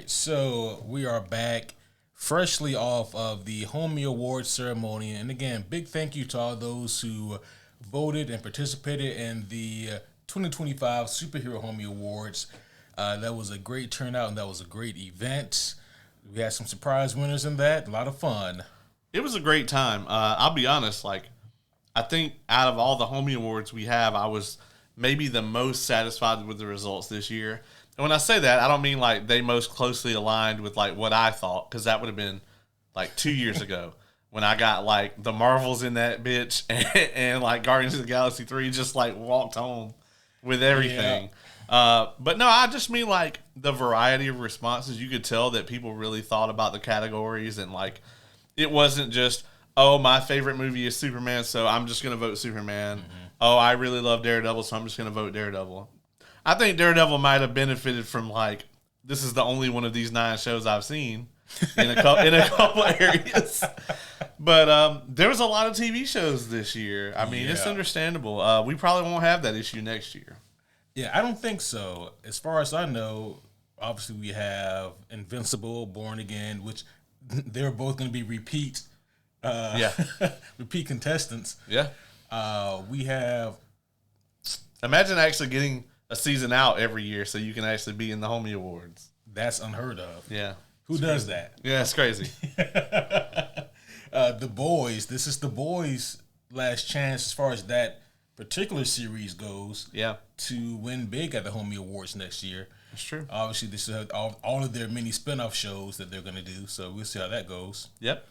right, so we are back freshly off of the Homie Awards ceremony. And again, big thank you to all those who voted and participated in the 2025 Superhero Homie Awards. That was a great turnout and that was a great event. We had some surprise winners in that. A lot of fun. It was a great time. I'll be honest, like, I think out of all the Homie Awards we have, I was maybe the most satisfied with the results this year. And when I say that, I don't mean like they most closely aligned with like what I thought, because that would have been like 2 years ago when I got like the Marvels in that bitch and like Guardians of the Galaxy 3 just like walked home with everything. Yeah. But no, I just mean like the variety of responses. You could tell that people really thought about the categories, and like it wasn't just, oh, my favorite movie is Superman, so I'm just going to vote Superman. Mm-hmm. Oh, I really love Daredevil, so I'm just going to vote Daredevil. I think Daredevil might have benefited from, like, this is the only one of these 9 shows I've seen in a couple areas. But there was a lot of TV shows this year. I mean, It's understandable. We probably won't have that issue next year. Yeah, I don't think so. As far as I know, obviously we have Invincible, Born Again, which they're both going to be repeat contestants. Yeah. We have... Imagine actually getting a season out every year so you can actually be in the Homie Awards. That's unheard of. Yeah. Who does that? Yeah, it's crazy. The Boys. This is The Boys' last chance as far as that particular series goes. Yeah. To win big at the Homie Awards next year. That's true. Obviously, this is all of their mini spinoff shows that they're going to do, so we'll see how that goes. Yep.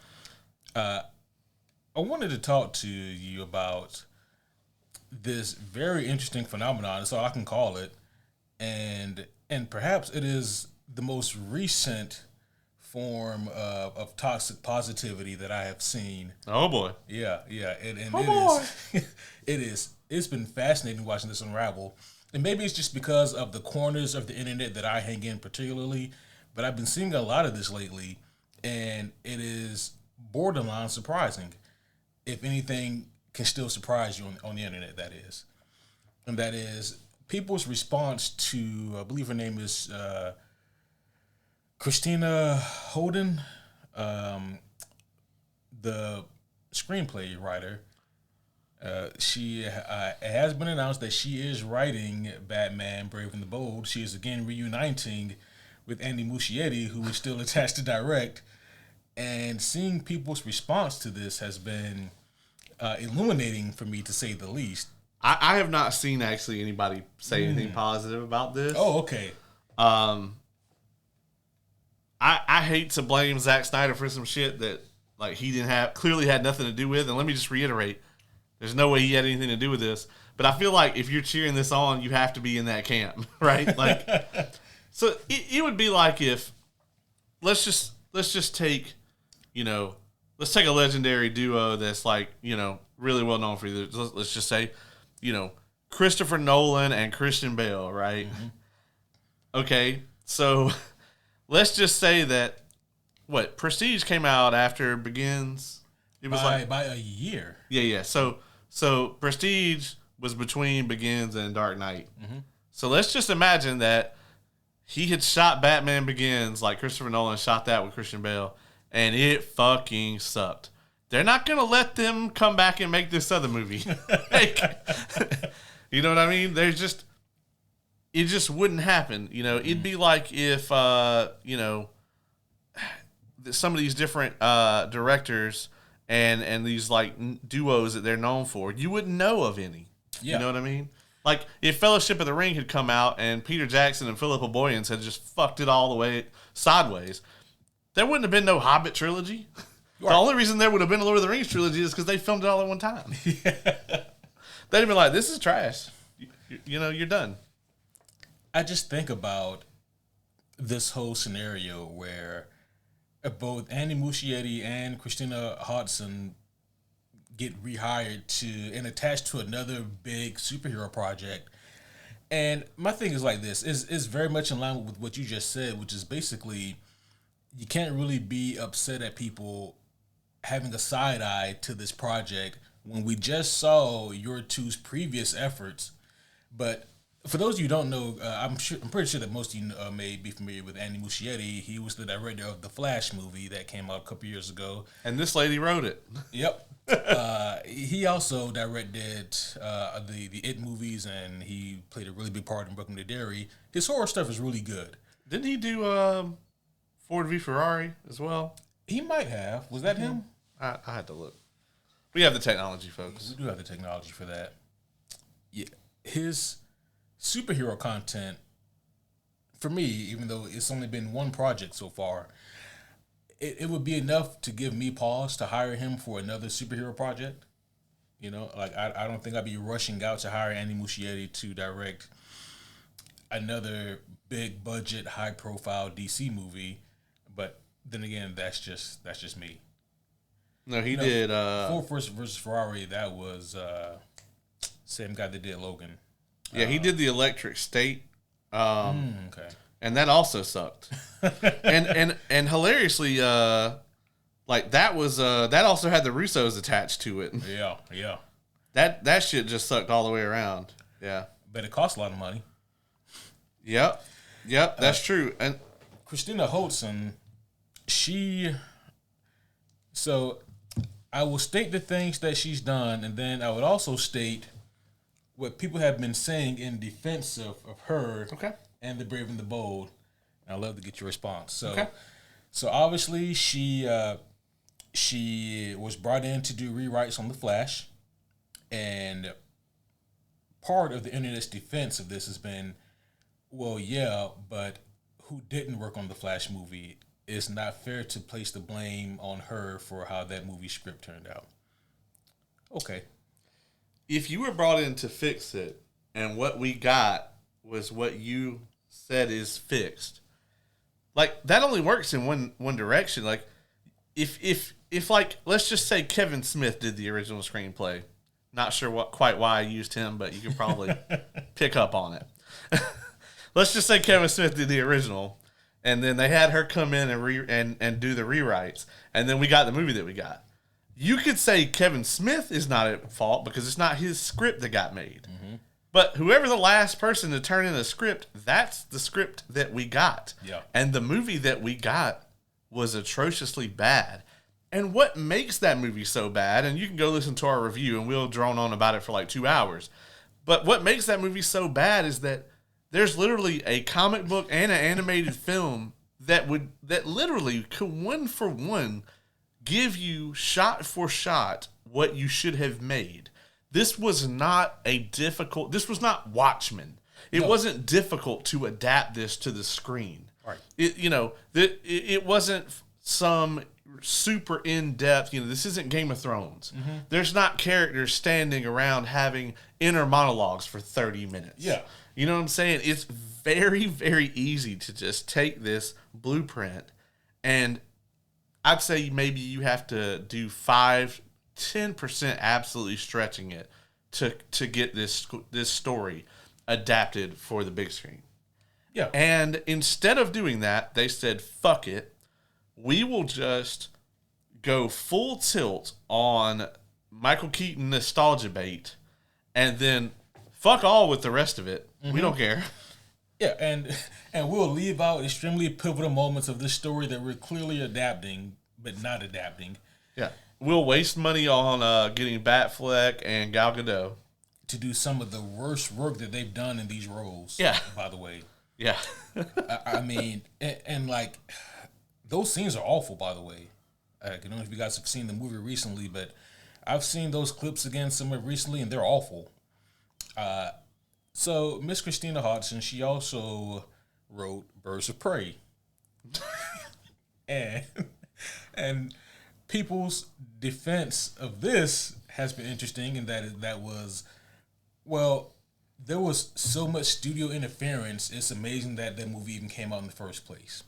I wanted to talk to you about this very interesting phenomenon. That's all I can call it, and perhaps it is the most recent form of toxic positivity that I have seen. Oh boy! Yeah, and boy. It is. It's been fascinating watching this unravel, and maybe it's just because of the corners of the internet that I hang in particularly, but I've been seeing a lot of this lately, and it is borderline surprising. If anything can still surprise you on the internet, that is. And that is people's response to, I believe her name is Christina Hodson, the screenplay writer. She has been announced that she is writing Batman Brave and the Bold. She is again reuniting with Andy Muschietti, who is still attached to direct. And seeing people's response to this has been illuminating for me, to say the least. I have not seen actually anybody say anything positive about this. Oh, okay. I hate to blame Zack Snyder for some shit that like he clearly had nothing to do with. And let me just reiterate, there's no way he had anything to do with this. But I feel like if you're cheering this on, you have to be in that camp, right? Like, so it would be like if let's just take, let's take a legendary duo that's like, really well known for you. Let's just say, Christopher Nolan and Christian Bale, right? Mm-hmm. Okay, so let's just say that Prestige came out after Begins. It was by a year. Yeah. So Prestige was between Begins and Dark Knight. Mm-hmm. So let's just imagine that he had shot Batman Begins like Christopher Nolan shot that with Christian Bale, and it fucking sucked. They're not going to let them come back and make this other movie. You know what I mean? It just wouldn't happen. It'd be like if, some of these different directors and these like duos that they're known for, you wouldn't know of any. Yeah. You know what I mean? Like if Fellowship of the Ring had come out and Peter Jackson and Philippa Boyens had just fucked it all the way sideways, there wouldn't have been no Hobbit trilogy. Right. The only reason there would have been a Lord of the Rings trilogy is because they filmed it all at one time. Yeah. They'd have been like, this is trash. You're done. I just think about this whole scenario where both Andy Muschietti and Christina Hodson get rehired and attached to another big superhero project. And my thing is like this, is very much in line with what you just said, which is basically you can't really be upset at people having a side eye to this project when we just saw your two's previous efforts. But For those of you who don't know, I'm pretty sure that most of you may be familiar with Andy Muschietti. He was the director of the Flash movie that came out a couple years ago. And this lady wrote it. Yep. He also directed the It movies, and he played a really big part in Brooklyn to Derry. His horror stuff is really good. Didn't he do Ford v Ferrari as well? He might have. Was that him? I had to look. We have the technology, folks. We do have the technology for that. Yeah, his superhero content, for me, even though it's only been one project so far, it would be enough to give me pause to hire him for another superhero project. You know, like I don't think I'd be rushing out to hire Andy Muschietti to direct another big budget, high profile DC movie. But then again, that's just me. No, he did. Ford versus Ferrari. That was same guy that did Logan. Yeah, he did the Electric State. Okay. And that also sucked. and hilariously, like that was that also had the Russos attached to it. Yeah. That shit just sucked all the way around. Yeah. But it cost a lot of money. Yep, that's true. And Christina Hodson, so I will state the things that she's done, and then I would also state what people have been saying in defense of her and The Brave and the Bold. And I'd love to get your response. So obviously she was brought in to do rewrites on The Flash, and part of the internet's defense of this has been, well, yeah, but who didn't work on the Flash movie? It's not fair to place the blame on her for how that movie script turned out. Okay. If you were brought in to fix it, and what we got was what you said is fixed, like that only works in one direction. Like if like let's just say Kevin Smith did the original screenplay. Not sure quite why I used him, but you can probably pick up on it. Let's just say Kevin Smith did the original, and then they had her come in and do the rewrites, and then we got the movie that we got. You could say Kevin Smith is not at fault because it's not his script that got made. Mm-hmm. But whoever the last person to turn in a script, that's the script that we got. Yeah. And the movie that we got was atrociously bad. And what makes that movie so bad, and you can go listen to our review and we'll drone on about it for like 2 hours. But what makes that movie so bad is that there's literally a comic book and an animated film that literally could one for one give you shot for shot what you should have made. This was not this was not Watchmen. It wasn't difficult to adapt this to the screen. Right. It wasn't some super in-depth, this isn't Game of Thrones. Mm-hmm. There's not characters standing around having inner monologues for 30 minutes. Yeah. You know what I'm saying? It's very, very easy to just take this blueprint, and I'd say maybe you have to do 5-10% absolutely stretching it to get this story adapted for the big screen. Yeah. And instead of doing that, they said, fuck it. We will just go full tilt on Michael Keaton nostalgia bait, and then fuck all with the rest of it. Mm-hmm. We don't care. Yeah, and we'll leave out extremely pivotal moments of this story that we're clearly adapting, but not adapting. Yeah. We'll waste money on getting Batfleck and Gal Gadot to do some of the worst work that they've done in these roles. Yeah. By the way. Yeah. I mean, and like, those scenes are awful, by the way. I don't know if you guys have seen the movie recently, but I've seen those clips again somewhere recently, and they're awful. So Miss Christina Hodson, she also wrote Birds of Prey. and people's defense of this has been interesting in that was, well, there was so much studio interference, it's amazing that that movie even came out in the first place.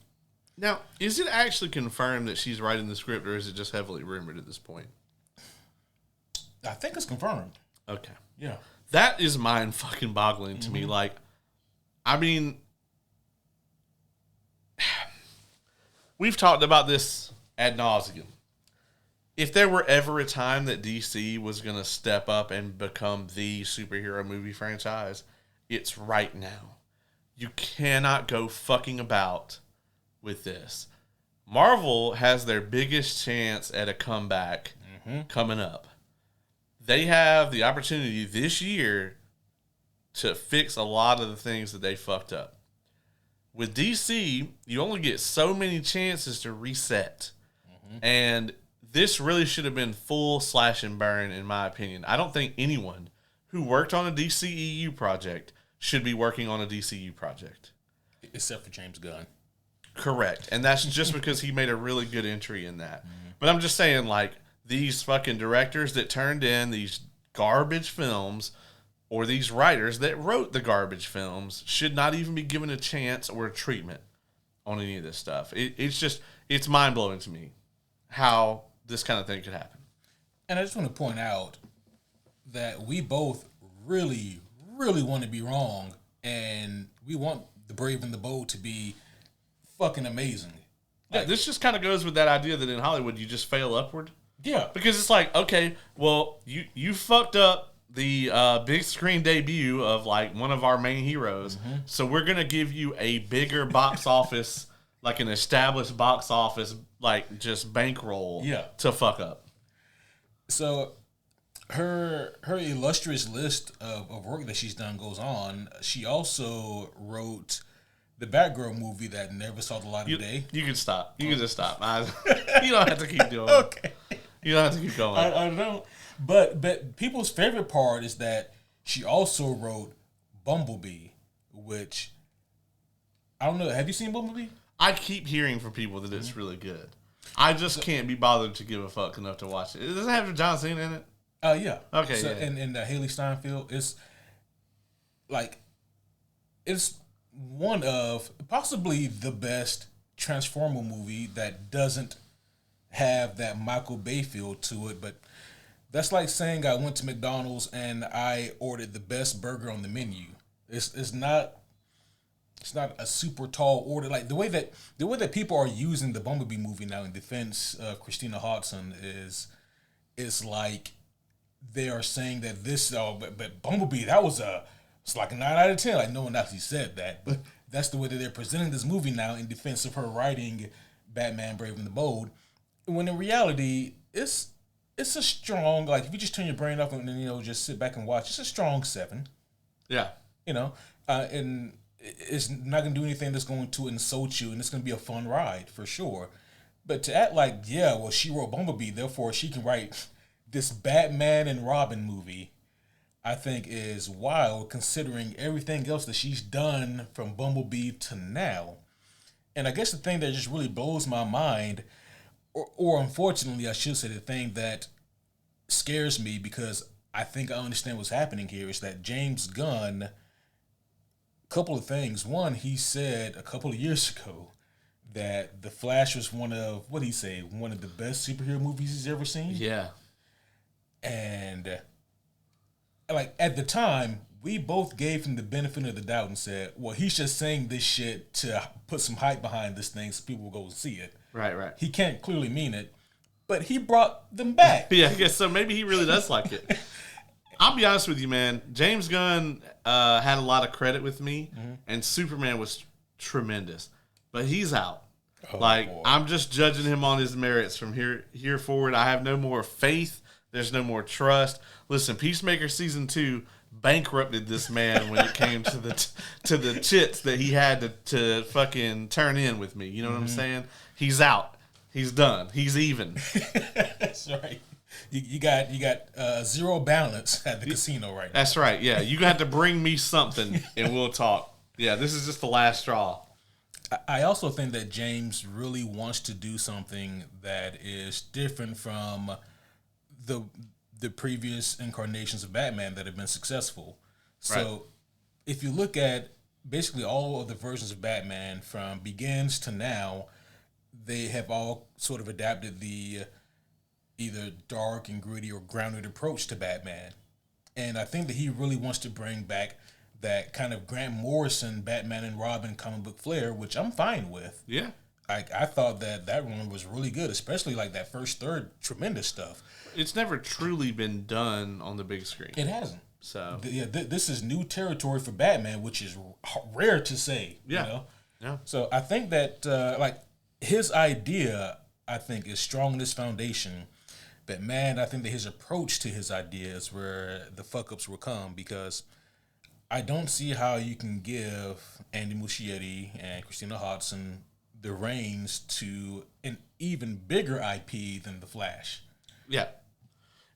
Now, is it actually confirmed that she's writing the script, or is it just heavily rumored at this point? I think it's confirmed. Okay. Yeah. That is mind-fucking-boggling to me. Like, I mean, we've talked about this ad nauseum. If there were ever a time that DC was going to step up and become the superhero movie franchise, It's right now. You cannot go fucking about with this. Marvel has their biggest chance at a comeback coming up. They have the opportunity this year to fix a lot of the things that they fucked up. With DC, you only get so many chances to reset. And this really should have been full slash and burn, in my opinion. I don't think anyone who worked on a DCEU project should be working on a DCU project. Except for James Gunn. Correct. And that's just because he made a really good entry in that. But I'm just saying, like, these fucking directors that turned in these garbage films, or these writers that wrote the garbage films, should not even be given a chance or a treatment on any of this stuff. It's mind-blowing to me how this kind of thing could happen. And I just want to point out that we both really, really want to be wrong, and we want The Brave and the Bold to be fucking amazing. Yeah, this just kind of goes with that idea that in Hollywood you just fail upward. Yeah. Because it's like, okay, well, you fucked up the big screen debut of like one of our main heroes, so we're going to give you a bigger box office, like an established box office, like just bankroll to fuck up. So her illustrious list of work that she's done goes on. She also wrote the Batgirl movie that never saw the light of day. You can stop. You can just stop. You don't have to keep doing it. Okay. You don't have to keep going. I don't. But people's favorite part is that she also wrote Bumblebee, which, I don't know. Have you seen Bumblebee? I keep hearing from people that it's really good. I just can't be bothered to give a fuck enough to watch it. Does it have John Cena in it? Yeah. Okay, so, yeah. And Haley Steinfeld, it's one of possibly the best Transformer movie that doesn't have that Michael Bay feel to it, but that's like saying I went to McDonald's and I ordered the best burger on the menu. It's not a super tall order. Like the way that people are using the Bumblebee movie now in defense of Christina Hodson is like they are saying that this but Bumblebee, it's like a 9 out of 10. Like no one actually said that, but that's the way that they're presenting this movie now in defense of her writing Batman Brave and the Bold. When in reality, it's a strong, like if you just turn your brain off and then just sit back and watch, it's a strong 7. Yeah. And it's not gonna do anything that's going to insult you, and it's gonna be a fun ride for sure. But to act like, she wrote Bumblebee, therefore she can write this Batman and Robin movie, I think is wild considering everything else that she's done from Bumblebee to now. And I guess the thing that just really blows my mind, or unfortunately I should say the thing that scares me, because I think I understand what's happening here, is that James Gunn, couple of things. One, he said a couple of years ago that The Flash was one of the best superhero movies he's ever seen. Yeah. And like at the time, we both gave him the benefit of the doubt and said, well, he's just saying this shit to put some hype behind this thing so people will go and see it. Right. He can't clearly mean it, but he brought them back. Yeah, I guess so. Maybe he really does like it. I'll be honest with you, man. James Gunn had a lot of credit with me, and Superman was tremendous. But he's out. Oh, boy. I'm just judging him on his merits from here forward. I have no more faith. There's no more trust. Listen, Peacemaker Season 2 bankrupted this man when it came to the chits that he had to fucking turn in with me. You know what I'm saying? He's out. He's done. He's even. That's right. You got zero balance at the casino right now. That's right. Yeah, you got to bring me something and we'll talk. Yeah, this is just the last straw. I also think that James really wants to do something that is different from the previous incarnations of Batman that have been successful. So if you look at basically all of the versions of Batman from Begins to now, they have all sort of adapted the either dark and gritty or grounded approach to Batman. And I think that he really wants to bring back that kind of Grant Morrison Batman and Robin comic book flair, which I'm fine with. Yeah. I thought that one was really good, especially like that first third, tremendous stuff. It's never truly been done on the big screen. It hasn't. So this is new territory for Batman, which is rare to say. Yeah. You know? Yeah. So I think that like his idea, I think, is strong in this foundation. But man, I think that his approach to his idea is where the fuck ups will come, because I don't see how you can give Andy Muschietti and Christina Hodson the reins to an even bigger IP than The Flash. Yeah.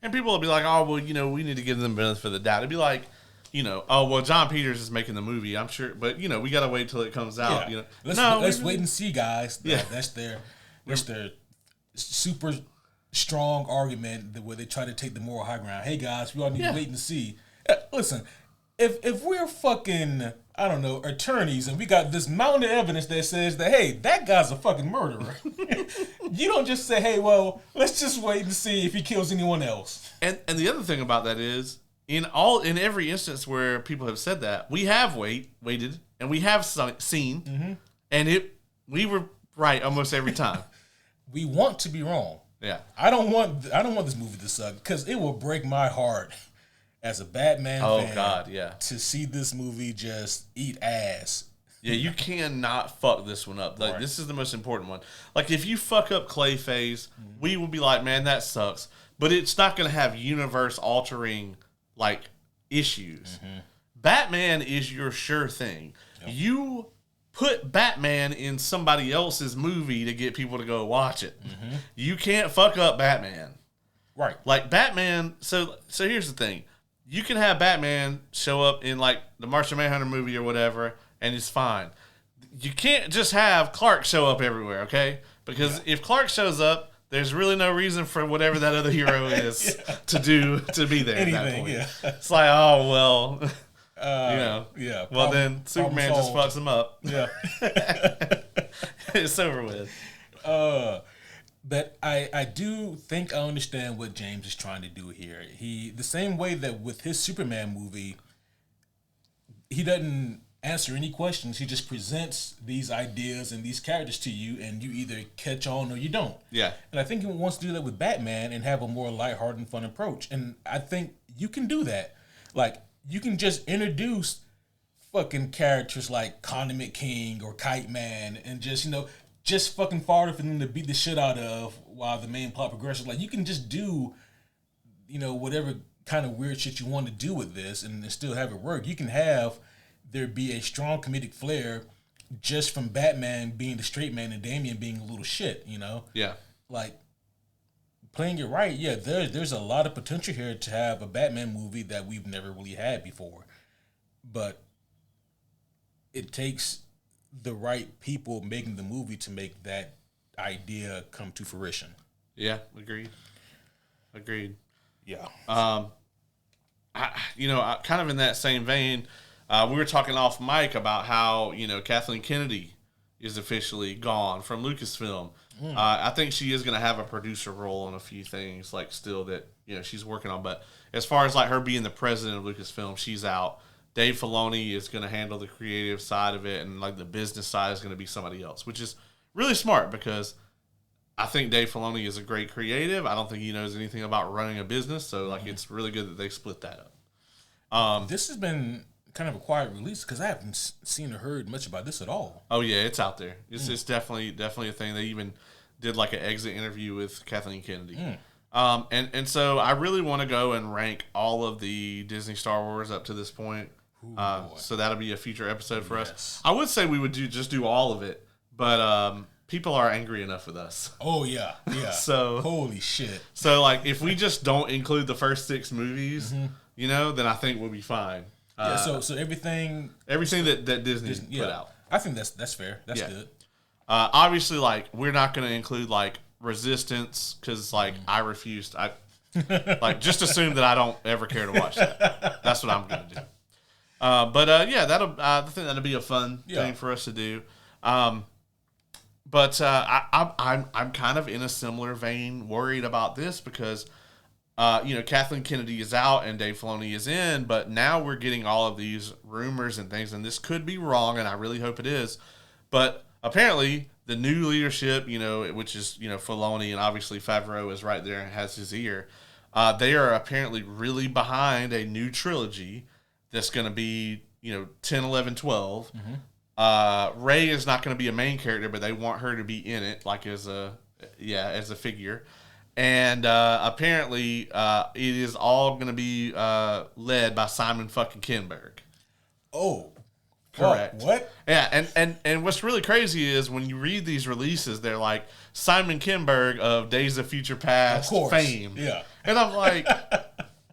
And people will be like, oh, well, we need to give them benefit of the doubt. It'd be like, oh, well, John Peters is making the movie, I'm sure. But, we got to wait till it comes out. Yeah. Let's wait and see, guys. Yeah. That's their super strong argument where they try to take the moral high ground. Hey, guys, we all need to wait and see. Listen, if we're fucking, I don't know, attorneys, and we got this mountain of evidence that says that, hey, that guy's a fucking murderer, you don't just say, hey, well, let's just wait and see if he kills anyone else. And the other thing about that is, in every instance where people have said that, we have waited, and we have seen, and we were right almost every time. We want to be wrong. Yeah. I don't want this movie to suck, because it will break my heart as a Batman fan. Oh, God, yeah. To see this movie just eat ass. Yeah, you cannot fuck this one up. Like, This is the most important one. Like, if you fuck up Clayface, we will be like, man, that sucks. But it's not going to have universe-altering, like, issues. Batman is your sure thing. Yep. You put Batman in somebody else's movie to get people to go watch it. You can't fuck up Batman. Right. Like, Batman... So here's the thing. You can have Batman show up in, like, the Martian Manhunter movie or whatever, and it's fine. You can't just have Clark show up everywhere, okay? Because if Clark shows up, there's really no reason for whatever that other hero is to be there at that point. It's like, oh, well, Yeah. Well, then Superman just fucks him up. Yeah. It's over with. But I do think I understand what James is trying to do here. The same way that with his Superman movie, he doesn't answer any questions. He just presents these ideas and these characters to you, and you either catch on or you don't. Yeah. And I think he wants to do that with Batman and have a more lighthearted and fun approach. And I think you can do that. Like, you can just introduce fucking characters like Condiment King or Kite Man and just fucking fodder for them to beat the shit out of while the main plot progresses. Like, you can just do, whatever kind of weird shit you want to do with this and still have it work. You can have there be a strong comedic flair just from Batman being the straight man and Damian being a little shit, Yeah. Like, playing it right, yeah, there's a lot of potential here to have a Batman movie that we've never really had before. But it takes the right people making the movie to make that idea come to fruition. Yeah, agreed. Yeah. Kind of in that same vein, we were talking off mic about how, Kathleen Kennedy is officially gone from Lucasfilm. I think she is going to have a producer role on a few things, like, still that, she's working on. But as far as, like, her being the president of Lucasfilm, she's out. Dave Filoni is going to handle the creative side of it, and, like, the business side is going to be somebody else, which is really smart because I think Dave Filoni is a great creative. I don't think he knows anything about running a business, so, like, it's really good that they split that up. This has been kind of a quiet release because I haven't seen or heard much about this at all. Oh, yeah, it's out there. It's definitely a thing. They even did, like, an exit interview with Kathleen Kennedy. And so I really want to go and rank all of the Disney Star Wars up to this point. So that'll be a future episode for us. I would say we would just do all of it, but people are angry enough with us. Oh, yeah. So holy shit. So, like, if we just don't include the first 6 movies, then I think we'll be fine. So everything that Disney put out. I think that's fair. That's good. Obviously, like, we're not going to include, like, Resistance because, like, I refused. Like, just assume that I don't ever care to watch that. That's what I'm going to do. I think that'll be a fun thing for us to do. I'm kind of in a similar vein worried about this because, Kathleen Kennedy is out and Dave Filoni is in, but now we're getting all of these rumors and things, and this could be wrong, and I really hope it is. But apparently, the new leadership, which is, Filoni, and obviously Favreau is right there and has his ear. They are apparently really behind a new trilogy that's going to be, 10, 11, 12. Rey is not going to be a main character, but they want her to be in it, like as a figure. And apparently, it is all going to be led by Simon fucking Kinberg. Oh, correct. What? Yeah, and what's really crazy is when you read these releases, they're like Simon Kinberg of Days of Future Past fame. Yeah, and I'm like,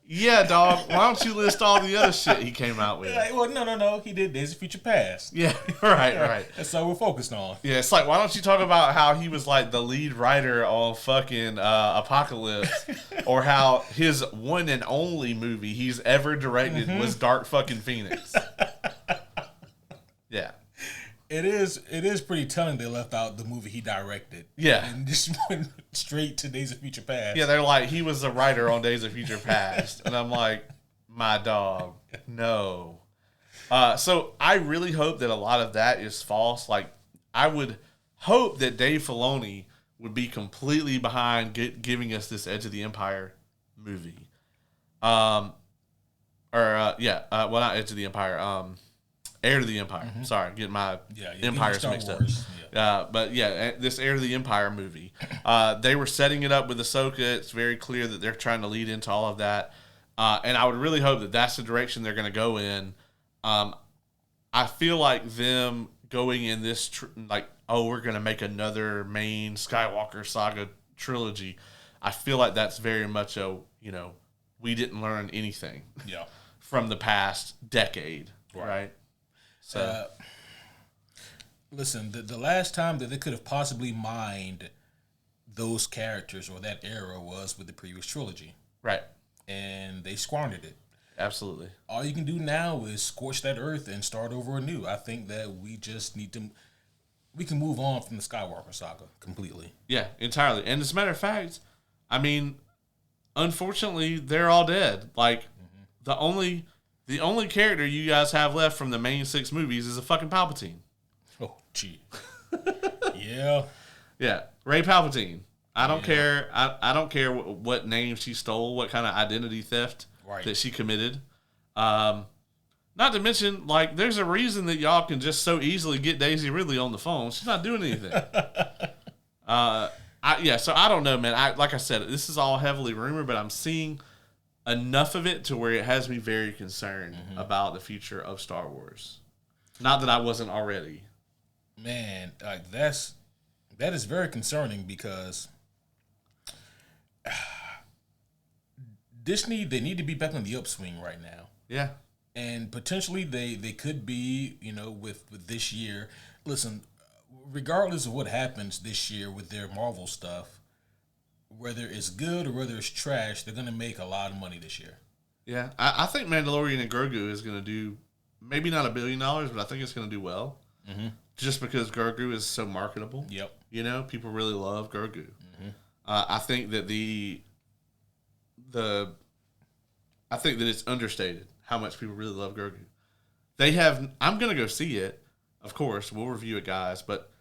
yeah, dog. Why don't you list all the other shit he came out with? Like, well, no. He did Days of Future Past. Yeah, right. That's all we're focused on. Yeah, it's like, why don't you talk about how he was like the lead writer on fucking Apocalypse, or how his one and only movie he's ever directed was Dark fucking Phoenix. Yeah. It is pretty telling they left out the movie he directed. Yeah. And just went straight to Days of Future Past. Yeah, they're like, he was a writer on Days of Future Past. And I'm like, my dog, no. So I really hope that a lot of that is false. Like, I would hope that Dave Filoni would be completely behind giving us this Edge of the Empire movie. Well, not Edge of the Empire. Heir to the Empire. Sorry, getting my empires mixed up. This Heir to the Empire movie. They were setting it up with Ahsoka. It's very clear that they're trying to lead into all of that. And I would really hope that that's the direction they're going to go in. I feel like them going in this, we're going to make another main Skywalker saga trilogy. I feel like that's very much we didn't learn anything from the past decade, right? So, listen, the last time that they could have possibly mined those characters or that era was with the previous trilogy. Right. And they squandered it. Absolutely. All you can do now is scorch that earth and start over anew. I think that we just need to... We can move on from the Skywalker saga completely. Yeah, entirely. And as a matter of fact, I mean, unfortunately, they're all dead. Like, the only character you guys have left from the main 6 movies is a fucking Palpatine. Oh, gee. Yeah. Yeah, Rey Palpatine. I don't care. I don't care what name she stole, what kind of identity theft that she committed. Not to mention, like, there's a reason that y'all can just so easily get Daisy Ridley on the phone. She's not doing anything. So I don't know, man. Like I said, this is all heavily rumored, but I'm seeing enough of it to where it has me very concerned about the future of Star Wars. Not that I wasn't already. Man, like that is very concerning because Disney, they need to be back on the upswing right now. Yeah. And potentially they could be, with this year. Listen, regardless of what happens this year with their Marvel stuff, whether it's good or whether it's trash, they're going to make a lot of money this year. Yeah. I think Mandalorian and Grogu is going to do, maybe not $1 billion, but I think it's going to do well. Just because Grogu is so marketable. Yep. People really love Grogu. I think that I think that it's understated how much people really love Grogu. I'm going to go see it. Of course, we'll review it, guys, but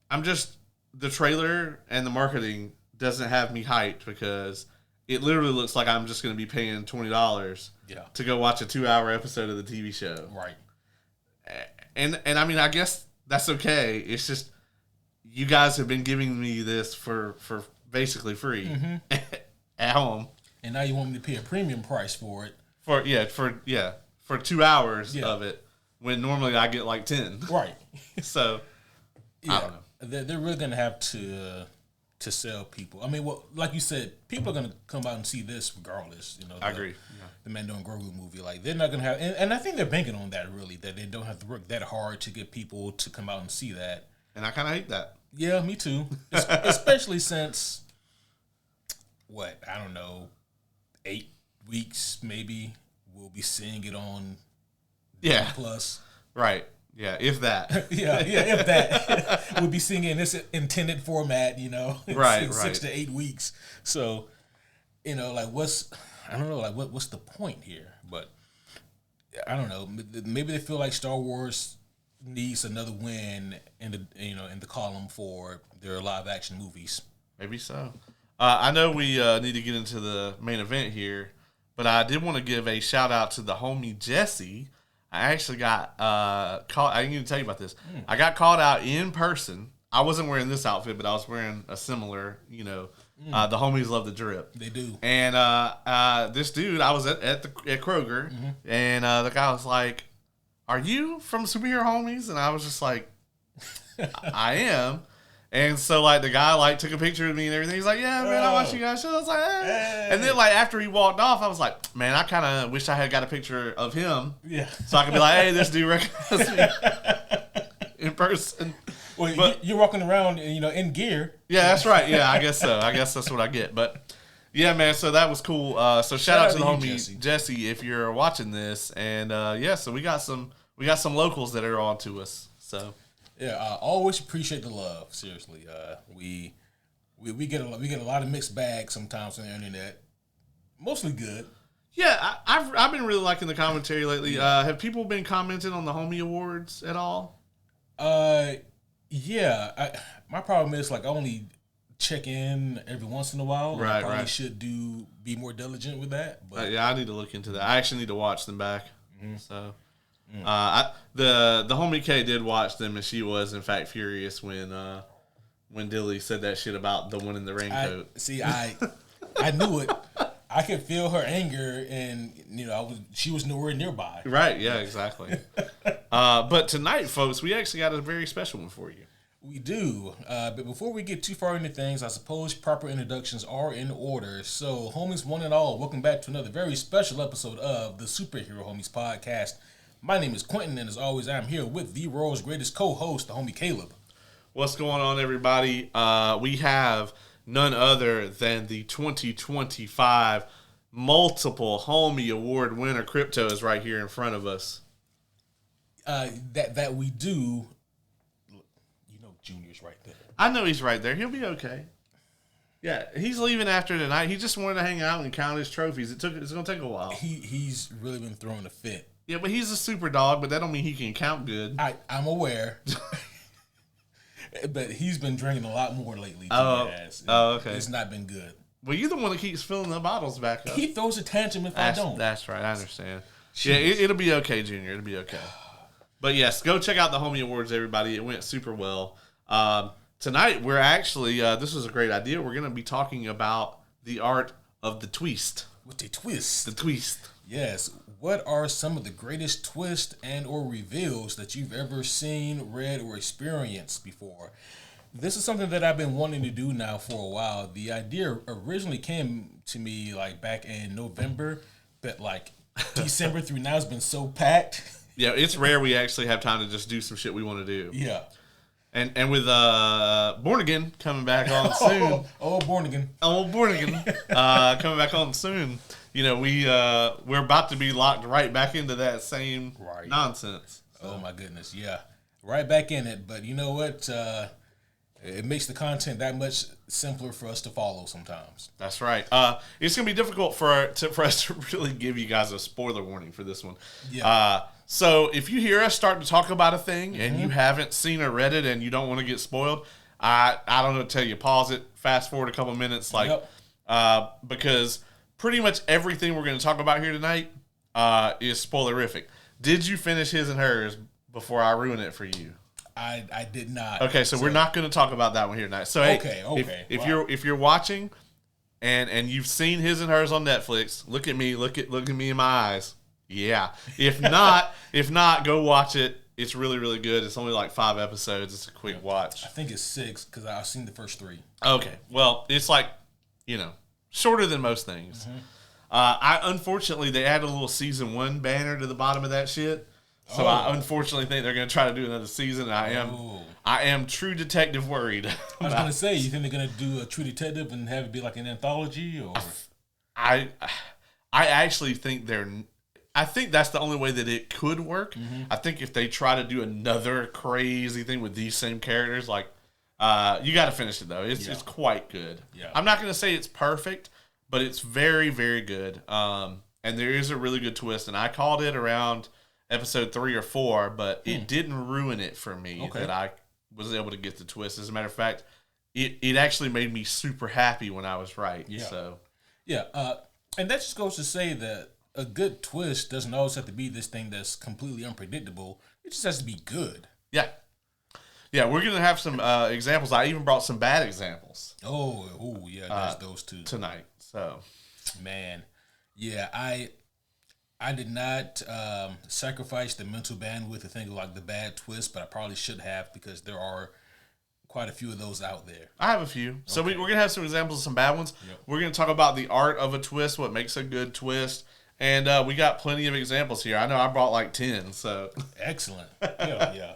the trailer and the marketing doesn't have me hyped because it literally looks like I'm just going to be paying $20 to go watch a 2-hour episode of the TV show. Right. And I mean, I guess that's okay. It's just, you guys have been giving me this for basically free at home. And now you want me to pay a premium price for it. For 2 hours of it, when normally I get like 10. Right. So, I don't know. They're really going to have to sell people. I mean, well, like you said, people are going to come out and see this regardless. I agree. The Mando and Grogu movie, like they're not going to have, and I think they're banking on that really, that they don't have to work that hard to get people to come out and see that. And I kind of hate that. Yeah, me too. Especially since, I don't know, 8 weeks maybe we'll be seeing it on Plus. Right. Yeah, if that. If that. We'll be seeing it in this intended format, in 6 to 8 weeks. So, what's the point here? But I don't know. Maybe they feel like Star Wars needs another win in the column for their live action movies. Maybe so. I know we need to get into the main event here, but I did want to give a shout out to the homie Jesse. I actually got caught. I didn't even tell you about this. I got called out in person. I wasn't wearing this outfit, but I was wearing a similar, the homies love the drip. They do. And this dude, I was at Kroger, and the guy was like, "Are you from Superhero Homies?" And I was just like, "I am." And so, like, the guy, like, took a picture of me and everything. He's like, "Yeah, man, I watched you guys' show." I was like, Hey. And then, like, after he walked off, I was like, man, I kind of wish I had got a picture of him. Yeah. So I could be like, hey, this dude recognizes me in person. Well, but, you're walking around, in gear. Yeah, that's right. Yeah, I guess so. I guess that's what I get. But, yeah, man, so that was cool. So shout out to the homie Jesse, if you're watching this. And, so we got some locals that are on to us. So. Yeah, I always appreciate the love. Seriously, we get a lot of mixed bags sometimes on the internet. Mostly good. Yeah, I've been really liking the commentary lately. Have people been commenting on the Homie Awards at all? Yeah. My problem is, like, I only check in every once in a while. Right, I probably should be more diligent with that. But yeah, I need to look into that. I actually need to watch them back. So. The homie K did watch them, and she was in fact furious when Dilly said that shit about the one in the raincoat. I knew it. I could feel her anger, and she was nowhere nearby. Right? Yeah, exactly. But tonight, folks, we actually got a very special one for you. We do. But before we get too far into things, I suppose proper introductions are in order. So, homies, one and all, welcome back to another very special episode of the Superhero Homies Podcast. My name is Quentin, and as always, I'm here with the world's greatest co-host, the homie Caleb. What's going on, everybody? We have none other than the 2025 multiple Homie Award winner. Crypto is right here in front of us. That we do. Junior's right there. I know he's right there. He'll be okay. Yeah, he's leaving after tonight. He just wanted to hang out and count his trophies. It's going to take a while. He's really been throwing a fit. Yeah, but he's a super dog, but that don't mean he can count good. I'm aware. But he's been drinking a lot more lately. Okay. It's not been good. Well, you're the one that keeps filling the bottles back up. He throws a tantrum if I don't. That's right. I understand. Jeez. Yeah, it'll be okay, Junior. It'll be okay. But yes, go check out the Homie Awards, everybody. It went super well. Tonight, we're actually, this was a great idea. We're going to be talking about the art of the twist. With the twist. The twist. Yes. What are some of the greatest twists and or reveals that you've ever seen, read, or experienced before? This is something that I've been wanting to do now for a while. The idea originally came to me like back in November, but like December through now has been so packed. Yeah, it's rare we actually have time to just do some shit we want to do. Yeah. And with Born Again coming back on soon. Born Again. Born Again coming back on soon. We're about to be locked right back into that same nonsense. So. Oh my goodness, yeah. Right back in it. But you know what? It makes the content that much simpler for us to follow sometimes. That's right. It's going to be difficult for us to really give you guys a spoiler warning for this one. Yeah. So if you hear us start to talk about a thing and you haven't seen or read it and you don't want to get spoiled, I don't know what to tell you. Pause it, fast forward a couple minutes, because pretty much everything we're going to talk about here tonight is spoilerific. Did you finish His and Hers before I ruin it for you? I did not. Okay, so we're not going to talk about that one here tonight. So okay. If you're watching and you've seen His and Hers on Netflix, look at me in my eyes. Yeah. If not, go watch it. It's really, really good. It's only like 5 episodes. It's a quick watch. I think it's 6 because I've seen the first 3. Okay. Well, it's like, shorter than most things. Unfortunately, they added a little season 1 banner to the bottom of that shit. So I unfortunately think they're going to try to do another season. And I am True Detective worried. I was going to say, you think they're going to do a True Detective and have it be like an anthology? Or I actually think I think that's the only way that it could work. I think if they try to do another crazy thing with these same characters, like you got to finish it though. It's quite good. Yeah. I'm not going to say it's perfect, but it's very, very good. And there is a really good twist, and I called it around episode 3 or 4, but it didn't ruin it for me that I was able to get the twist. As a matter of fact, it actually made me super happy when I was right. Yeah. So Yeah, and that just goes to say that a good twist doesn't always have to be this thing that's completely unpredictable. It just has to be good. yeah. Yeah, we're going to have some examples. I even brought some bad examples. Oh, yeah, there's those two. Tonight. So, man, yeah, I did not sacrifice the mental bandwidth to think of like the bad twist, but I probably should have because there are quite a few of those out there. I have a few. So we're going to have some examples of some bad ones. Yep. We're going to talk about the art of a twist, what makes a good twist. And we got plenty of examples here. I know I brought like 10. So excellent. Yeah.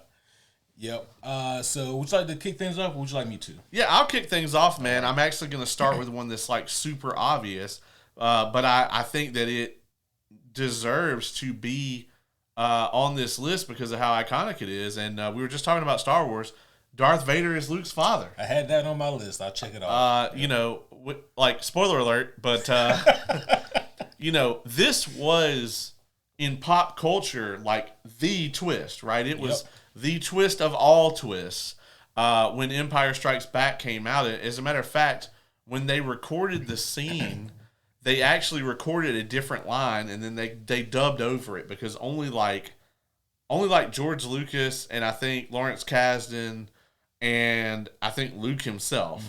Yep. So would you like to kick things off or would you like me to? Yeah, I'll kick things off, man. I'm actually going to start with one that's like super obvious. But I think that it deserves to be on this list because of how iconic it is. And we were just talking about Star Wars. Darth Vader is Luke's father. I had that on my list. I'll check it off. You know, like, spoiler alert, but, you know, this was in pop culture like the twist, right? It was the twist of all twists when Empire Strikes Back came out. As a matter of fact, when they recorded the scene, they actually recorded a different line and then they dubbed over it because only like George Lucas and I think Lawrence Kasdan and I think Luke himself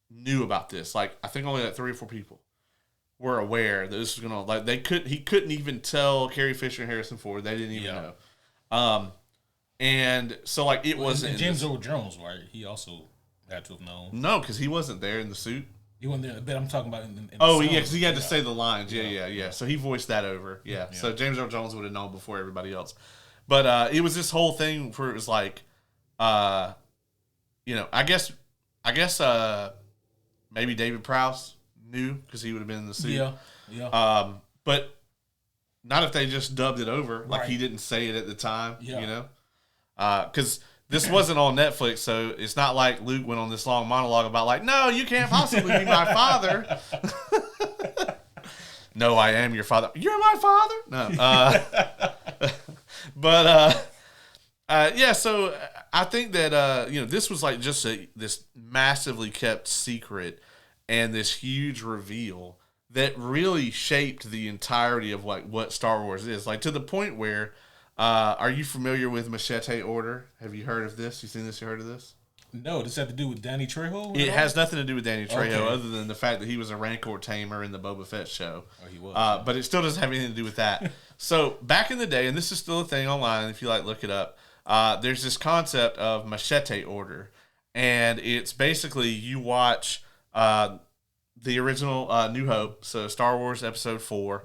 knew about this. Like, I think only like 3 or 4 people were aware that this was gonna he couldn't even tell Carrie Fisher and Harrison Ford. They didn't even know. And so like it wasn't. And James Earl Jones, right? He also had to have known. No, because he wasn't there in the suit. He wasn't there, but I'm talking about in yeah, because he had to say the lines. Yeah. So he voiced that over. Yeah. So James Earl Jones would have known before everybody else. But it was this whole thing where it was like, you know, I guess maybe David Prowse knew because he would have been in the suit. Yeah. But not if they just dubbed it over, like he didn't say it at the time. You know. Because this wasn't on Netflix, so it's not like Luke went on this long monologue about like, no, you can't possibly be my father. No, I am your father. You're my father? No. But yeah, so I think that you know, this was like just this massively kept secret and this huge reveal that really shaped the entirety of like what Star Wars is, like to the point where. Are you familiar with Machete Order? Have you heard of this? You seen this? You heard of this? No. Does it have to do with Danny Trejo? It has nothing to do with Danny Trejo, other than the fact that he was a Rancor tamer in the Boba Fett show. Oh, he was. But it still doesn't have anything to do with that. So back in the day, and this is still a thing online, if you like, look it up. There's this concept of Machete Order, and it's basically you watch the original New Hope, so Star Wars Episode 4,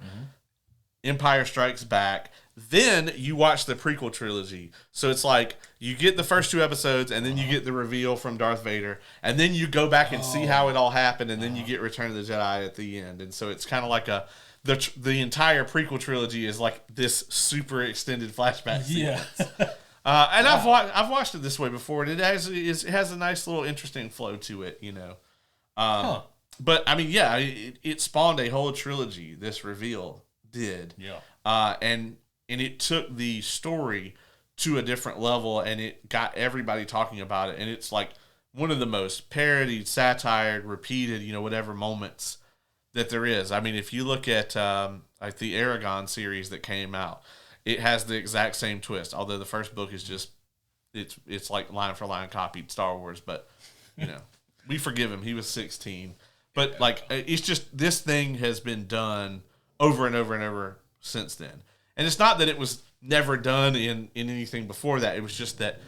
Empire Strikes Back. Then you watch the prequel trilogy. So it's like you get the first 2 episodes and then you get the reveal from Darth Vader. And then you go back and see how it all happened. And then you get Return of the Jedi at the end. And so it's kind of like the entire prequel trilogy is like this super extended flashback sequence. And I've watched it this way before. And it has a nice little interesting flow to it, you know. But I mean, yeah, it spawned a whole trilogy, this reveal did. And it took the story to a different level, and it got everybody talking about it. And it's like one of the most parodied, satired, repeated, you know, whatever moments that there is. I mean, if you look at like the Aragon series that came out, it has the exact same twist. Although the first book is just it's like line for line copied Star Wars, but you know, we forgive him. He was 16, but like it's just this thing has been done over and over and over since then. And it's not that it was never done in anything before that. It was just that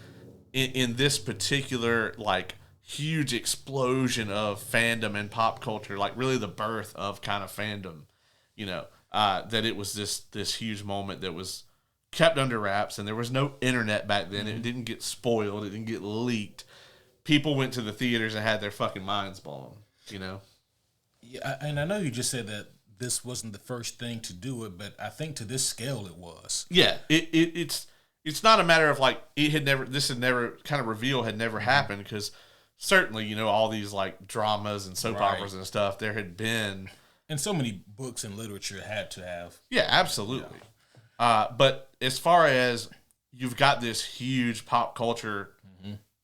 in this particular, like, huge explosion of fandom and pop culture, like, really the birth of kind of fandom, you know, that it was this huge moment that was kept under wraps. And there was no internet back then. It didn't get spoiled. It didn't get leaked. People went to the theaters and had their fucking minds blown, you know? Yeah, and I know you just said that this wasn't the first thing to do it, but I think to this scale it was. Yeah, it's not a matter of like this had never kind of reveal had never happened, because certainly, you know, all these like dramas and soap operas and stuff there had been, and so many books and literature had to have. Yeah, absolutely. Yeah. But as far as you've got this huge pop culture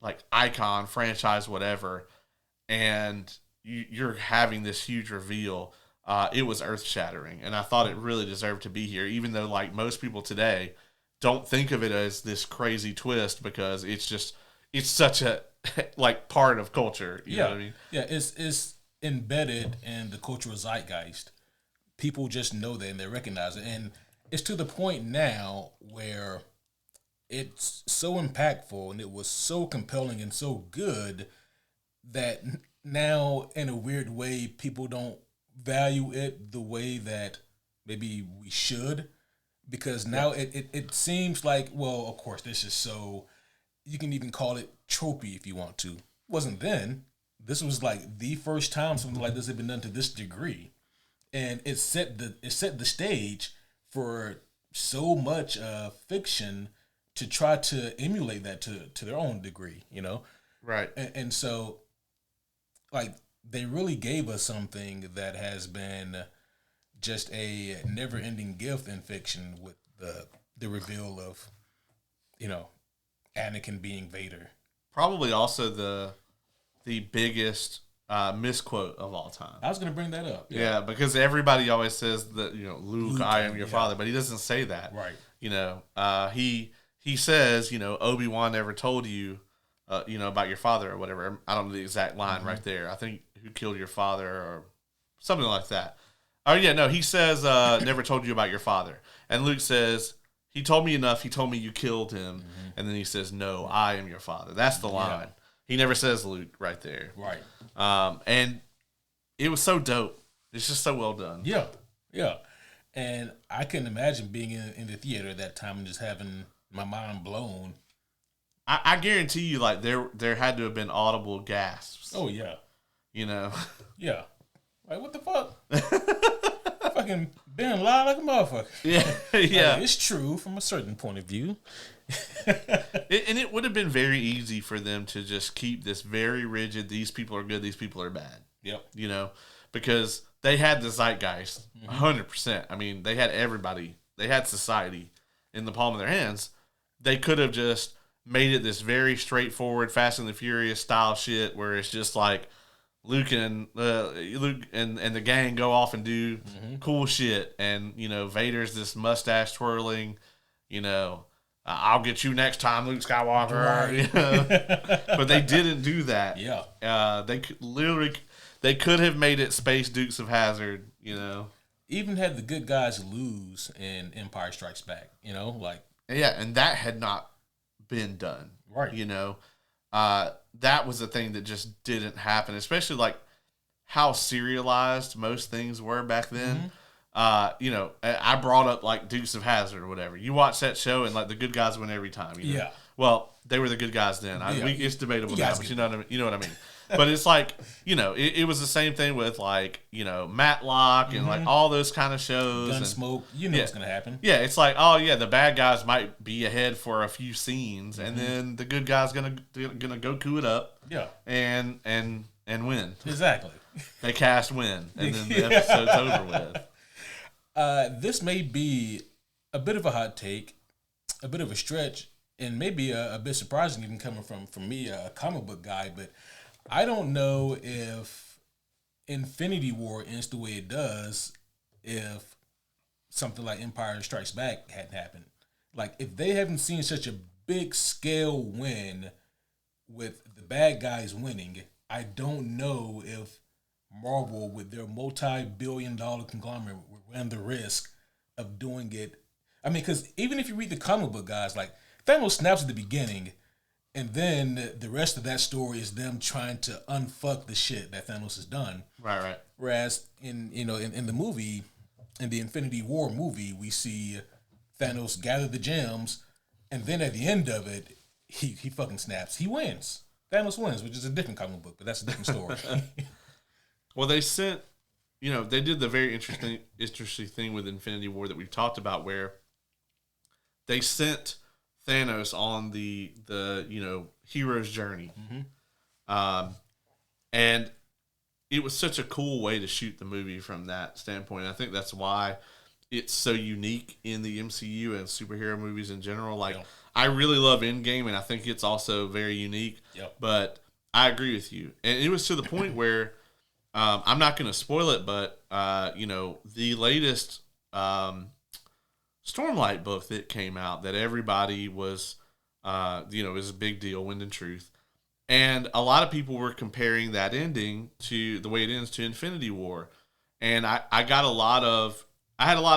like icon franchise, whatever, and you're having this huge reveal. It was earth shattering, and I thought it really deserved to be here, even though like most people today don't think of it as this crazy twist because it's such a like part of culture. You know what I mean? Yeah, it's embedded in the cultural zeitgeist. People just know that and they recognize it, and it's to the point now where it's so impactful and it was so compelling and so good that now, in a weird way, people don't value it the way that maybe we should, because now it seems like, well, of course, this is so, you can even call it tropey if you want to. It wasn't then. This was like the first time something like this had been done to this degree, and it set the stage for so much fiction to try to emulate that to their own degree, Right. And so, like, they really gave us something that has been just a never-ending gift in fiction with the reveal of, Anakin being Vader. Probably also the biggest misquote of all time. I was going to bring that up. Yeah, because everybody always says that, Luke, I am your father, but he doesn't say that. Right. He says, Obi-Wan never told you, about your father or whatever. I don't know the exact line right there. I think who killed your father or something like that. Oh, yeah, no, he says, never told you about your father. And Luke says, he told me enough. He told me you killed him. Mm-hmm. And then he says, no, I am your father. That's the line. Yeah. He never says Luke right there. Right. And it was so dope. It's just so well done. Yeah. Yeah. And I can imagine being in the theater at that time and just having my mind blown. I guarantee you, like, there had to have been audible gasps. Oh, yeah. Yeah. Like, what the fuck? Fucking being loud like a motherfucker. Yeah. Yeah. It's true from a certain point of view. And it would have been very easy for them to just keep this very rigid, these people are good, these people are bad. Yep. Because they had the zeitgeist, 100%. I mean, they had everybody. They had society in the palm of their hands. They could have just made it this very straightforward Fast and the Furious style shit where it's just like Luke and the gang go off and do cool shit, and Vader's this mustache twirling, I'll get you next time, Luke Skywalker. Right. But they didn't do that. Yeah. They could have made it Space Dukes of Hazzard. Even had the good guys lose in Empire Strikes Back. Yeah, and that had not been done. Right. That was a thing that just didn't happen, especially like how serialized most things were back then. I brought up like Dukes of Hazzard or whatever. You watch that show and like the good guys win every time. Yeah. Well, they were the good guys then. It's debatable now, but you know what I mean. But it's like, it was the same thing with like, Matlock and like all those kind of shows. Gunsmoke, what's going to happen. Yeah, it's like, oh yeah, the bad guys might be ahead for a few scenes, and then the good guys gonna go coup it up. Yeah. And win. Exactly. They cast win, and then the episode's over with. This may be a bit of a hot take, a bit of a stretch, and maybe a bit surprising even coming from me, a comic book guy, but I don't know if Infinity War ends the way it does if something like Empire Strikes Back hadn't happened. Like, if they haven't seen such a big scale win with the bad guys winning, I don't know if Marvel, with their multi-billion-dollar conglomerate, would run the risk of doing it. I mean, because even if you read the comic book guys, like, Thanos snaps at the beginning, and then the rest of that story is them trying to unfuck the shit that Thanos has done. Right. Whereas in the movie, in the Infinity War movie, we see Thanos gather the gems, and then at the end of it, he fucking snaps. He wins. Thanos wins, which is a different comic book, but that's a different story. Well, they sent, they did the very interesting thing with Infinity War that we've talked about, where they sent Thanos on the hero's journey. And it was such a cool way to shoot the movie from that standpoint. I think that's why it's so unique in the MCU and superhero movies in general. Like, I really love Endgame, and I think it's also very unique. Yep. But I agree with you. And it was to the point where I'm not going to spoil it, but, the latest Stormlight book that came out that everybody was, is a big deal, Wind and Truth. And a lot of people were comparing that ending to the way it ends to Infinity War. And I had a lot of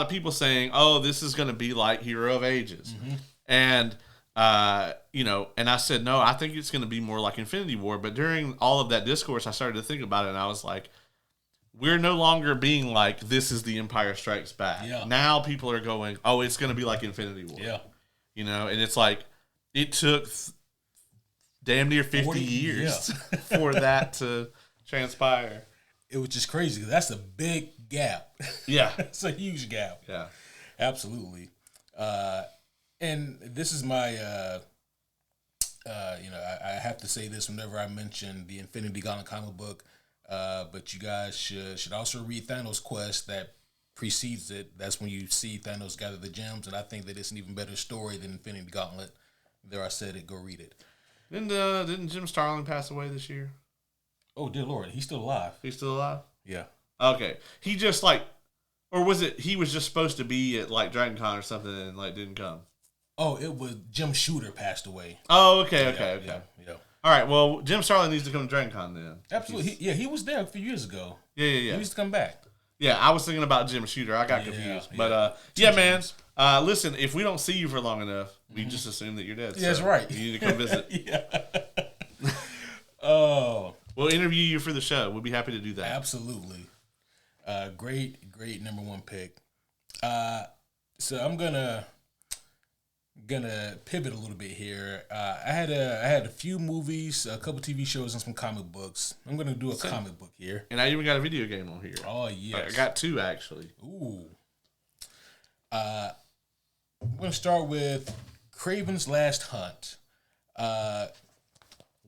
people saying, oh, this is going to be like Hero of Ages. Mm-hmm. And, and I said, no, I think it's going to be more like Infinity War. But during all of that discourse, I started to think about it, and I was like, we're no longer being like, this is the Empire Strikes Back. Yeah. Now people are going, oh, it's going to be like Infinity War. Yeah. And it's like, it took damn near 50 years for that to transpire. It was just crazy. That's a big gap. Yeah. It's a huge gap. Yeah. Absolutely. And this is my, I have to say this whenever I mention the Infinity Gauntlet comic book, but you guys should also read Thanos' quest that precedes it. That's when you see Thanos gather the gems, and I think that it's an even better story than Infinity Gauntlet. There I said it, go read it. Didn't Jim Starlin pass away this year? Oh, dear Lord. He's still alive. He's still alive? Yeah. Okay. He just or was it he was just supposed to be at Dragon Con or something and didn't come? Oh, it was Jim Shooter passed away. Oh, okay. Yeah. All right. Well, Jim Starlin needs to come to Dragon Con then. Absolutely. He was there a few years ago. Yeah. He used to come back. Yeah, I was thinking about Jim Shooter. I got confused. But, man. Listen, if we don't see you for long enough, we just assume that you're dead. Yeah, that's right. You need to come visit. Yeah. Oh. We'll interview you for the show. We'll be happy to do that. Absolutely. Great number one pick. So I'm gonna pivot a little bit here. I had a few movies, a couple TV shows, and some comic books. I'm gonna do a comic book here, and I even got a video game on here. Oh yes, I got two actually. Ooh. I'm gonna start with Kraven's Last Hunt.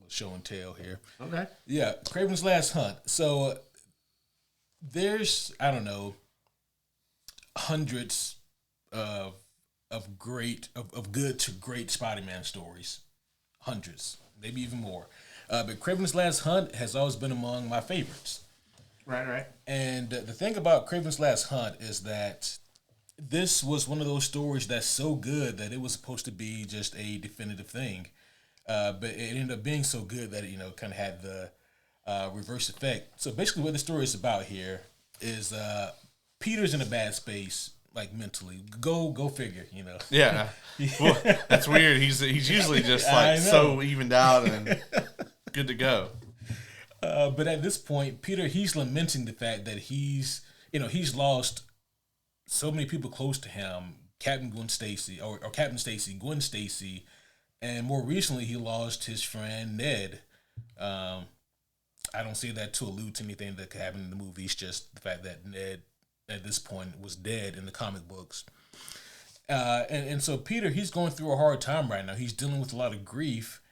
Show and tell here. Okay. Yeah, Kraven's Last Hunt. So there's, I don't know, hundreds of good to great Spider-Man stories. Hundreds, maybe even more. But Kraven's Last Hunt has always been among my favorites. Right. And the thing about Kraven's Last Hunt is that this was one of those stories that's so good that it was supposed to be just a definitive thing. But it ended up being so good that it, kind of had the reverse effect. So basically what the story is about here is Peter's in a bad space, mentally. Go figure, Yeah. Well, that's weird. He's usually just so evened out and good to go. But at this point, Peter, he's lamenting the fact that he's lost so many people close to him, Captain Stacy, Gwen Stacy, and more recently he lost his friend Ned. I don't say that to allude to anything that could happen in the movie. It's just the fact that Ned, at this point, was dead in the comic books. And so Peter, he's going through a hard time right now. He's dealing with a lot of grief,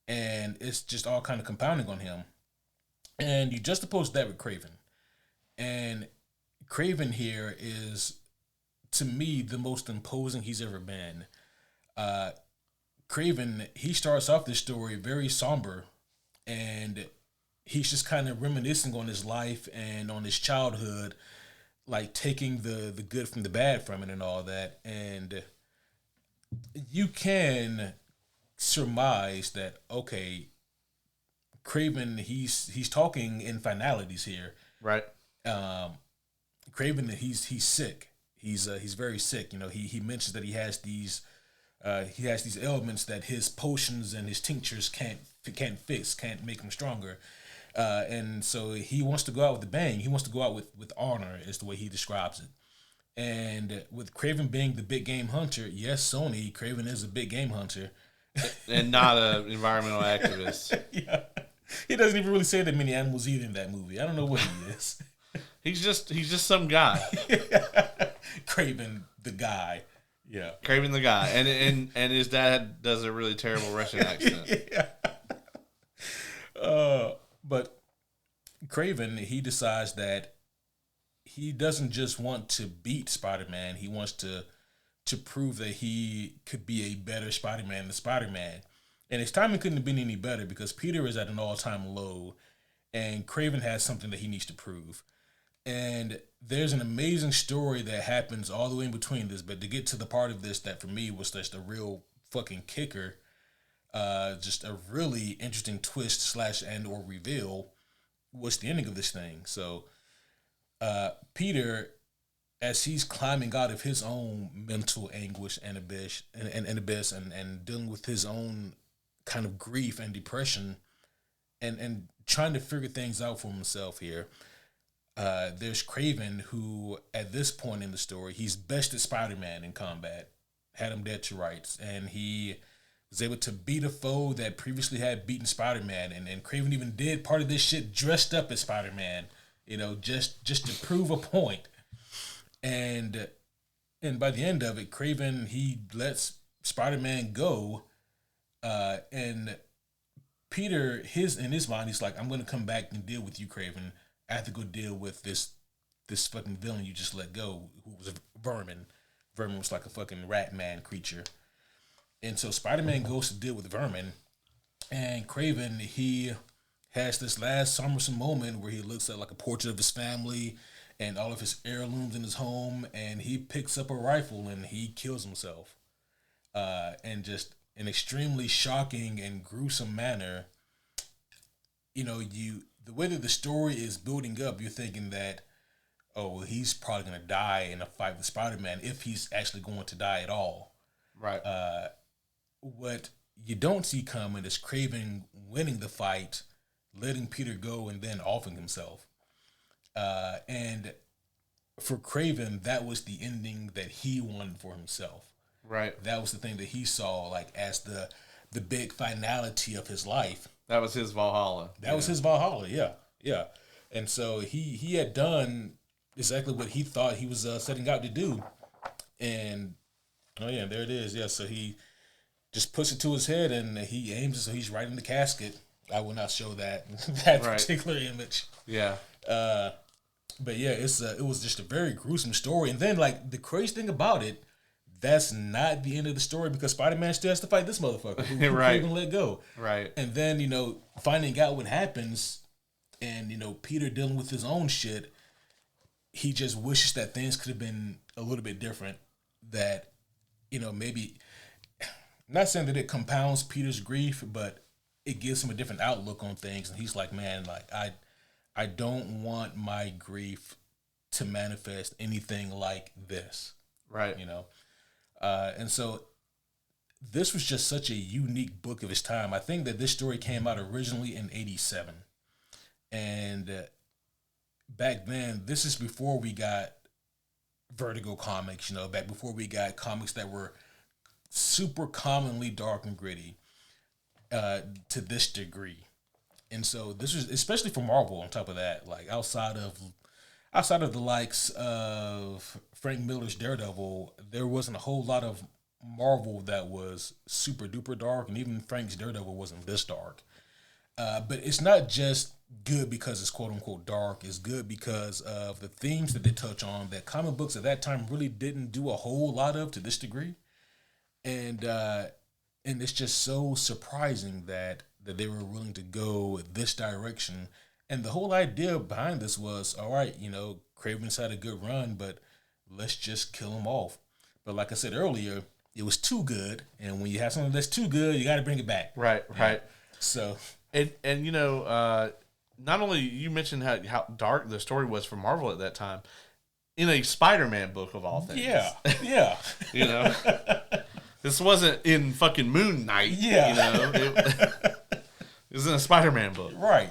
and it's just all kind of compounding on him. And you juxtapose that with Kraven. And Kraven here is, to me, the most imposing he's ever been. Kraven, he starts off this story very somber, and he's just kind of reminiscing on his life and on his childhood, taking the good from the bad from it and all that. And you can surmise that, okay, Kraven, he's talking in finalities here. Right. Kraven, he's sick. He's very sick. He mentions that he has these ailments that his potions and his tinctures can't fix, can't make him stronger. And so he wants to go out with a bang. He wants to go out with honor, is the way he describes it. And with Kraven being the big game hunter, yes, Sony, Kraven is a big game hunter. And not an environmental activist. Yeah. He doesn't even really say that many animals either in that movie. I don't know what he is. He's just some guy. Kraven the guy. Yeah. Kraven the guy. And his dad does a really terrible Russian accent. Yeah. But Kraven, he decides that he doesn't just want to beat Spider-Man. He wants to prove that he could be a better Spider-Man than Spider-Man. And his timing couldn't have been any better because Peter is at an all-time low, and Craven has something that he needs to prove. And there's an amazing story that happens all the way in between this. But to get to the part of this that for me was just a real fucking kicker, just a really interesting twist slash and or reveal was the ending of this thing. So Peter, as he's climbing out of his own mental anguish and abyss and dealing with his own kind of grief and depression and trying to figure things out for himself here, there's Craven, who at this point in the story, he's bested Spider-Man in combat, had him dead to rights, and he was able to beat a foe that previously had beaten Spider-Man, and Craven even did part of this shit dressed up as Spider-Man, just to prove a point. And by the end of it, Craven, he lets Spider-Man go, and Peter, in his mind, he's like, I'm going to come back and deal with you, Craven. I have to go deal with this fucking villain you just let go, who was a Vermin. Vermin was like a fucking rat man creature. And so Spider-Man goes to deal with Vermin, and Craven, he has this last Summerson moment where he looks at like a portrait of his family and all of his heirlooms in his home, and he picks up a rifle and he kills himself. And just an extremely shocking and gruesome manner. The way that the story is building up, you're thinking that, oh, he's probably going to die in a fight with Spider-Man if he's actually going to die at all. Right. What you don't see coming is Craven winning the fight, letting Peter go, and then offing himself. And for Craven, that was the ending that he wanted for himself. Right. That was the thing that he saw like as the big finality of his life. That was his Valhalla. That was his Valhalla, yeah. And so he had done exactly what he thought he was setting out to do. And, oh yeah, there it is. Yeah, so he just puts it to his head and he aims it so he's right in the casket. I will not show that particular image. Yeah. But yeah, it was just a very gruesome story. And then, like, the crazy thing about it, that's not the end of the story because Spider-Man still has to fight this motherfucker who right. couldn't let go. Right. And then, finding out what happens and, Peter dealing with his own shit, he just wishes that things could have been a little bit different. That, maybe, not saying that it compounds Peter's grief, but it gives him a different outlook on things. And he's like, man, like, I don't want my grief to manifest anything like this. Right. And so this was just such a unique book of its time. I think that this story came out originally in 1987. And back then, this is before we got Vertigo comics, back before we got comics that were super commonly dark and gritty to this degree. And so this was, especially for Marvel on top of that, like outside of the likes of Frank Miller's Daredevil, there wasn't a whole lot of Marvel that was super duper dark, and even Frank's Daredevil wasn't this dark. But it's not just good because it's quote unquote dark. It's good because of the themes that they touch on that comic books at that time really didn't do a whole lot of to this degree. And it's just so surprising that they were willing to go this direction. And the whole idea behind this was, all right, Craven's had a good run, but let's just kill him off. But like I said earlier, it was too good. And when you have something that's too good, you got to bring it back. Right. So. And not only you mentioned how dark the story was for Marvel at that time, in a Spider-Man book of all things. Yeah. This wasn't in fucking Moon Knight. Yeah. It was in a Spider-Man book. Right.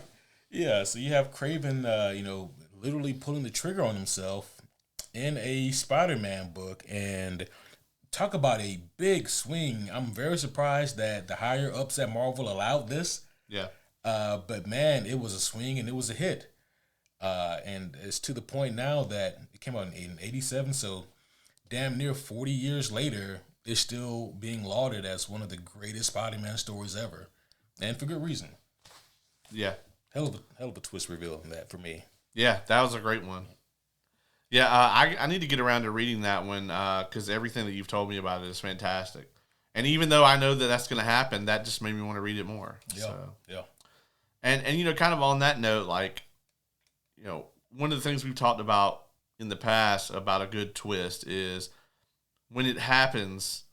Yeah, so you have Craven, literally pulling the trigger on himself in a Spider-Man book, and talk about a big swing. I'm very surprised that the higher ups at Marvel allowed this. Yeah. But man, it was a swing and it was a hit. And it's to the point now that it came out in 1987, so damn near 40 years later, it's still being lauded as one of the greatest Spider-Man stories ever. And for good reason. Yeah. Hell of a twist reveal in that for me. Yeah, that was a great one. Yeah, I need to get around to reading that one because everything that you've told me about it is fantastic. And even though I know that that's going to happen, that just made me want to read it more. Yeah. So. Yeah. And you know, kind of on that note, like, you know, one of the things we've talked about in the past about a good twist is when it happens,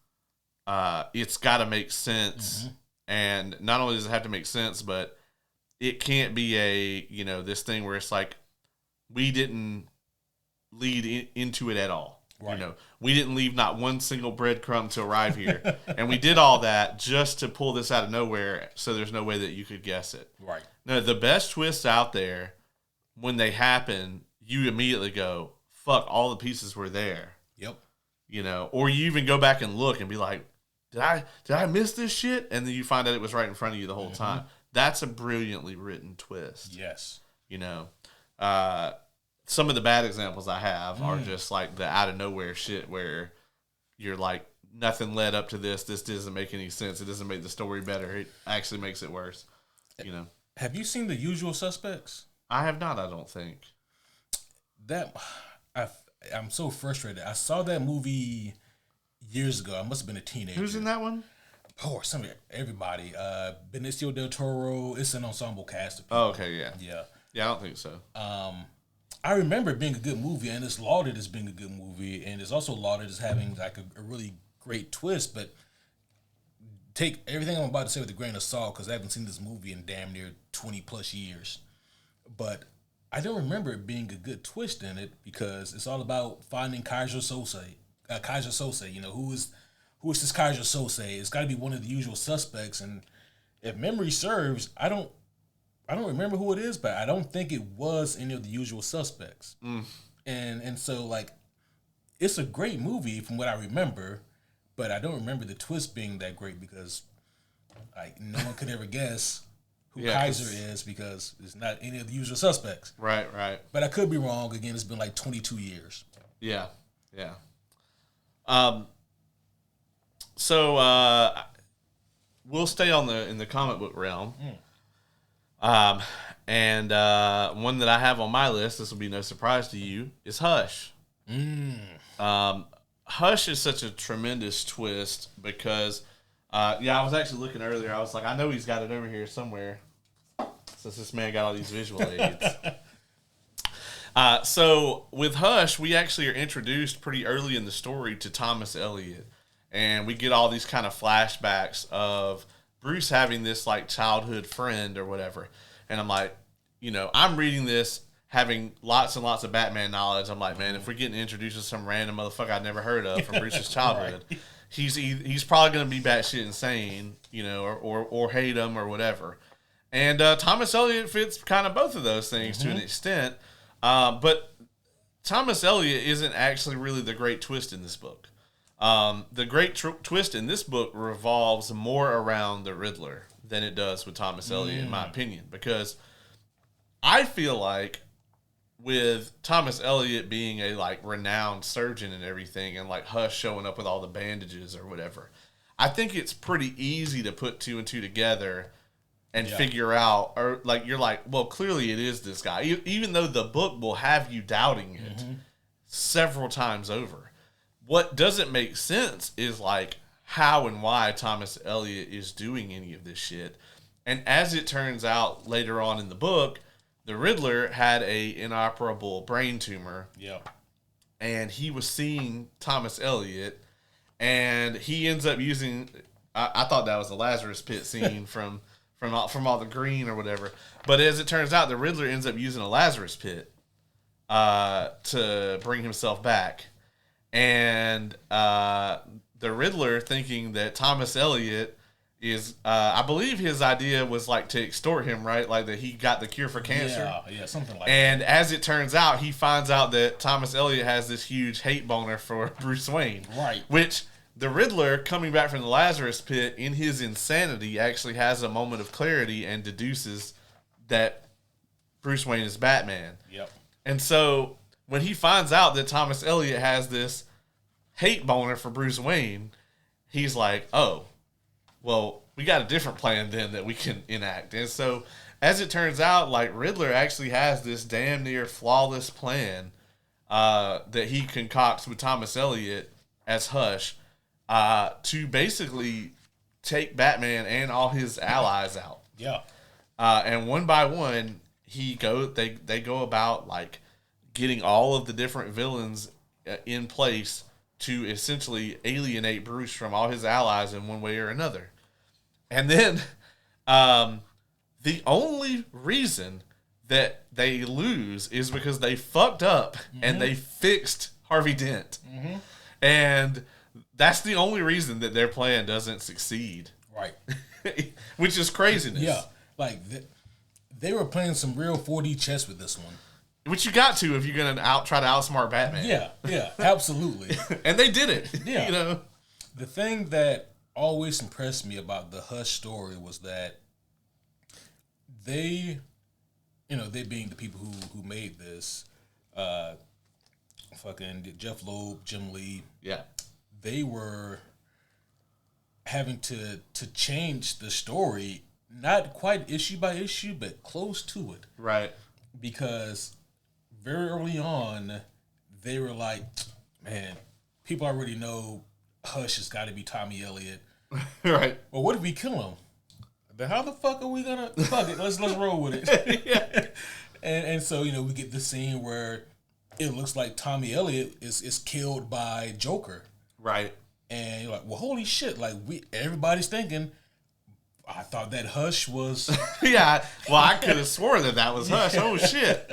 it's got to make sense. Mm-hmm. And not only does it have to make sense, but it can't be you know, this thing where it's like, we didn't lead into it at all. Right. You know, we didn't leave not one single breadcrumb to arrive here. And we did all that just to pull this out of nowhere, so there's no way that you could guess it. Right. No, the best twists out there, when they happen, you immediately go, fuck, all the pieces were there. Yep. You know, or you even go back and look and be like, did I miss this shit? And then you find out it was right in front of you the whole time. That's a brilliantly written twist. Yes. You know, some of the bad examples I have are just like the out of nowhere shit where you're like, nothing led up to this. This doesn't make any sense. It doesn't make the story better. It actually makes it worse. You know. Have you seen The Usual Suspects? I have not, I don't think. I'm so frustrated. I saw that movie years ago. I must have been a teenager. Who's in that one? Oh, everybody. Benicio del Toro. It's an ensemble cast of people. Oh, okay, yeah. Yeah. Yeah, I don't think so. I remember it being a good movie, and it's lauded as being a good movie, and it's also lauded as having like a really great twist, but take everything I'm about to say with a grain of salt, because I haven't seen this movie in damn near 20 plus years. But I don't remember it being a good twist in it, because it's all about finding Kaiser Sose. You know, who is this Kaiser Sose? It's got to be one of the usual suspects, and if memory serves, I don't remember who it is, but I don't think it was any of the usual suspects. And so, like, it's a great movie from what I remember, but I don't remember the twist being that great, because like no one could ever guess who Kaiser is, because it's not any of the usual suspects. Right. But I could be wrong. Again, it's been like 22 years. Yeah. So we'll stay in the comic book realm. And one that I have on my list, this will be no surprise to you, is Hush. Hush is such a tremendous twist because, I was actually looking earlier. I was like, I know he's got it over here somewhere, since this man got all these visual aids. So with Hush, we actually are introduced pretty early in the story to Thomas Elliot, and we get all these kind of flashbacks of Bruce having this like childhood friend or whatever. And I'm like, you know, I'm reading this having lots and lots of Batman knowledge. I'm like, man, if we're getting introduced to some random motherfucker I'd never heard of from Bruce's childhood, right, he's probably going to be batshit insane, you know, or hate him or whatever. And Thomas Elliot fits kind of both of those things to an extent. But Thomas Elliot isn't actually really the great twist in this book. The great twist in this book revolves more around the Riddler than it does with Thomas Elliot, in my opinion, because I feel like with Thomas Elliot being a like renowned surgeon and everything, and like Hush showing up with all the bandages or whatever, I think it's pretty easy to put two and two together and figure out, or like you're like, well, clearly it is this guy, even though the book will have you doubting it several times over. What doesn't make sense is like how and why Thomas Elliot is doing any of this shit. And as it turns out later on in the book, the Riddler had a inoperable brain tumor. Yeah. And he was seeing Thomas Elliot, and he ends up using, I thought that was the Lazarus Pit scene from all the green or whatever. But as it turns out, the Riddler ends up using a Lazarus Pit to bring himself back. And the Riddler, thinking that Thomas Elliot is, I believe his idea was like to extort him, right? Like that he got the cure for cancer. Yeah, something like that. And as it turns out, he finds out that Thomas Elliot has this huge hate boner for Bruce Wayne. Right. Which the Riddler, coming back from the Lazarus Pit in his insanity, actually has a moment of clarity and deduces that Bruce Wayne is Batman. Yep. And so when he finds out that Thomas Elliot has this hate boner for Bruce Wayne, he's like, oh, well, we got a different plan then that we can enact. And so as it turns out, like Riddler actually has this damn near flawless plan that he concocts with Thomas Elliot as Hush to basically take Batman and all his allies out. Yeah. And one by one, they go about like getting all of the different villains in place to essentially alienate Bruce from all his allies in one way or another. And then the only reason that they lose is because they fucked up and they fixed Harvey Dent. And that's the only reason that their plan doesn't succeed. Right. Which is craziness. Yeah. Like, they were playing some real 4D chess with this one. Which you got to if you're going to try to outsmart Batman. Yeah, absolutely. And they did it. Yeah. You know? The thing that always impressed me about the Hush story was that they being the people who made this, fucking Jeff Loeb, Jim Lee. Yeah. They were having to change the story, not quite issue by issue, but close to it. Right. Because very early on, they were like, man, people already know Hush has got to be Tommy Elliott. Right. Well, what if we kill him? Then how the fuck are we gonna fuck it? Let's roll with it. Yeah. And so, we get the scene where it looks like Tommy Elliott is killed by Joker. Right. And you're like, well, holy shit! Like everybody's thinking. I thought that Hush was. Yeah. Well, I could have swore that was Hush. Oh shit.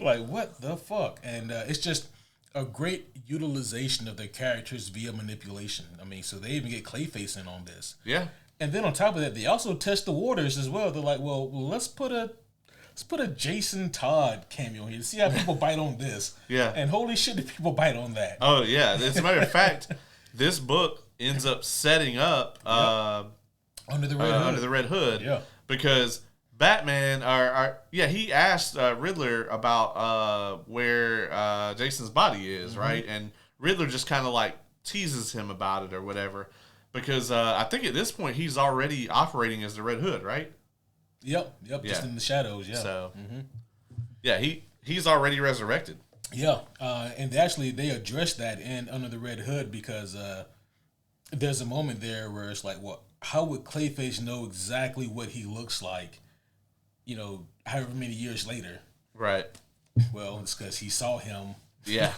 Like, what the fuck? And it's just a great utilization of their characters via manipulation. I mean, so they even get Clayface in on this. Yeah. And then on top of that, they also test the waters as well. They're like, well, let's put a Jason Todd cameo here to see how people bite on this. Yeah. And holy shit, did people bite on that? Oh yeah. As a matter of fact, this book ends up setting up Under the Red Hood. Under the Red Hood. Yeah. Because Batman, he asked Riddler about where Jason's body is, right? And Riddler just kind of like teases him about it or whatever. Because I think at this point he's already operating as the Red Hood, right? Yep, just in the shadows, yeah. So, yeah, he's already resurrected. Yeah, and they addressed that in Under the Red Hood because there's a moment there where it's like, well, how would Clayface know exactly what he looks like, however many years later? Right. Well, it's because he saw him. Yeah.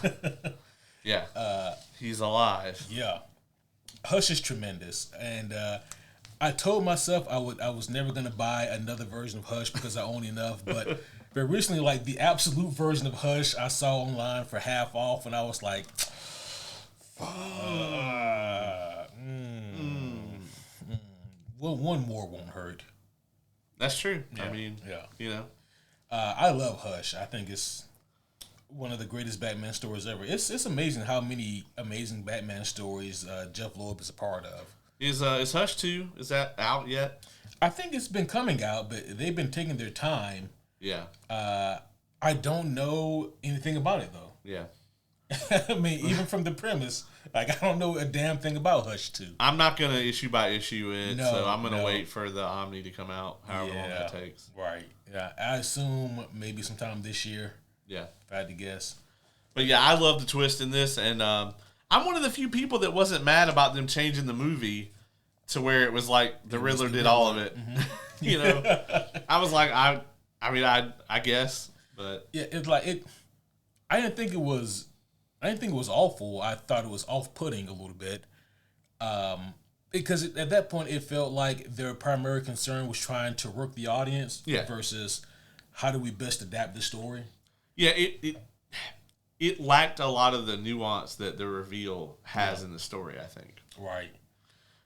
Yeah. He's alive. Yeah. Hush is tremendous, and I told myself I was never gonna buy another version of Hush because I own enough, but recently, like the absolute version of Hush I saw online for half off, and I was like, well, one more won't hurt. That's true. Yeah. I mean, I love Hush. I think it's one of the greatest Batman stories ever. It's amazing how many amazing Batman stories Jeff Loeb is a part of. Is Hush 2, is that out yet? I think it's been coming out, but they've been taking their time. Yeah. I don't know anything about it, though. Yeah. I mean, even from the premise, like, I don't know a damn thing about Hush 2. I'm not going to issue by issue it, so I'm going to No. wait for the Omni to come out, however long that takes. Right. Yeah, I assume maybe sometime this year. Yeah. If I had to guess. But yeah, I love the twist in this, and I'm one of the few people that wasn't mad about them changing the movie to where it was like the Riddler did all of it. Mm-hmm. I was like, I guess, but yeah, it's like it. I didn't think it was awful. I thought it was off-putting a little bit, because at that point it felt like their primary concern was trying to work the audience versus how do we best adapt the story. Yeah, it lacked a lot of the nuance that the reveal has in the story, I think. Right.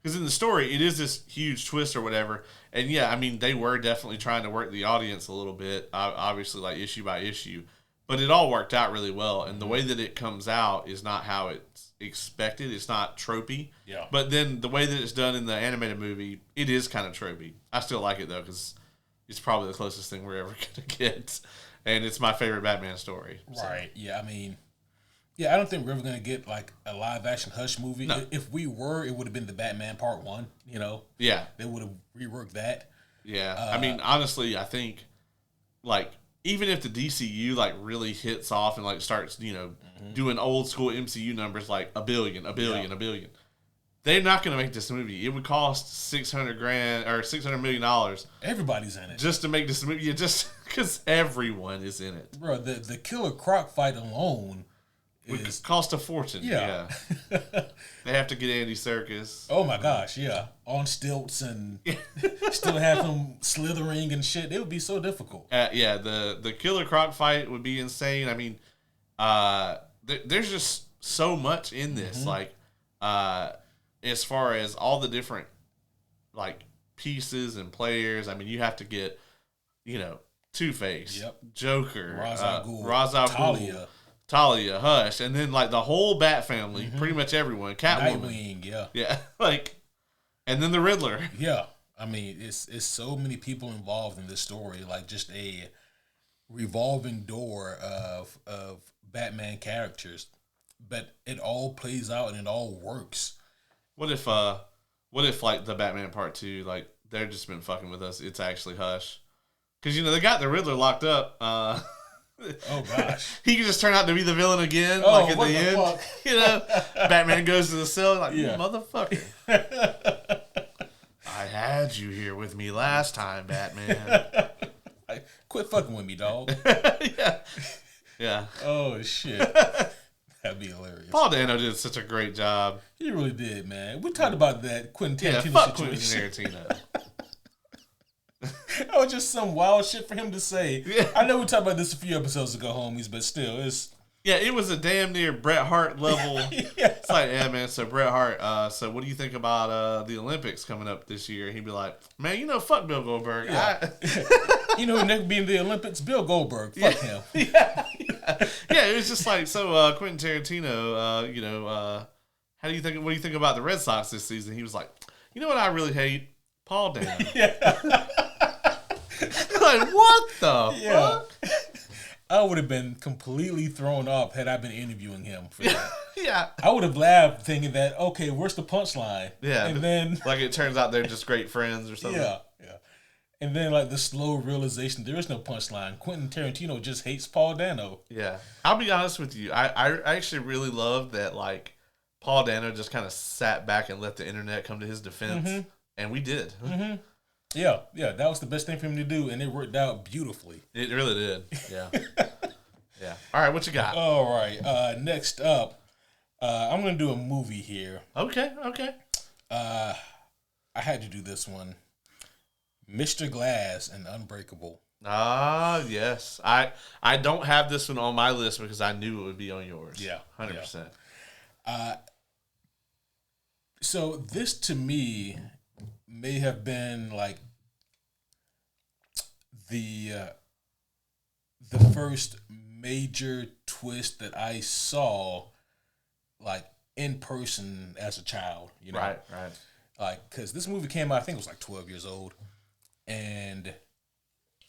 Because in the story, it is this huge twist or whatever. And yeah, I mean, they were definitely trying to work the audience a little bit, obviously, like issue by issue. But it all worked out really well. And the way that it comes out is not how it's expected. It's not tropey. Yeah. But then the way that it's done in the animated movie, it is kind of tropey. I still like it, though, because it's probably the closest thing we're ever going to get. And it's my favorite Batman story. So. Right. Yeah, I mean, I don't think we're ever going to get, like, a live-action Hush movie. No. If we were, it would have been the Batman Part 1, Yeah. They would have reworked that. Yeah. I mean, honestly, I think, like, even if the DCU, like, really hits off and, like, starts, doing old-school MCU numbers, like, a billion, they're not going to make this movie. It would cost $600,000 or $600 million. Everybody's in it just to make this movie. Yeah, just because everyone is in it, bro. The Killer Croc fight alone would cost a fortune. Yeah. They have to get Andy Serkis. Oh my gosh, yeah, on stilts and still have him slithering and shit. It would be so difficult. Yeah, the Killer Croc fight would be insane. I mean, there's just so much in this. Like, as far as all the different like pieces and players, I mean, you have to get, Two-Face, Joker, Ra's al Ghul, Talia, Hush, and then like the whole Bat family, pretty much everyone, Catwoman, Nightwing, yeah, like, and then the Riddler. Yeah, I mean, it's so many people involved in this story, like just a revolving door of Batman characters, but it all plays out and it all works. What if like the Batman Part 2, like they've just been fucking with us? It's actually Hush, because they got the Riddler locked up. Oh gosh, he could just turn out to be the villain again, at the end. Fuck? Batman goes to the cell like, you motherfucker. I had you here with me last time, Batman. Quit fucking with me, dog. Yeah. Oh shit. That'd be hilarious. Paul Dano did such a great job. He really did, man. We talked about that Quentin Tarantino fuck situation. Quentin Tarantino. That was just some wild shit for him to say. Yeah. I know we talked about this a few episodes ago, homies, but still, it's... Yeah, it was a damn near Bret Hart level. It's like, yeah, man, so Bret Hart, so what do you think about the Olympics coming up this year? He'd be like, man, fuck Bill Goldberg. Yeah. Who never be in the Olympics? Bill Goldberg. Fuck him. Yeah, it was just like, so Quentin Tarantino, what do you think about the Red Sox this season? He was like, you know what I really hate? Paul Dano. Like, what the fuck? I would have been completely thrown off had I been interviewing him for that. Yeah. I would have laughed thinking that, okay, where's the punchline? Yeah. And then... like, it turns out they're just great friends or something. Yeah. And then, like, the slow realization there is no punchline. Quentin Tarantino just hates Paul Dano. Yeah. I'll be honest with you. I actually really love that, like, Paul Dano just kind of sat back and let the internet come to his defense. And we did. Yeah, that was the best thing for him to do, and it worked out beautifully. It really did. Yeah. Yeah. All right, what you got? All right. Next up, I'm going to do a movie here. Okay. I had to do this one. Mr. Glass and Unbreakable. Ah, yes. I don't have this one on my list because I knew it would be on yours. Yeah. 100%. So this, to me, may have been like the first major twist that I saw like in person as a child, Right. Like, cause this movie came out, I think it was like 12 years old, and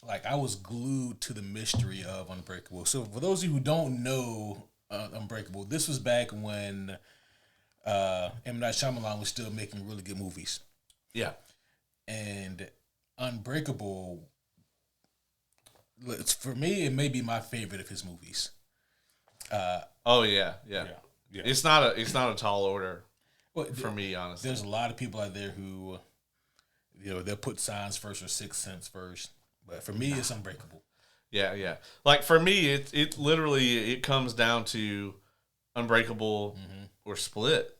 like I was glued to the mystery of Unbreakable. So for those of you who don't know Unbreakable, this was back when M. Night Shyamalan was still making really good movies. Yeah. And Unbreakable, for me, it may be my favorite of his movies. Oh yeah. It's not a tall order for me, honestly. There's a lot of people out there who, they'll put Signs first or Sixth Sense first, but for me, it's Unbreakable. Yeah. Like for me, it literally comes down to Unbreakable or Split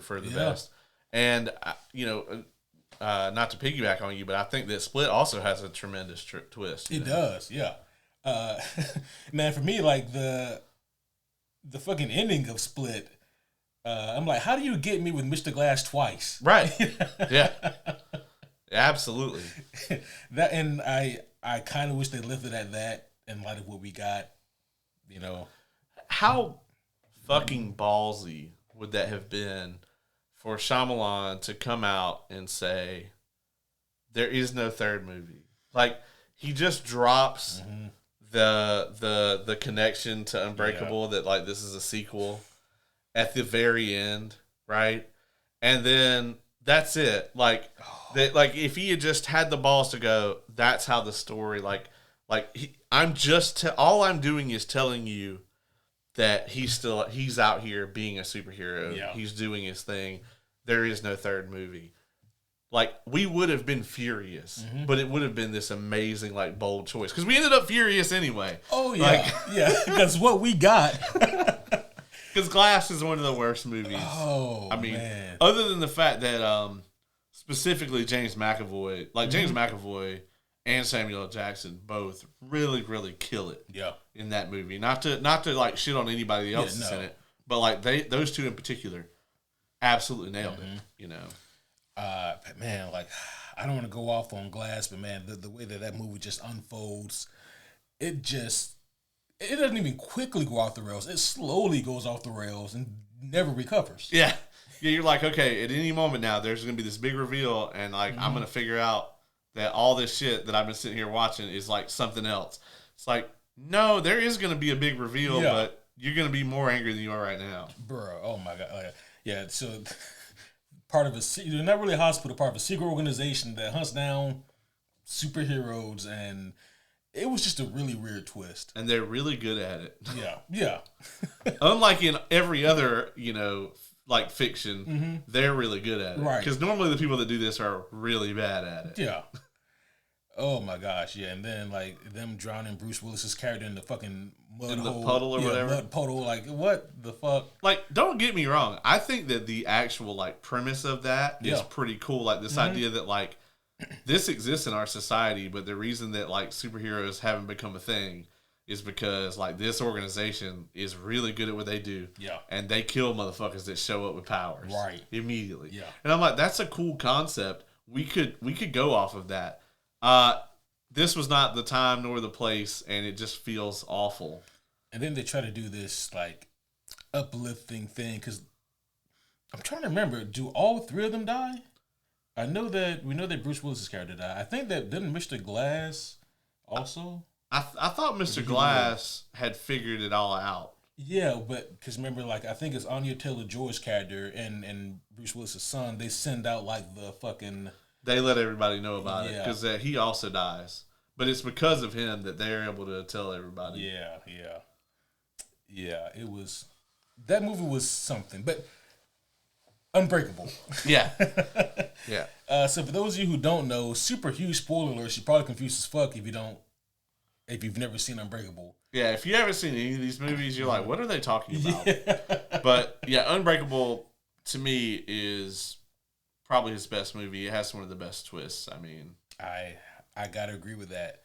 for the best, and not to piggyback on you, but I think that Split also has a tremendous twist. It does, yeah. Man, for me, like the fucking ending of Split, I'm like, how do you get me with Mr. Glass twice? Right. Yeah. Absolutely. That, and I kind of wish they left it at that in light of what we got. How fucking ballsy would that have been for Shyamalan to come out and say there is no third movie? Like, he just drops the connection to Unbreakable, that like this is a sequel at the very end, right? And then that's it. Like that. Like if he had just had the balls to go, that's how the story. All I'm doing is telling you that he's out here being a superhero. Yeah. He's doing his thing. there is no third movie. Like, we would have been furious, but it would have been this amazing, like, bold choice. Because we ended up furious anyway. Oh, yeah. Yeah, because what we got. Because Glass is one of the worst movies. Oh, I mean, man. other than the fact that specifically James McAvoy, James McAvoy and Samuel L. Jackson both really, really kill it in that movie. Not to like, shit on anybody else that's in it, but, like, those two in particular absolutely nailed it, you know. Man, like, I don't want to go off on Glass, but man, the way that movie just unfolds, it doesn't even quickly go off the rails. It slowly goes off the rails and never recovers. Yeah, you're like, okay, at any moment now, there's going to be this big reveal, and like, I'm going to figure out that all this shit that I've been sitting here watching is like something else. It's like, no, there is going to be a big reveal, but you're going to be more angry than you are right now. Bro, oh my God. Yeah, so part of not really a hospital, part of a secret organization that hunts down superheroes, and it was just a really weird twist. And they're really good at it. Yeah. Unlike in every other, you know, like fiction, they're really good at it. Right. Because normally the people that do this are really bad at it. Yeah. Oh my gosh, yeah. And then like them drowning Bruce Willis's character in the fucking mud hole. The puddle or whatever. Mud puddle, like what the fuck? Like, don't get me wrong. I think that the actual like premise of that is pretty cool. Like this idea that like this exists in our society, but the reason that like superheroes haven't become a thing is because like this organization is really good at what they do. Yeah. And they kill motherfuckers that show up with powers. Right. Immediately. Yeah. And I'm like, that's a cool concept. We could go off of that. This was not the time nor the place, and it just feels awful. And then they try to do this like uplifting thing, because I'm trying to remember, do all three of them die? We know that Bruce Willis's character died. I think that didn't Mr. Glass also. I thought Mr. Glass had figured it all out. Yeah, but because remember, like I think it's Anya Taylor-Joy's character and Bruce Willis's son. They send out like the fucking. They let everybody know about it because he also dies, but it's because of him that they're able to tell everybody. Yeah. It was that movie was something, but Unbreakable. Yeah. So for those of you who don't know, super huge spoiler alerts. You're probably confused as fuck if you've never seen Unbreakable. Yeah, if you haven't seen any of these movies, you're like, what are they talking about? But yeah, Unbreakable to me is probably his best movie. It has one of the best twists. I mean, I gotta agree with that.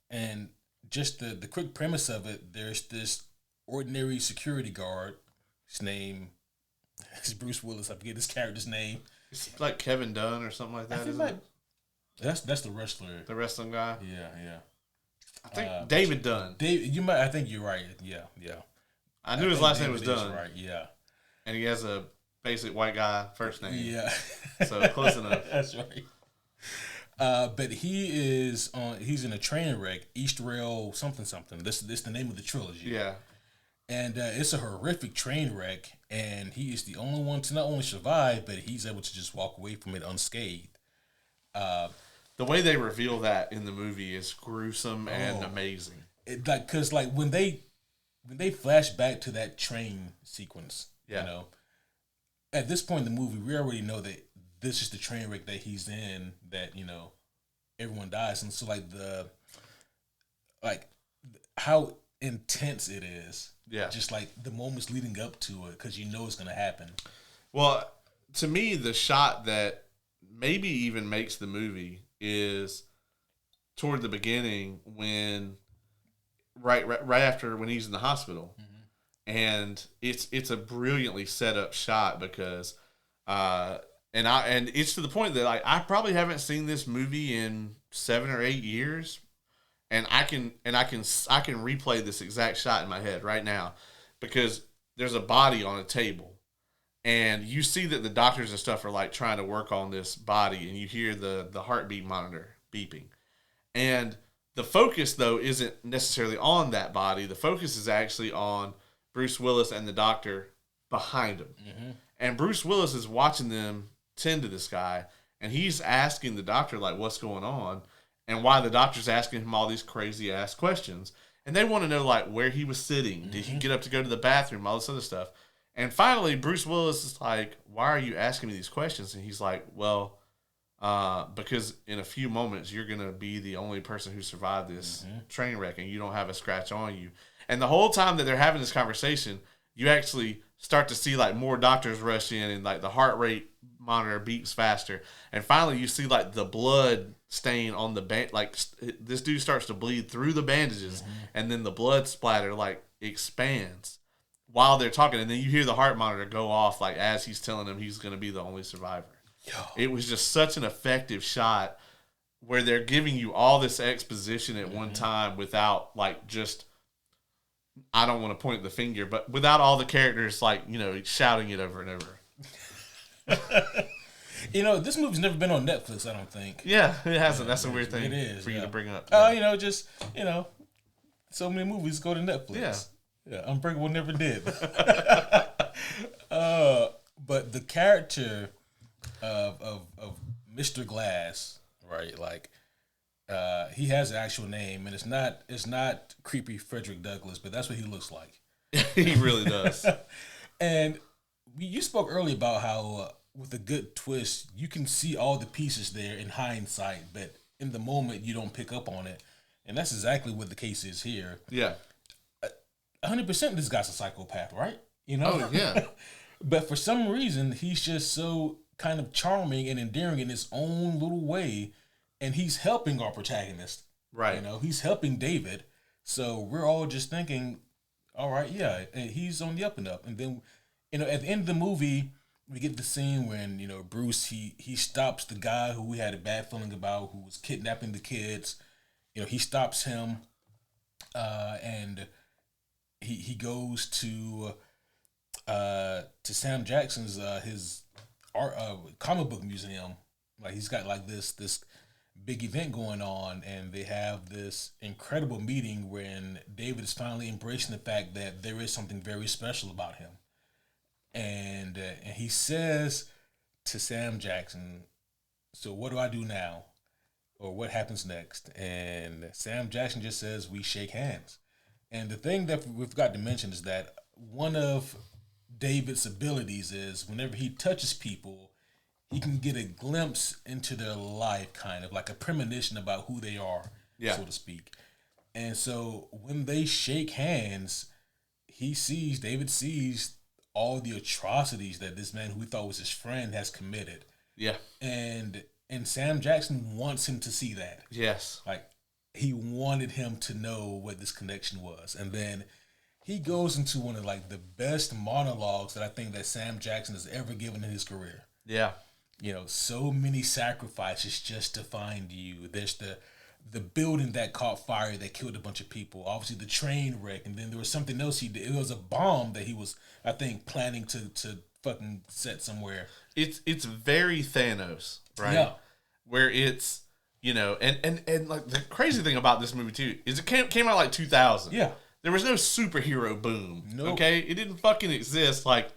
And just the quick premise of it, there's this ordinary security guard. His name is Bruce Willis. I forget his character's name. It's like Kevin Dunn or something like that, isn't it? That's the wrestler. The wrestling guy? Yeah. I think David Dunn. I think you're right. Yeah. I knew his last name was Dunn. Right, yeah. And he has a basic white guy first name. Yeah. So close enough. That's right. But he's in a train wreck, East Rail something. This is the name of the trilogy. Yeah. And it's a horrific train wreck, and he is the only one to not only survive, but he's able to just walk away from it unscathed. The way they reveal that in the movie is gruesome and amazing. Because when they flash back to that train sequence, you know, at this point in the movie, we already know that this is the train wreck that he's in, that, you know, everyone dies. And so how intense it is. Yeah. Just like the moments leading up to it, because you know it's going to happen. Well, to me, the shot that maybe even makes the movie is toward the beginning when right after when he's in the hospital. And it's a brilliantly set up shot because and it's to the point that I probably haven't seen this movie in 7 or 8 years, and I can replay this exact shot in my head right now, because there's a body on a table, and you see that the doctors and stuff are like trying to work on this body, and you hear the heartbeat monitor beeping, and the focus though isn't necessarily on that body. The focus is actually on Bruce Willis and the doctor behind him. And Bruce Willis is watching them tend to this guy, and he's asking the doctor, like, what's going on, and why the doctor's asking him all these crazy-ass questions. And they want to know, like, where he was sitting. Did he get up to go to the bathroom? All this other stuff. And finally, Bruce Willis is like, why are you asking me these questions? And he's like, well, because in a few moments, you're going to be the only person who survived this train wreck and you don't have a scratch on you. And the whole time that they're having this conversation, you actually start to see like more doctors rush in and like the heart rate monitor beeps faster. And finally, you see like the blood stain on the band. Like this dude starts to bleed through the bandages and then the blood splatter like expands while they're talking, and then you hear the heart monitor go off like as he's telling him he's going to be the only survivor. Yo. It was just such an effective shot where they're giving you all this exposition at one time without like just, I don't want to point the finger, but without all the characters like, you know, shouting it over and over. You know, this movie's never been on Netflix, I don't think. Yeah, it hasn't. That's a weird thing it is, for you to bring up. You know, just, you know, so many movies go to Netflix. Yeah, Unbreakable never did. But the character of Mr. Glass, right? Like, he has an actual name, and it's not creepy Frederick Douglass, but that's what he looks like. He really does. And you spoke earlier about how with a good twist, you can see all the pieces there in hindsight, but in the moment you don't pick up on it, and that's exactly what the case is here. Yeah. 100% this guy's a psychopath, right? You know? Oh, yeah. But for some reason, he's just so kind of charming and endearing in his own little way, and he's helping our protagonist. Right. You know, he's helping David. So we're all just thinking, all right, yeah, he's on the up and up. And then, you know, at the end of the movie, we get the scene when, you know, Bruce, he stops the guy who we had a bad feeling about, who was kidnapping the kids. You know, he stops him, and he goes to Sam Jackson's his art comic book museum. Like he's got like this big event going on, and they have this incredible meeting when David is finally embracing the fact that there is something very special about him, and he says to Sam Jackson, "So what do I do now, or what happens next?" And Sam Jackson just says, "We shake hands." And the thing that we forgot to mention is that one of David's abilities is whenever he touches people, he can get a glimpse into their life, kind of like a premonition about who they are, so to speak. And so when they shake hands, David sees all the atrocities that this man who we thought was his friend has committed. Yeah. And Sam Jackson wants him to see that. Yes. Like, he wanted him to know what this connection was. And then he goes into one of like the best monologues that I think that Sam Jackson has ever given in his career. Yeah. You know, so many sacrifices just to find you. There's the building that caught fire that killed a bunch of people. Obviously the train wreck. And then there was something else he did. It was a bomb that he was, I think, planning to fucking set somewhere. It's very Thanos, right? Yeah. Where it's, you know, and like the crazy thing about this movie too is it came out like 2000. Yeah. There was no superhero boom. Nope. Okay? It didn't fucking exist. Like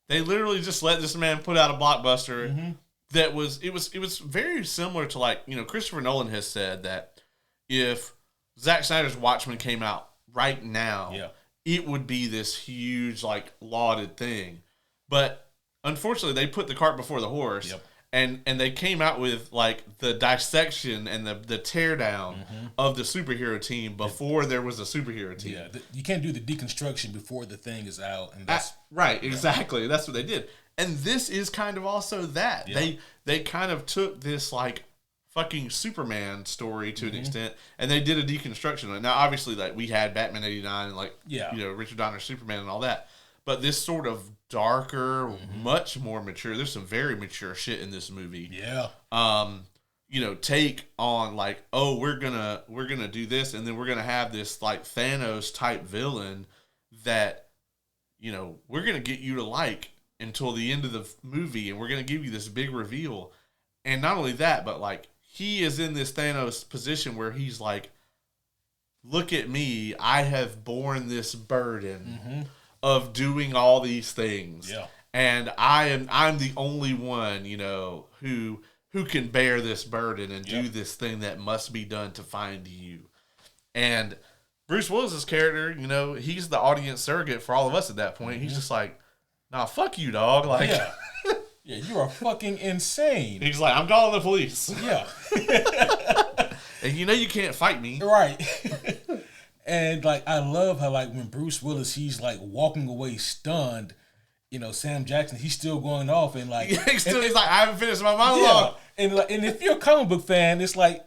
they literally just let this man put out a blockbuster that was very similar to, like, you know, Christopher Nolan has said that if Zack Snyder's Watchmen came out right now, it would be this huge, like, lauded thing. But unfortunately they put the cart before the horse. Yep. And they came out with like the dissection and the teardown of the superhero team before there was a superhero team. Yeah, you can't do the deconstruction before the thing is out, and that's right. Exactly, that's what they did. And this is kind of also that they kind of took this like fucking Superman story to an extent, and they did a deconstruction. Now, obviously, like we had Batman '89 and like you know, Richard Donner's Superman and all that. But this sort of darker, much more mature. There's some very mature shit in this movie. Yeah. You know, take on like, oh, we're gonna do this, and then we're gonna have this like Thanos type villain that, you know, we're gonna get you to like until the end of the movie, and we're gonna give you this big reveal. And not only that, but like he is in this Thanos position where he's like, look at me, I have borne this burden of doing all these things. Yeah. And I'm the only one, you know, who can bear this burden and do this thing that must be done to find you. And Bruce Willis's character, you know, he's the audience surrogate for all of us at that point. He's just like, nah, fuck you, dog. Like, yeah, yeah, you are fucking insane. He's like, I'm calling the police. Yeah. And you know you can't fight me. Right. And, like, I love how, like, when Bruce Willis, he's, like, walking away stunned, you know, Sam Jackson, he's still going off and, like... Yeah, he's like, I haven't finished my monologue. Yeah. And if you're a comic book fan, it's like,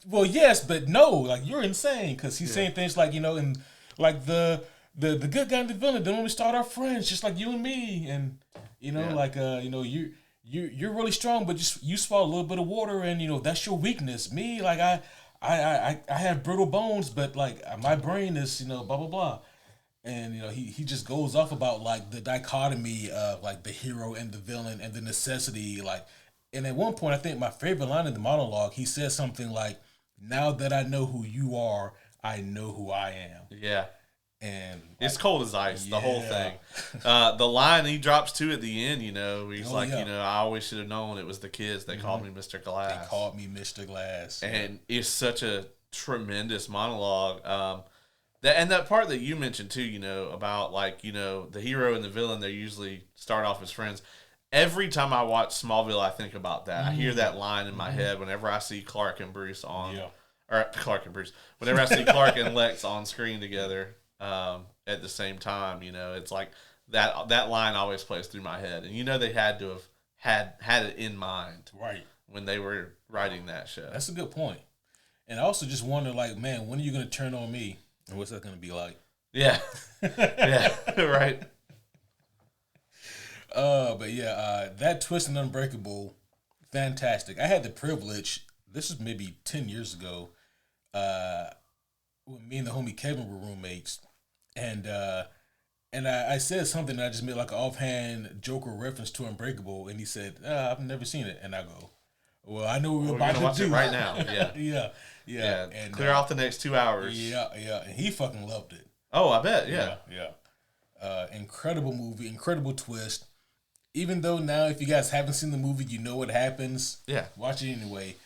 well, yes, but no. Like, you're insane. Because he's saying things like, you know, and, like, the good guy and the villain, they only start our friends, just like you and me. And, you know, like, you know, you're really strong, but just you swallow a little bit of water and, you know, that's your weakness. Me, like, I have brittle bones, but, like, my brain is, you know, blah, blah, blah. And, you know, he just goes off about, like, the dichotomy of, like, the hero and the villain and the necessity. Like, and at one point, I think my favorite line in the monologue, he says something like, now that I know who you are, I know who I am. Yeah. And it's cold as ice, the whole thing. The line he drops to at the end, you know, he's you know, I always should have known it was the kids. They called me Mr. Glass. They called me Mr. Glass. And it's such a tremendous monologue. That part that you mentioned too, you know, about like, you know, the hero and the villain, they usually start off as friends. Every time I watch Smallville, I think about that. I hear that line in my head whenever I see Clark and Bruce whenever I see Clark and Lex on screen together. At the same time, you know, it's like that line always plays through my head, and you know they had to have had it in mind, right, when they were writing that show. That's a good point. And I also just wonder, like, man, when are you going to turn on me, and what's that going to be like? Yeah, yeah, right. But yeah, that twist in Unbreakable, fantastic. I had the privilege. This is maybe 10 years ago. When me and the homie Kevin were roommates. And I said something that I just made like an offhand Joker reference to Unbreakable, and he said, I've never seen it. And I go, well, I know what we're about to watch do. It right now. Yeah. And clear off the next 2 hours. Yeah. And he fucking loved it. Oh, I bet, yeah. Incredible movie, incredible twist. Even though now, if you guys haven't seen the movie, you know what happens. Yeah. Watch it anyway.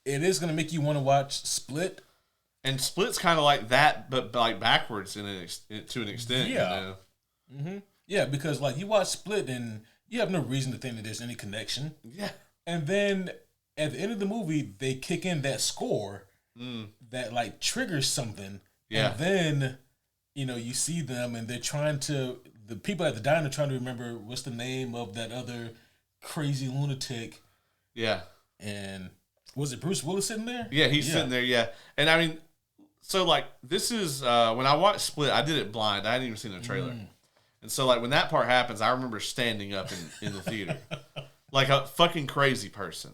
It is going to make you want to watch Split. And Split's kind of like that, but like backwards to an extent. Yeah. You know? Mm-hmm. Yeah, because like you watch Split and you have no reason to think that there's any connection. Yeah. And then at the end of the movie, they kick in that score that like triggers something. Yeah. And then, you know, you see them and they're trying to, the people at the diner trying to remember what's the name of that other crazy lunatic. Yeah. And was it Bruce Willis sitting there? Yeah, he's sitting there, yeah. And I mean, so, like, this is, when I watched Split, I did it blind. I hadn't even seen the trailer. And so, like, when that part happens, I remember standing up in the theater. Like a fucking crazy person.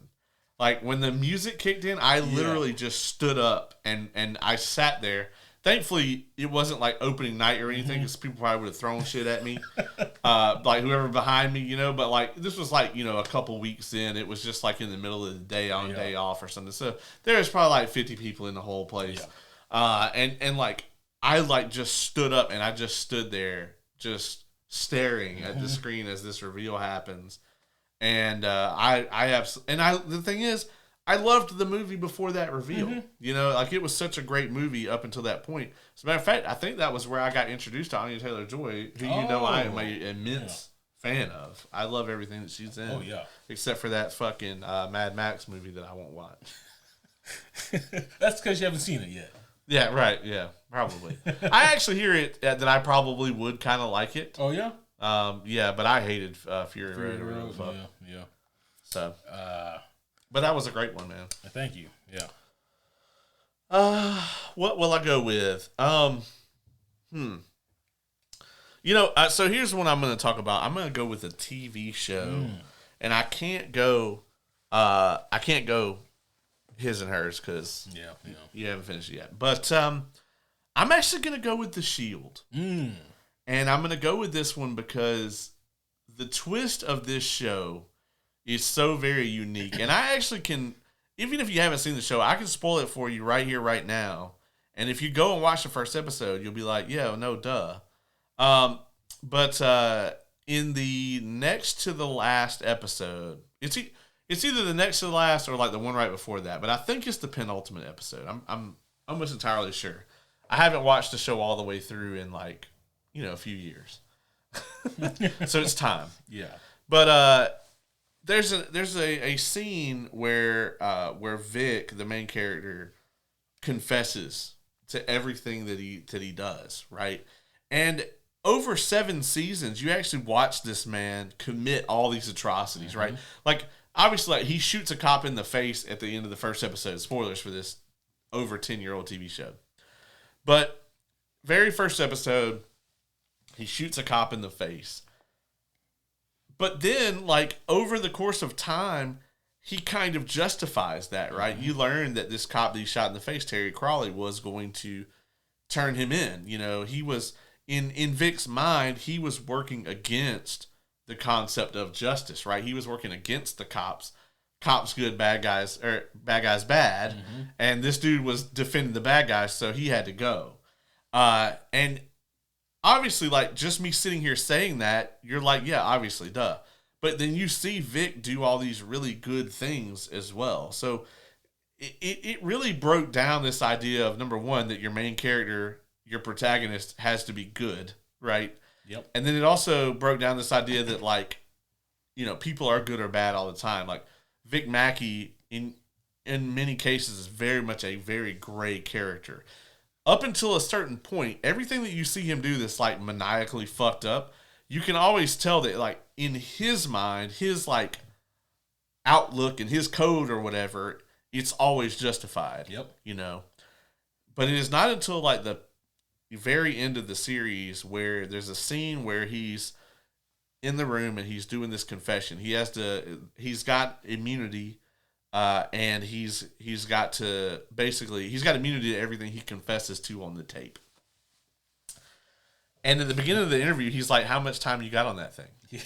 Like, when the music kicked in, I literally just stood up and I sat there. Thankfully, it wasn't, like, opening night or anything, because people probably would have thrown shit at me. Like, whoever behind me, you know. But, like, this was, like, you know, a couple weeks in. It was just, like, in the middle of the day on a day off or something. So, there was probably, like, 50 people in the whole place. Yeah. And like I like just stood up and I just stood there just staring at the screen as this reveal happens, and the thing is, I loved the movie before that reveal. You know, like it was such a great movie up until that point. As a matter of fact, I think that was where I got introduced to Anya Taylor-Joy, who you know I am an immense fan of. I love everything that she's in. Oh yeah, except for that fucking Mad Max movie that I won't watch. That's because you haven't seen it yet. Yeah, right. Yeah, probably. I actually hear it that I probably would kind of like it. Oh yeah. Yeah, but I hated Fury Road. Yeah. So, but that was a great one, man. Thank you. Yeah. What will I go with? You know, so here's what I'm going to talk about. I'm going to go with a TV show, and I can't go his and hers because you haven't finished it yet. But I'm actually going to go with The Shield. And I'm going to go with this one because the twist of this show is so very unique. And I actually can, even if you haven't seen the show, I can spoil it for you right here, right now. And if you go and watch the first episode, you'll be like, yeah, no, duh. But in the next to the last episode, it's either the next to the last or like the one right before that, but I think it's the penultimate episode. I'm almost entirely sure. I haven't watched the show all the way through in like, you know, a few years. So it's time. Yeah. But there's a scene where Vic, the main character, confesses to everything that he does, right? And over 7 seasons, you actually watch this man commit all these atrocities, right? Like, obviously, like, he shoots a cop in the face at the end of the first episode. Spoilers for this over 10-year-old TV show. But very first episode, he shoots a cop in the face. But then, like, over the course of time, he kind of justifies that, right? You learn that this cop that he shot in the face, Terry Crawley, was going to turn him in. You know, he was, in Vic's mind, he was working against the concept of justice, right? He was working against the cops. Cops good, bad guys, or bad guys bad. And this dude was defending the bad guys, so he had to go. And obviously, like, just me sitting here saying that, you're like, yeah, obviously, duh. But then you see Vic do all these really good things as well. So it really broke down this idea of, number one, that your main character, your protagonist, has to be good, right? Yep. And then it also broke down this idea that, like, you know, people are good or bad all the time. Like, Vic Mackey, in many cases, is very much a very gray character. Up until a certain point, everything that you see him do that's, like, maniacally fucked up, you can always tell that, like, in his mind, his, like, outlook and his code or whatever, it's always justified. Yep. You know? But it is not until, like, the very end of the series where there's a scene where he's in the room and he's doing this confession. He's got immunity, and he's got immunity to everything he confesses to on the tape. And at the beginning of the interview, he's like, how much time you got on that thing? Yeah.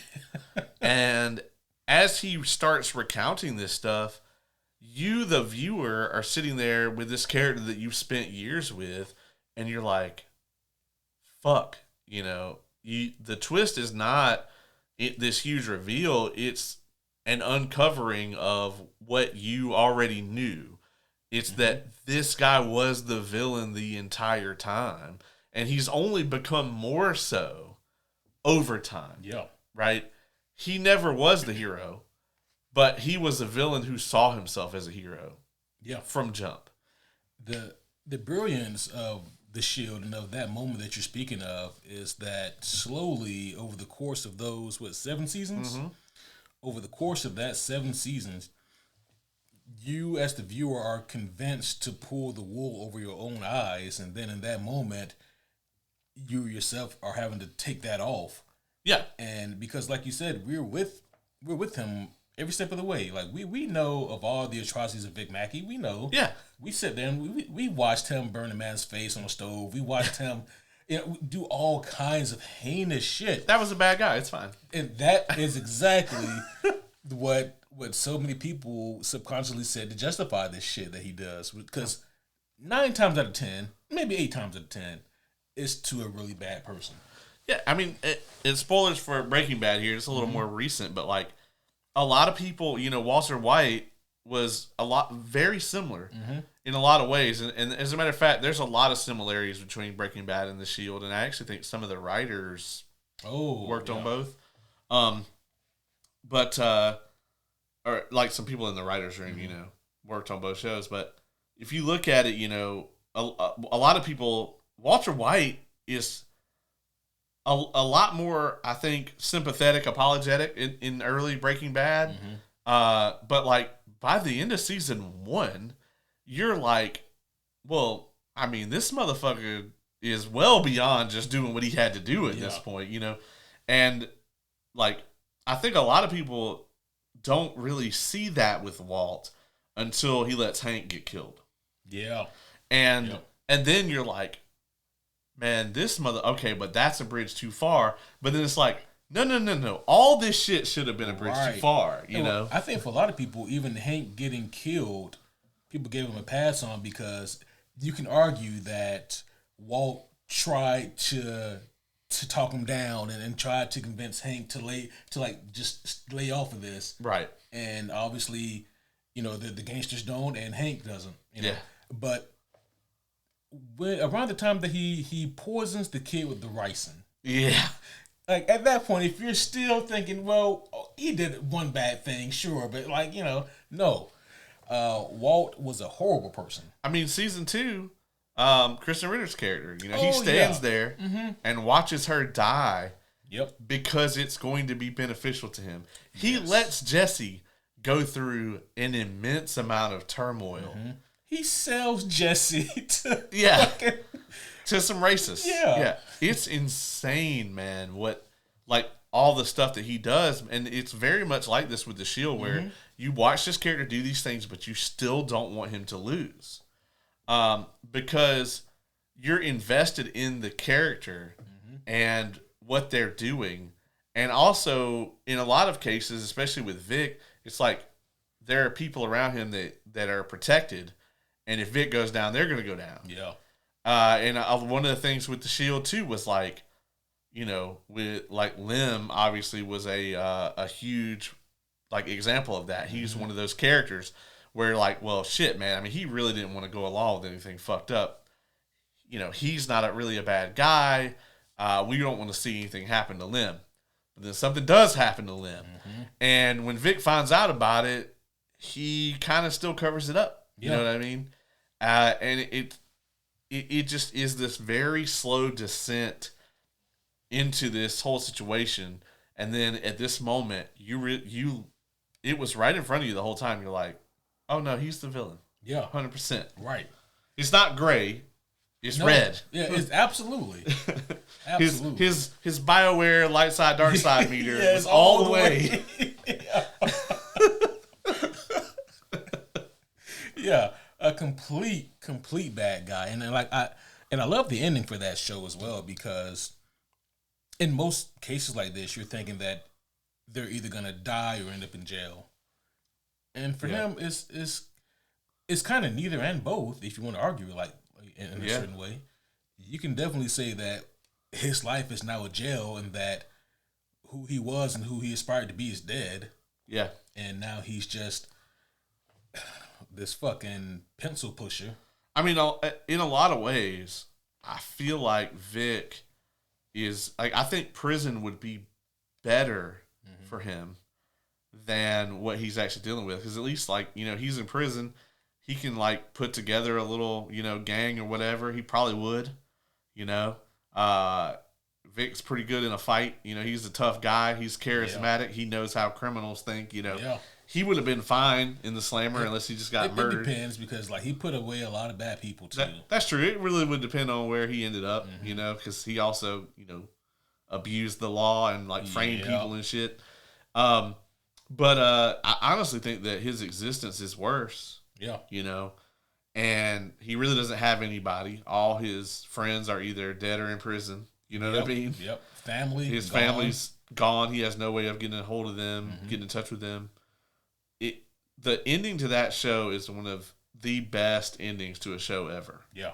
And as he starts recounting this stuff, you, the viewer, are sitting there with this character that you've spent years with, and you're like, fuck, you know, the twist is not this huge reveal. It's an uncovering of what you already knew. It's that this guy was the villain the entire time. And he's only become more so over time. Yeah. Right? He never was the hero, but he was a villain who saw himself as a hero. Yeah. From jump. The brilliance of the Shield and of that moment that you're speaking of is that slowly over the course of those, 7 seasons? Over the course of that 7 seasons, you as the viewer are convinced to pull the wool over your own eyes, and then in that moment, you yourself are having to take that off. Yeah. And because, like you said, we're with him every step of the way. Like, we know of all the atrocities of Vic Mackey. We know. Yeah. We sit there and we watched him burn a man's face on a stove. We watched him do all kinds of heinous shit. That was a bad guy. It's fine. And that is exactly what so many people subconsciously said to justify this shit that he does. Because 9 times out of 10, maybe 8 times out of 10, it's to a really bad person. Yeah, I mean, it's spoilers for Breaking Bad here. It's a little more recent, but, like, a lot of people, you know, Walter White was very similar in a lot of ways. And as a matter of fact, there's a lot of similarities between Breaking Bad and The Shield. And I actually think some of the writers worked on both. Or like some people in the writer's room, you know, worked on both shows. But if you look at it, you know, a lot of people, Walter White is a lot more, I think, sympathetic, apologetic in early Breaking Bad. But, like, by the end of season 1, you're like, well, I mean, this motherfucker is well beyond just doing what he had to do at this point, you know? And, like, I think a lot of people don't really see that with Walt until he lets Hank get killed. Yeah. And then you're like, man, this okay, but that's a bridge too far. But then it's like, no. All this shit should have been a bridge too far, you know? I think for a lot of people, even Hank getting killed, people gave him a pass on because you can argue that Walt tried to talk him down and tried to convince Hank to just lay off of this. Right. And obviously, you know, the gangsters don't and Hank doesn't. You know? Yeah. But around the time that he poisons the kid with the ricin. Yeah. like at that point, if you're still thinking, well, he did one bad thing, sure, but like, no. Walt was a horrible person. I mean, season 2, Kristen Ritter's character, he Oh, stands yeah. there and watches her die. Yep. Because it's going to be beneficial to him. He Yes. lets Jesse go through an immense amount of turmoil. He sells Jesse to Yeah. fucking... To some racists. Yeah. It's insane, man, what, like, all the stuff that he does. And it's very much like this with the Shield, where you watch this character do these things, but you still don't want him to lose. Because you're invested in the character and what they're doing. And also, in a lot of cases, especially with Vic, it's like there are people around him that are protected. And if Vic goes down, they're going to go down. Yeah. And one of the things with the Shield too was like, with like Lim obviously was a huge like example of that. He's one of those characters where like, well, shit, man. I mean, he really didn't want to go along with anything fucked up. He's not really a bad guy. We don't want to see anything happen to Lim. But then something does happen to Lim. And when Vic finds out about it, he kind of still covers it up. You know what I mean? And it just is this very slow descent into this whole situation. And then at this moment, it was right in front of you the whole time. You're like, oh no, he's the villain. Yeah. 100%. Right. It's not gray. It's red. Yeah, it's absolutely. Absolutely. His BioWare light side, dark side meter Yeah, is all the way. Yeah, a complete bad guy, and I love the ending for that show as well, because in most cases like this, you're thinking that they're either gonna die or end up in jail, and for him, it's kind of neither and both. If you want to argue like in a certain way, you can definitely say that his life is now a jail, and that who he was and who he aspired to be is dead. Yeah, and now he's just this fucking pencil pusher. I mean, in a lot of ways, I feel like Vic is like, I think prison would be better for him than what he's actually dealing with. Because at least, like, he's in prison, he can like put together a little, gang or whatever. He probably would, Vic's pretty good in a fight. He's a tough guy. He's charismatic. He knows how criminals think. He would have been fine in the Slammer unless he just got murdered. It depends, because like he put away a lot of bad people too. That's true. It really would depend on where he ended up. Because he also abused the law and like framed people and shit. But I honestly think that his existence is worse. Yeah. And he really doesn't have anybody. All his friends are either dead or in prison. You know what I mean? Yep. His family's gone. He has no way of getting a hold of them, getting in touch with them. The ending to that show is one of the best endings to a show ever. Yeah.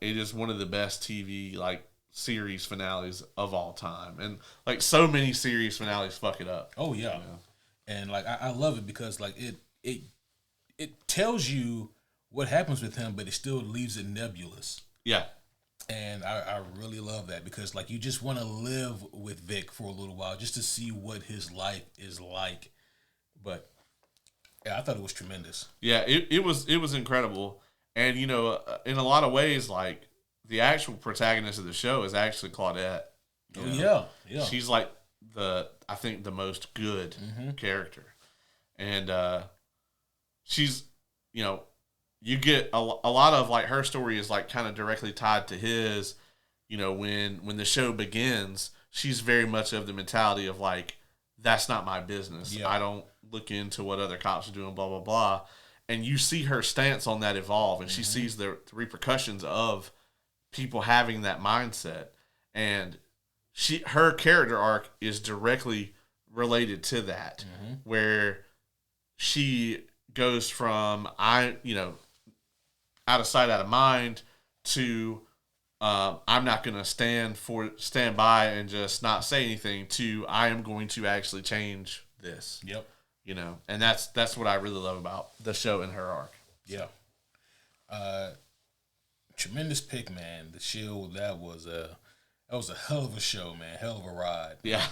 It is one of the best TV like series finales of all time, and like so many series finales fuck it up. Oh yeah. And like I love it because like it tells you what happens with him, but it still leaves it nebulous. Yeah. And I really love that, because like you just want to live with Vic for a little while just to see what his life is like. But yeah, I thought it was tremendous. Yeah, it was incredible. And in a lot of ways, like the actual protagonist of the show is actually Claudette. Yeah. She's like I think the most good character. And she's, you get a lot of like her story is like kind of directly tied to his. When the show begins, she's very much of the mentality of like, that's not my business. Yeah. I don't look into what other cops are doing, blah, blah, blah. And you see her stance on that evolve, and she sees the repercussions of people having that mindset. And her character arc is directly related to that, where she goes from out of sight, out of mind to I'm not going to stand by and just not say anything, to I am going to actually change this. Yep. And that's what I really love about the show and her arc. Yeah. Tremendous pick, man. The Shield, that was That was a hell of a show, man. Hell of a ride. Yeah.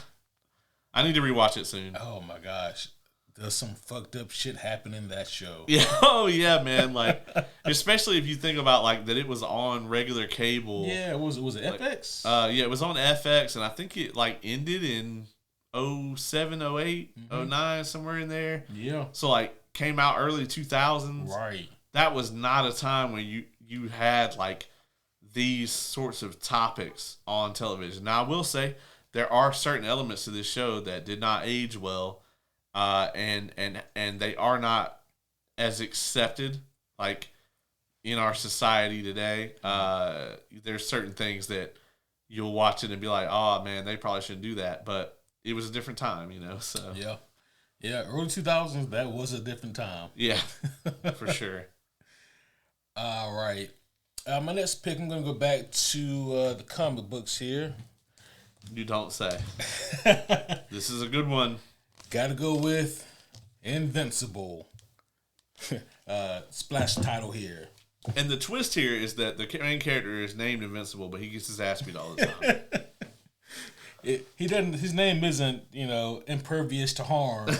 I need to rewatch it soon. Oh my gosh. There's some fucked up shit happening in that show. Yeah. Oh yeah, man. Like, especially if you think about like that it was on regular cable. Yeah, was it FX? Yeah, it was on FX, and I think it like ended in 07, 08, 09, somewhere in there. Yeah. So like came out early 2000s. Right. That was not a time when you had like these sorts of topics on television. Now I will say there are certain elements to this show that did not age well, and they are not as accepted like in our society today. There's certain things that you'll watch it and be like, oh man, they probably shouldn't do that, but it was a different time, so yeah, early 2000s, that was a different time. Yeah. For sure. All right, my next pick, I'm gonna go back to the comic books here. You don't say. This is a good one. Gotta go with Invincible. Splash title here. And the twist here is that the main character is named Invincible, but he gets his ass beat all the time. He doesn't. His name isn't, impervious to harm.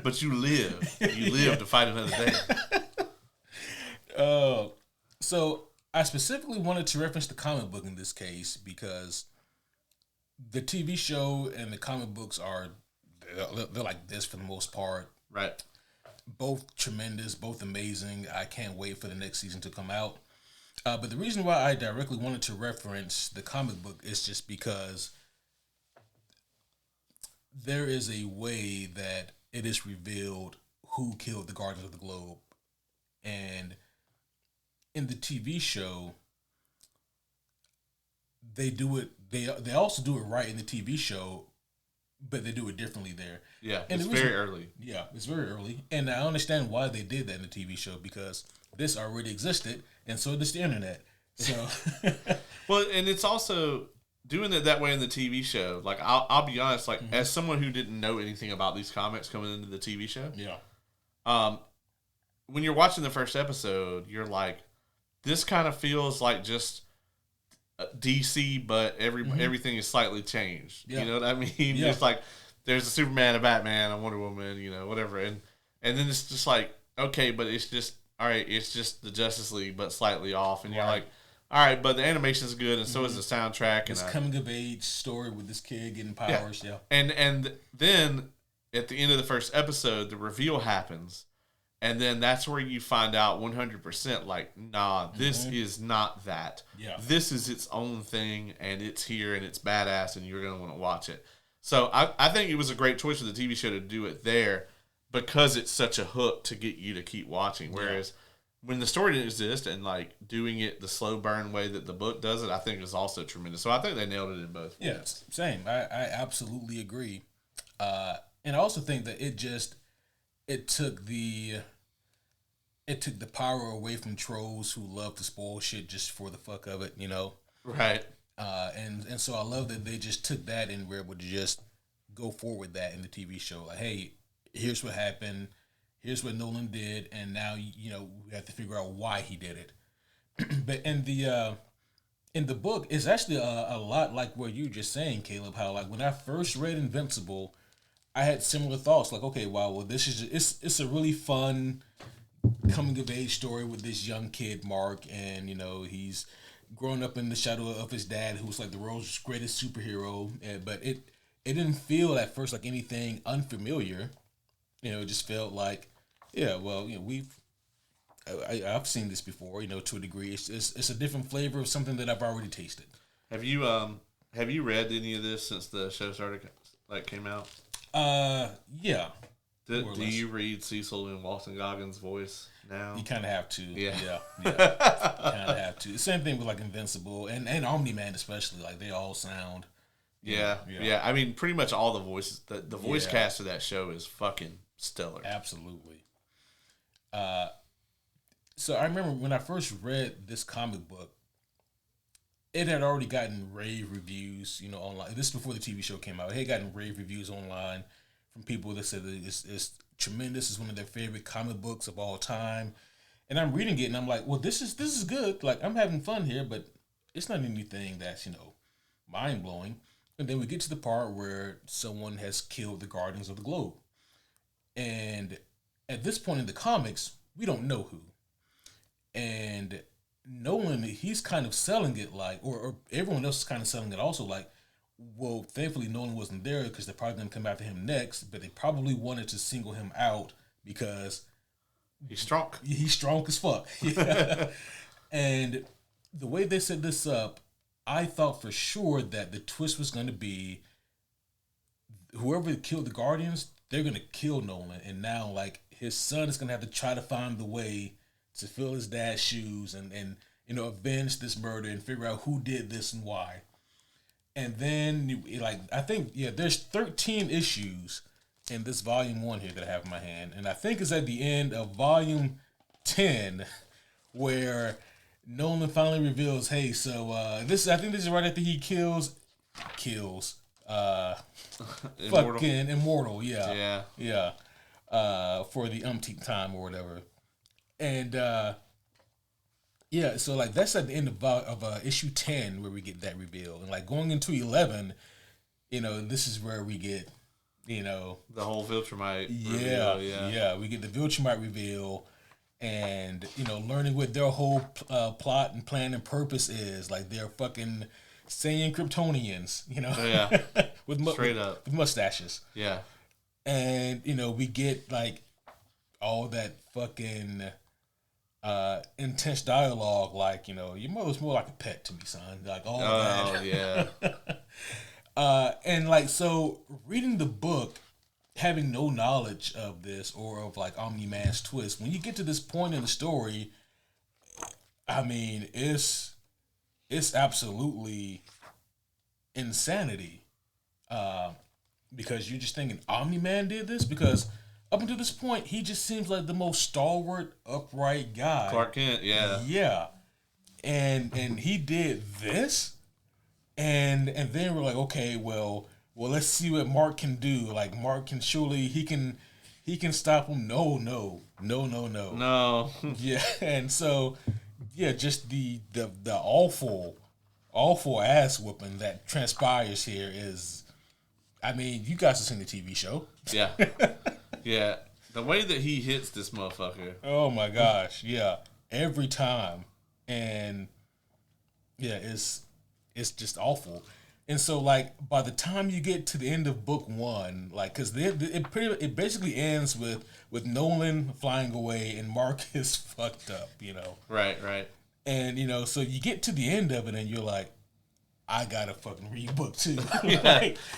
But you live. You live to fight another day. So I specifically wanted to reference the comic book in this case because the TV show and the comic books they're like this for the most part. Right. Both tremendous, both amazing. I can't wait for the next season to come out. But the reason why I directly wanted to reference the comic book is just because there is a way that it is revealed who killed the Guardians of the Globe. And in the TV show, they do it. They also do it right in the TV show, but they do it differently there. Yeah, and it's very early. Yeah, it's very early. And I understand why they did that in the TV show because this already existed, and so does the internet. So, well, and it's also doing it that way in the TV show. Like, I'll be honest, like, as someone who didn't know anything about these comics coming into the TV show, when you're watching the first episode, you're like, this kind of feels like just DC, but everything is slightly changed. Yeah. You know what I mean? Yeah. It's like there's a Superman, a Batman, a Wonder Woman, whatever, and then it's just like, okay, but it's just all right. It's just the Justice League, but slightly off, and you're like, all right, but the animation's good, and so is the soundtrack. It's coming of age story with this kid getting powers. Yeah. And then at the end of the first episode, the reveal happens. And then that's where you find out 100%, like, nah, this is not that. Yeah. This is its own thing, and it's here, and it's badass, and you're going to want to watch it. So I think it was a great choice for the TV show to do it there because it's such a hook to get you to keep watching. Whereas when the story didn't exist and, like, doing it the slow burn way that the book does it, I think is also tremendous. So I think they nailed it in both ways. Yeah, same. I absolutely agree. And I also think that it took the power away from trolls who love to spoil shit just for the fuck of it, Right. And so I love that they just took that and were able to just go forward with that in the TV show. Like, hey, here's what happened. Here's what Nolan did. And now, we have to figure out why he did it. But in the book, it's actually a lot like what you were just saying, Caleb, how, like, when I first read Invincible, I had similar thoughts. Like, okay, wow, well, this is it's a really fun coming of age story with this young kid, Mark, and he's growing up in the shadow of his dad, who's like the world's greatest superhero. But it didn't feel at first like anything unfamiliar. It just felt like, yeah, well, I've seen this before. To a degree, it's a different flavor of something that I've already tasted. Have you read any of this since the show came out? Yeah. Do you read Cecil and Walton Goggins' voice now? You kind of have to. Yeah. You kind of have to. Same thing with like Invincible and Omni-Man especially. Like they all sound. Yeah. I mean, pretty much all the voices. The voice cast of that show is fucking stellar. Absolutely. So I remember when I first read this comic book, it had already gotten rave reviews, online. This is before the TV show came out. It had gotten rave reviews online from people that said that it's tremendous. It's one of their favorite comic books of all time. And I'm reading it and I'm like, well, this is good. Like, I'm having fun here, but it's not anything that's mind blowing. And then we get to the part where someone has killed the Guardians of the Globe, and at this point in the comics, we don't know who. And Nolan, he's kind of selling it like, or everyone else is kind of selling it also like, well, thankfully Nolan wasn't there because they're probably going to come after him next, but they probably wanted to single him out because he's strong. He's strong as fuck. Yeah. And the way they set this up, I thought for sure that the twist was going to be whoever killed the Guardians, they're going to kill Nolan. And now, like, his son is going to have to try to find the way to fill his dad's shoes and avenge this murder and figure out who did this and why. And then, like, I think, there's 13 issues in this volume 1 here that I have in my hand. And I think it's at the end of volume 10 where Nolan finally reveals, hey, so I think this is right after he kills fucking Immortal, yeah. For the umpteenth time or whatever. And so like that's at the end of issue 10 where we get that reveal. And like going into 11, this is where we get the whole Viltrumite reveal. Yeah, we get the Viltrumite reveal. And, learning what their whole plot and plan and purpose is. Like, they're fucking Saiyan Kryptonians, Straight up. With mustaches. Yeah. And, we get, like, all that fucking intense dialogue. Like, your mother's more like a pet to me, son. Like, all that. Oh, yeah. And, like, so, reading the book, having no knowledge of this or of like Omni-Man's twist, when you get to this point in the story, I mean, it's absolutely insanity. Because you're just thinking Omni-Man did this? Because up until this point, he just seems like the most stalwart, upright guy. Clark Kent, yeah. Yeah. And he did this? And then we're like, okay, well, let's see what Mark can do. Like, Mark can surely, he can stop him. No. Yeah, and so, just the awful ass whooping that transpires here is, I mean, you guys have seen the TV show. Yeah. Yeah. The way that he hits this motherfucker. Oh my gosh, yeah. Every time. And, it's just awful. And so, like, by the time you get to the end of book 1, like, because it basically ends with Nolan flying away and Mark is fucked up, Right. And, so you get to the end of it and you're like, I gotta fucking read book 2.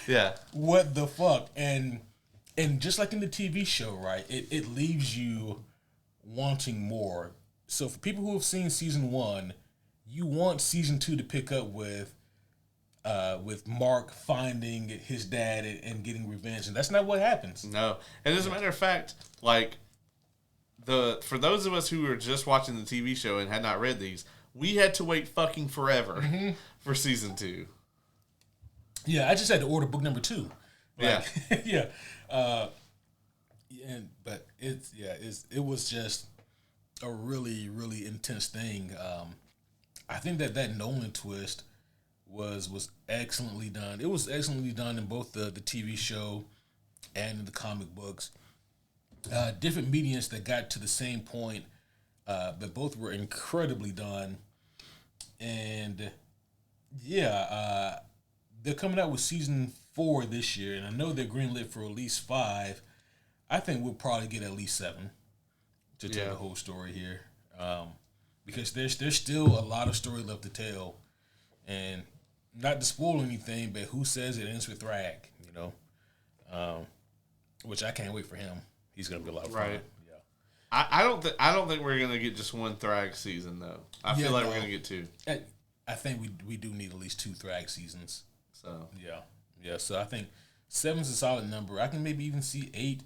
Yeah. What the fuck? And just like in the TV show, right, it leaves you wanting more. So for people who have seen season 1, you want season 2 to pick up with Mark finding his dad and getting revenge, and that's not what happens. No, and as a matter of fact, like for those of us who were just watching the TV show and had not read these, we had to wait fucking forever for season 2. Yeah, I just had to order book number 2. Like, yeah, but it was just a really, really intense thing. I think that Nolan twist was excellently done. It was excellently done in both the TV show and in the comic books. Different mediums that got to the same point, but both were incredibly done. And they're coming out with season 4 this year, and I know they're greenlit for at least 5. I think we'll probably get at least 7 to tell the whole story here, because there's still a lot of story left to tell, and not to spoil anything, but who says it ends with Thrag, which I can't wait for him. He's gonna be a lot of fun. Right. Yeah. I don't think we're gonna get just one Thrag season though. I feel like we're gonna get 2. I think we do need at least 2 Thrag seasons. So yeah. So I think 7's a solid number. I can maybe even see 8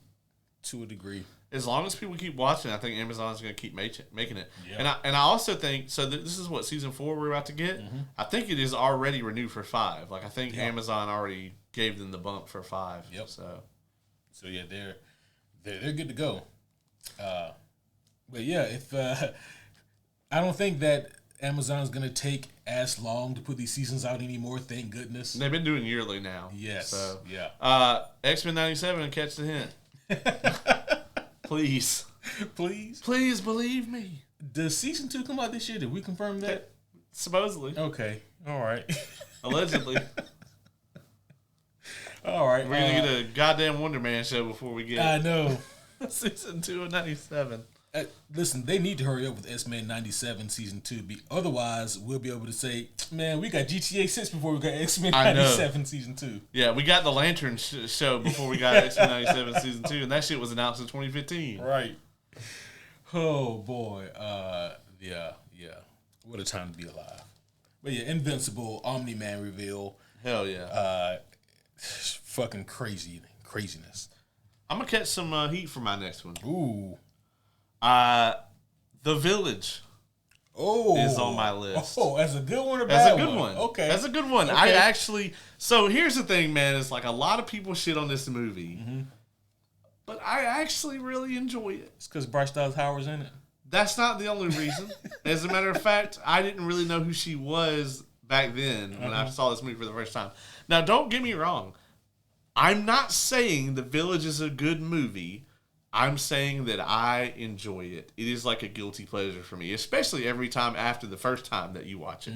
to a degree. As long as people keep watching, I think Amazon's going to keep making it. Yeah. And I also think, so this is what, season 4 we're about to get? Mm-hmm. I think it is already renewed for 5. Like, I think Amazon already gave them the bump for 5. Yep. So yeah, they're good to go. But yeah, if I don't think that Amazon's gonna take as long to put these seasons out anymore. Thank goodness. They've been doing yearly now. Yes. So, yeah. X-Men 97, catch the hint. Please. Please believe me. Does season 2 come out this year? Did we confirm that? Supposedly. Okay. All right. Allegedly. All right. We're going to get a goddamn Wonder Man show before we get I know. season 2 of 97. Listen, they need to hurry up with X-Men 97 season 2. Otherwise, we'll be able to say, man, we got GTA 6 before we got X-Men 97 season 2. Yeah, we got the Lantern show before we got X-Men 97 season 2, and that shit was announced in 2015. Right. Oh, boy. Yeah. What a time to be alive. But yeah, Invincible, Omni-Man reveal. Hell yeah. Fucking craziness. I'm going to catch some heat for my next one. Ooh. The Village is on my list. Oh, that's a good one or bad one? That's a good one. Okay. That's a good one. Okay. So here's the thing, man. It's like a lot of people shit on this movie, but I actually really enjoy it. It's because Bryce Dallas Howard's in it. That's not the only reason. As a matter of fact, I didn't really know who she was back then when I saw this movie for the first time. Now, don't get me wrong. I'm not saying The Village is a good movie. I'm saying that I enjoy it. It is like a guilty pleasure for me, especially every time after the first time that you watch it.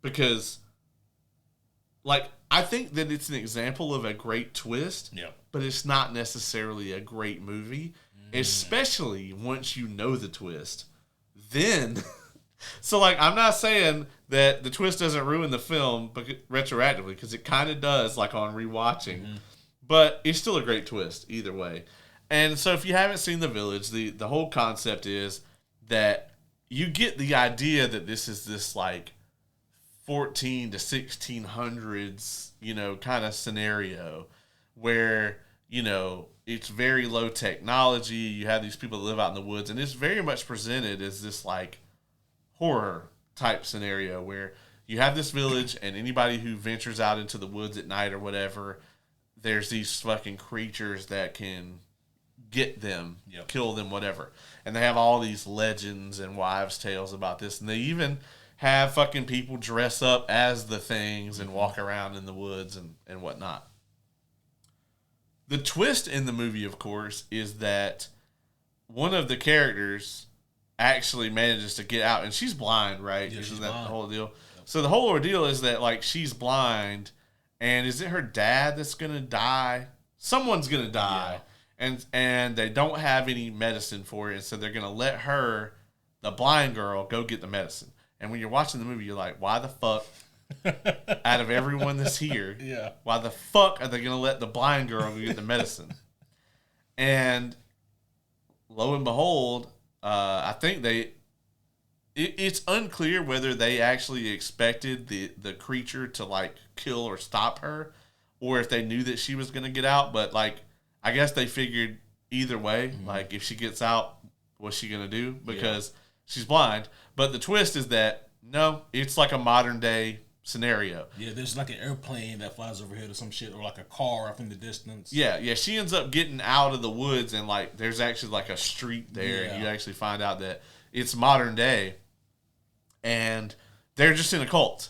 Because, like, I think that it's an example of a great twist, but it's not necessarily a great movie, especially once you know the twist. Then, so, like, I'm not saying that the twist doesn't ruin the film retroactively, because it kind of does, like, on rewatching. But it's still a great twist, either way. And so if you haven't seen The Village, the whole concept is that you get the idea that this is this, like, 14 to 1600s, kind of scenario where, it's very low technology. You have these people that live out in the woods, and it's very much presented as this, like, horror type scenario where you have this village, and anybody who ventures out into the woods at night or whatever, there's these fucking creatures that can get them, kill them, whatever. And they have all these legends and wives' tales about this. And they even have fucking people dress up as the things and walk around in the woods and whatnot. The twist in the movie, of course, is that one of the characters actually manages to get out. And she's blind, right? Yeah, Isn't she's that blind. the whole deal? Yep. So the whole ordeal is that, like, she's blind. And is it her dad that's going to die? Someone's going to die. Yeah. And they don't have any medicine for it. And so they're going to let her, the blind girl, go get the medicine. And when you're watching the movie, you're like, why the fuck, out of everyone that's here, why the fuck are they going to let the blind girl go get the medicine? And lo and behold, I think it's unclear whether they actually expected the creature to, like, kill or stop her, or if they knew that she was going to get out. But, like, I guess they figured either way, like, if she gets out, what's she going to do? Because she's blind. But the twist is that, no, it's like a modern day scenario. Yeah, there's like an airplane that flies overhead or some shit, or like a car up in the distance. Yeah, she ends up getting out of the woods, and, like, there's actually, like, a street there. And you actually find out that it's modern day. And they're just in a cult.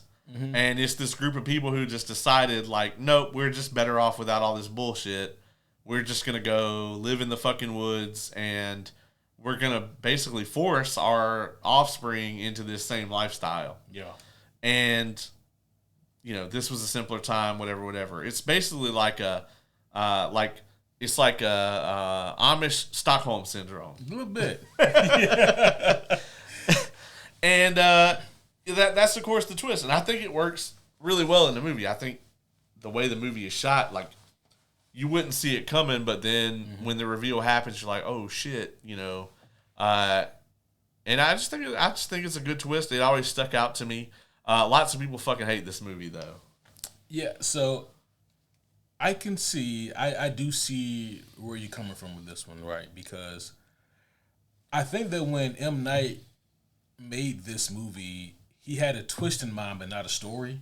And it's this group of people who just decided, like, nope, we're just better off without all this bullshit. We're just going to go live in the fucking woods, and we're going to basically force our offspring into this same lifestyle. Yeah. And, this was a simpler time, whatever. It's basically like Amish Stockholm Syndrome. A little bit. And that's, of course, the twist. And I think it works really well in the movie. I think the way the movie is shot, like, you wouldn't see it coming, but then when the reveal happens, you're like, oh, shit, And I just think it's a good twist. It always stuck out to me. Lots of people fucking hate this movie, though. Yeah, so I can see, I do see where you're coming from with this one, right? Because I think that when M. Night made this movie, he had a twist in mind, but not a story.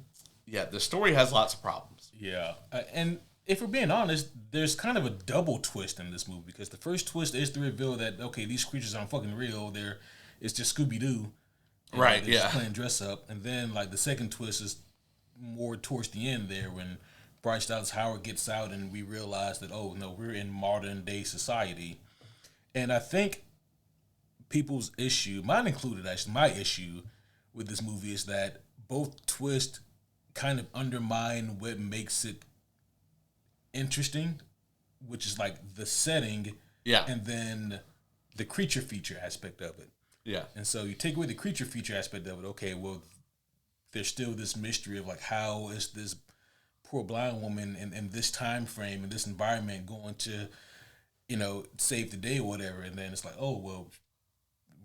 Yeah, the story has lots of problems. Yeah, and if we're being honest, there's kind of a double twist in this movie, because the first twist is to reveal that, okay, these creatures aren't fucking real. It's just Scooby-Doo. And, right, they're yeah. just playing dress up. And then, like, the second twist is more towards the end there when Bryce Dallas Howard gets out and we realize that, oh, no, we're in modern day society. And I think people's issue, mine included actually, my issue with this movie is that both twists kind of undermine what makes it interesting, which is like the setting, and then the creature feature aspect of it. Yeah. And so you take away the creature feature aspect of it, okay, well, there's still this mystery of like, how is this poor blind woman in this time frame, in this environment going to, you know, save the day or whatever. And then it's like, oh, well,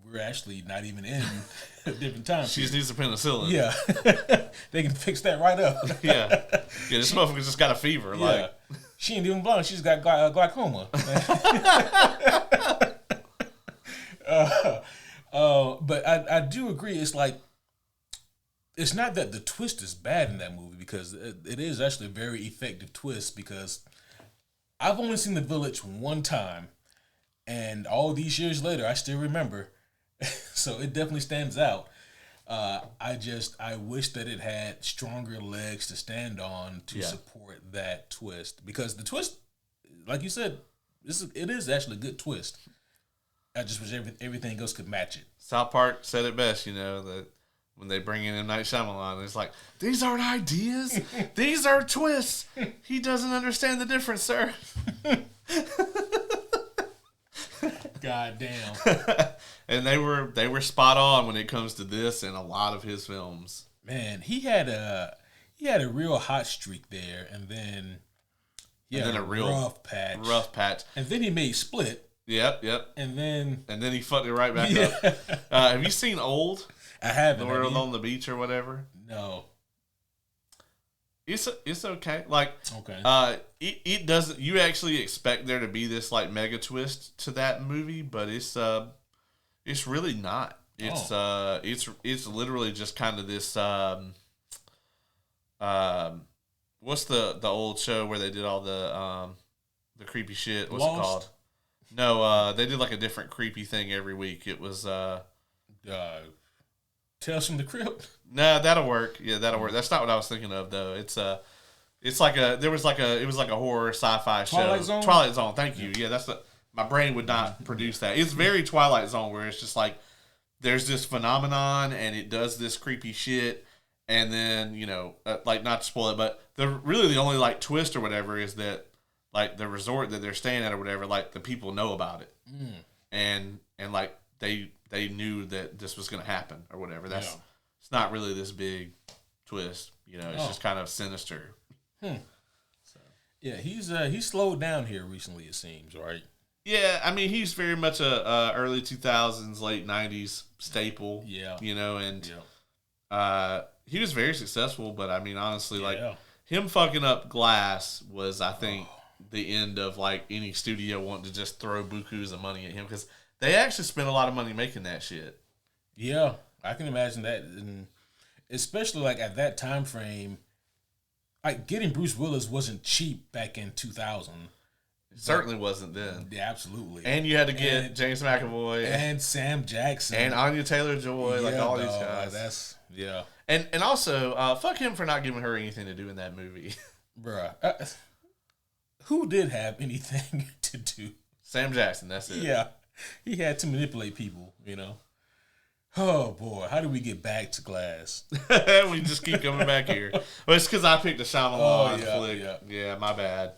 we're actually not even in a different time. She just needs a penicillin. Yeah. They can fix that right up. Yeah, this motherfucker just got a fever. Yeah. Like, she ain't even blind. She's got glaucoma. But I do agree. It's like, it's not that the twist is bad in that movie, because it is actually a very effective twist, because I've only seen The Village one time, and all these years later, I still remember. So it definitely stands out. I wish that it had stronger legs to stand on to support that twist, because the twist, like you said, it is actually a good twist. I just wish everything else could match it. South Park said it best, you know, that when they bring in M. Night Shyamalan, it's like, these aren't ideas, these are twists. He doesn't understand the difference, sir. God damn. And they were spot on when it comes to this and a lot of his films. Man, he had a real hot streak there, and then a real rough patch. And then he made Split. Yep. And then he fucked it right back up. Have you seen Old? I haven't. The World on the Beach or whatever? No. It's okay. Like, okay. It doesn't. You actually expect there to be this like mega twist to that movie, but it's really not. It's literally just kind of this. What's the old show where they did all the creepy shit? What's Lost? It called? No, they did like a different creepy thing every week. It was Tales from the Crypt. No, that'll work. Yeah, that'll work. That's not what I was thinking of though. It was like a horror sci-fi show. Twilight Zone. Thank you. Yeah, my brain would not produce that. It's very Twilight Zone, where it's just like there's this phenomenon and it does this creepy shit, and then like, not to spoil it, but the only like twist or whatever is that like the resort that they're staying at or whatever, like the people know about it, and like they knew that this was going to happen or whatever. It's not really this big twist, It's just kind of sinister. So. Yeah, he's slowed down here recently, it seems, right? Yeah, I mean, he's very much a early 2000s, late 90s staple. Yeah, and he was very successful. But I mean, honestly, like him fucking up Glass was, I think, the end of like any studio wanting to just throw bukus of money at him, because they actually spent a lot of money making that shit. Yeah, I can imagine that, and especially like at that time frame, like getting Bruce Willis wasn't cheap back in 2000. It certainly wasn't then. Yeah, absolutely. And you had to get James McAvoy and Sam Jackson and Anya Taylor-Joy, like all these guys. And also, fuck him for not giving her anything to do in that movie. Bruh. Who did have anything to do? Sam Jackson, that's it. Yeah. He had to manipulate people, Oh, boy. How do we get back to Glass? We just keep coming back here. Well, it's because I picked a Shyamalan flick. Yeah, my bad.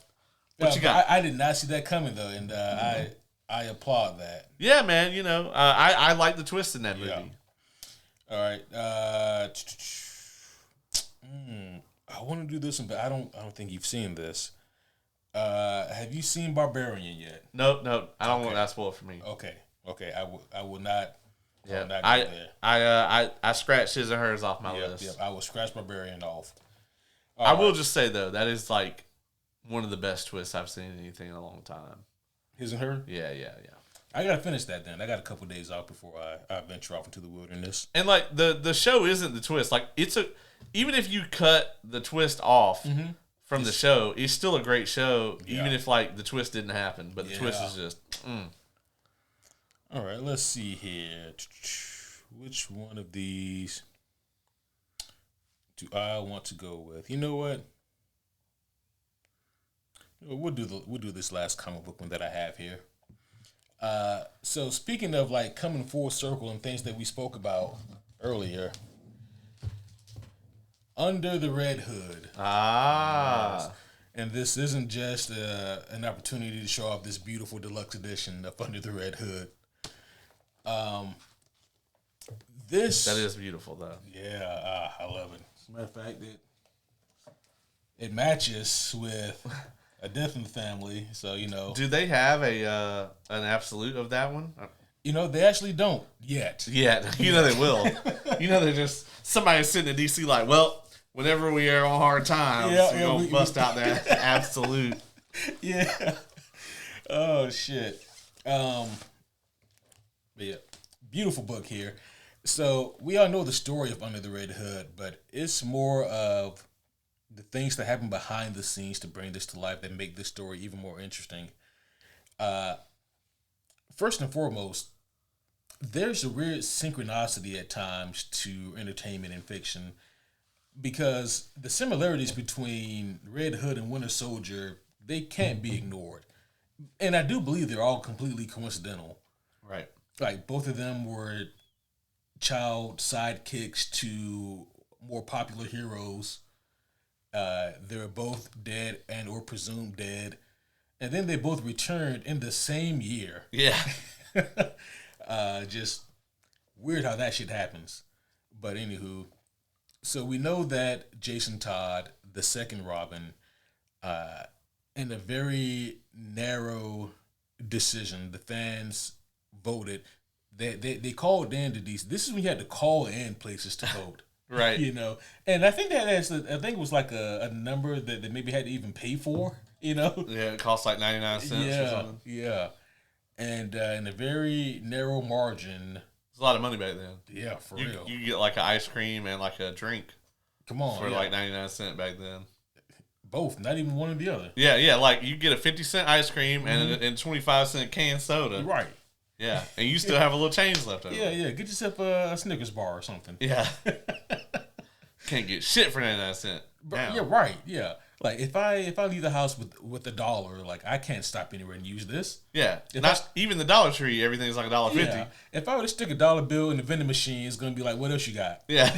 What you got? I did not see that coming, though, and I applaud that. Yeah, man. I like the twist in that movie. Yeah. All right. I want to do this one, but I don't think you've seen this. Have you seen Barbarian yet? Nope. I don't want that spoiled for me. Okay. I will not. Yeah. I scratched his and hers off my list. Yep. I will scratch Barbarian off. I will just say though, that is like one of the best twists I've seen in anything in a long time. His and her? Yeah. I gotta finish that then. I got a couple of days off before I venture off into the wilderness. And like the show isn't the twist. Like even if you cut the twist off from the show, it's still a great show, even if like the twist didn't happen. But the twist is just. All right, let's see here. which one of these do I want to go with? You know what? We'll do this last comic book one that I have here. So speaking of like coming full circle and things that we spoke about earlier, Under the Red Hood. And this isn't just an opportunity to show off this beautiful deluxe edition of Under the Red Hood. That is beautiful, though. Yeah, I love it. As a matter of fact, it matches with A Death in the Family, so you know. Do they have an absolute of that one? You know, they actually don't yet. You know they will. You know they're just somebody sitting in DC like, well, whenever we are on hard times, we're gonna bust out that absolute. Yeah. Oh shit. But yeah, beautiful book here. So we all know the story of Under the Red Hood, but it's more of the things that happen behind the scenes to bring this to life that make this story even more interesting. First and foremost, there's a weird synchronicity at times to entertainment and fiction because the similarities between Red Hood and Winter Soldier, they can't be ignored. And I do believe they're all completely coincidental. Right. Like both of them were child sidekicks to more popular heroes. They were both dead and or presumed dead. And then they both returned in the same year. Yeah. Just weird how that shit happens. But anywho, so we know that Jason Todd, the second Robin, in a very narrow decision, the fans voted. They called in to these. This is when you had to call in places to vote. Right. You know, and I think I think it was like a number that they maybe had to even pay for. You know. Yeah, it costs like 99 cents or something. Yeah. And in a very narrow margin. It's a lot of money back then. Yeah, for real. You get like an ice cream and like a drink. Come on. For like 99 cents back then. Both, not even one or the other. Yeah, like you get a 50-cent ice cream and a 25-cent canned soda. Right. Yeah, and you still have a little change left over. Yeah. Get yourself a Snickers bar or something. Yeah. Can't get shit for 99 cents. Yeah, right. Yeah. Like if I leave the house with $1, like I can't stop anywhere and use this. Yeah. Even the Dollar Tree, everything's like $1.50. Yeah. If I were to stick a dollar bill in the vending machine, it's gonna be like, what else you got? Yeah.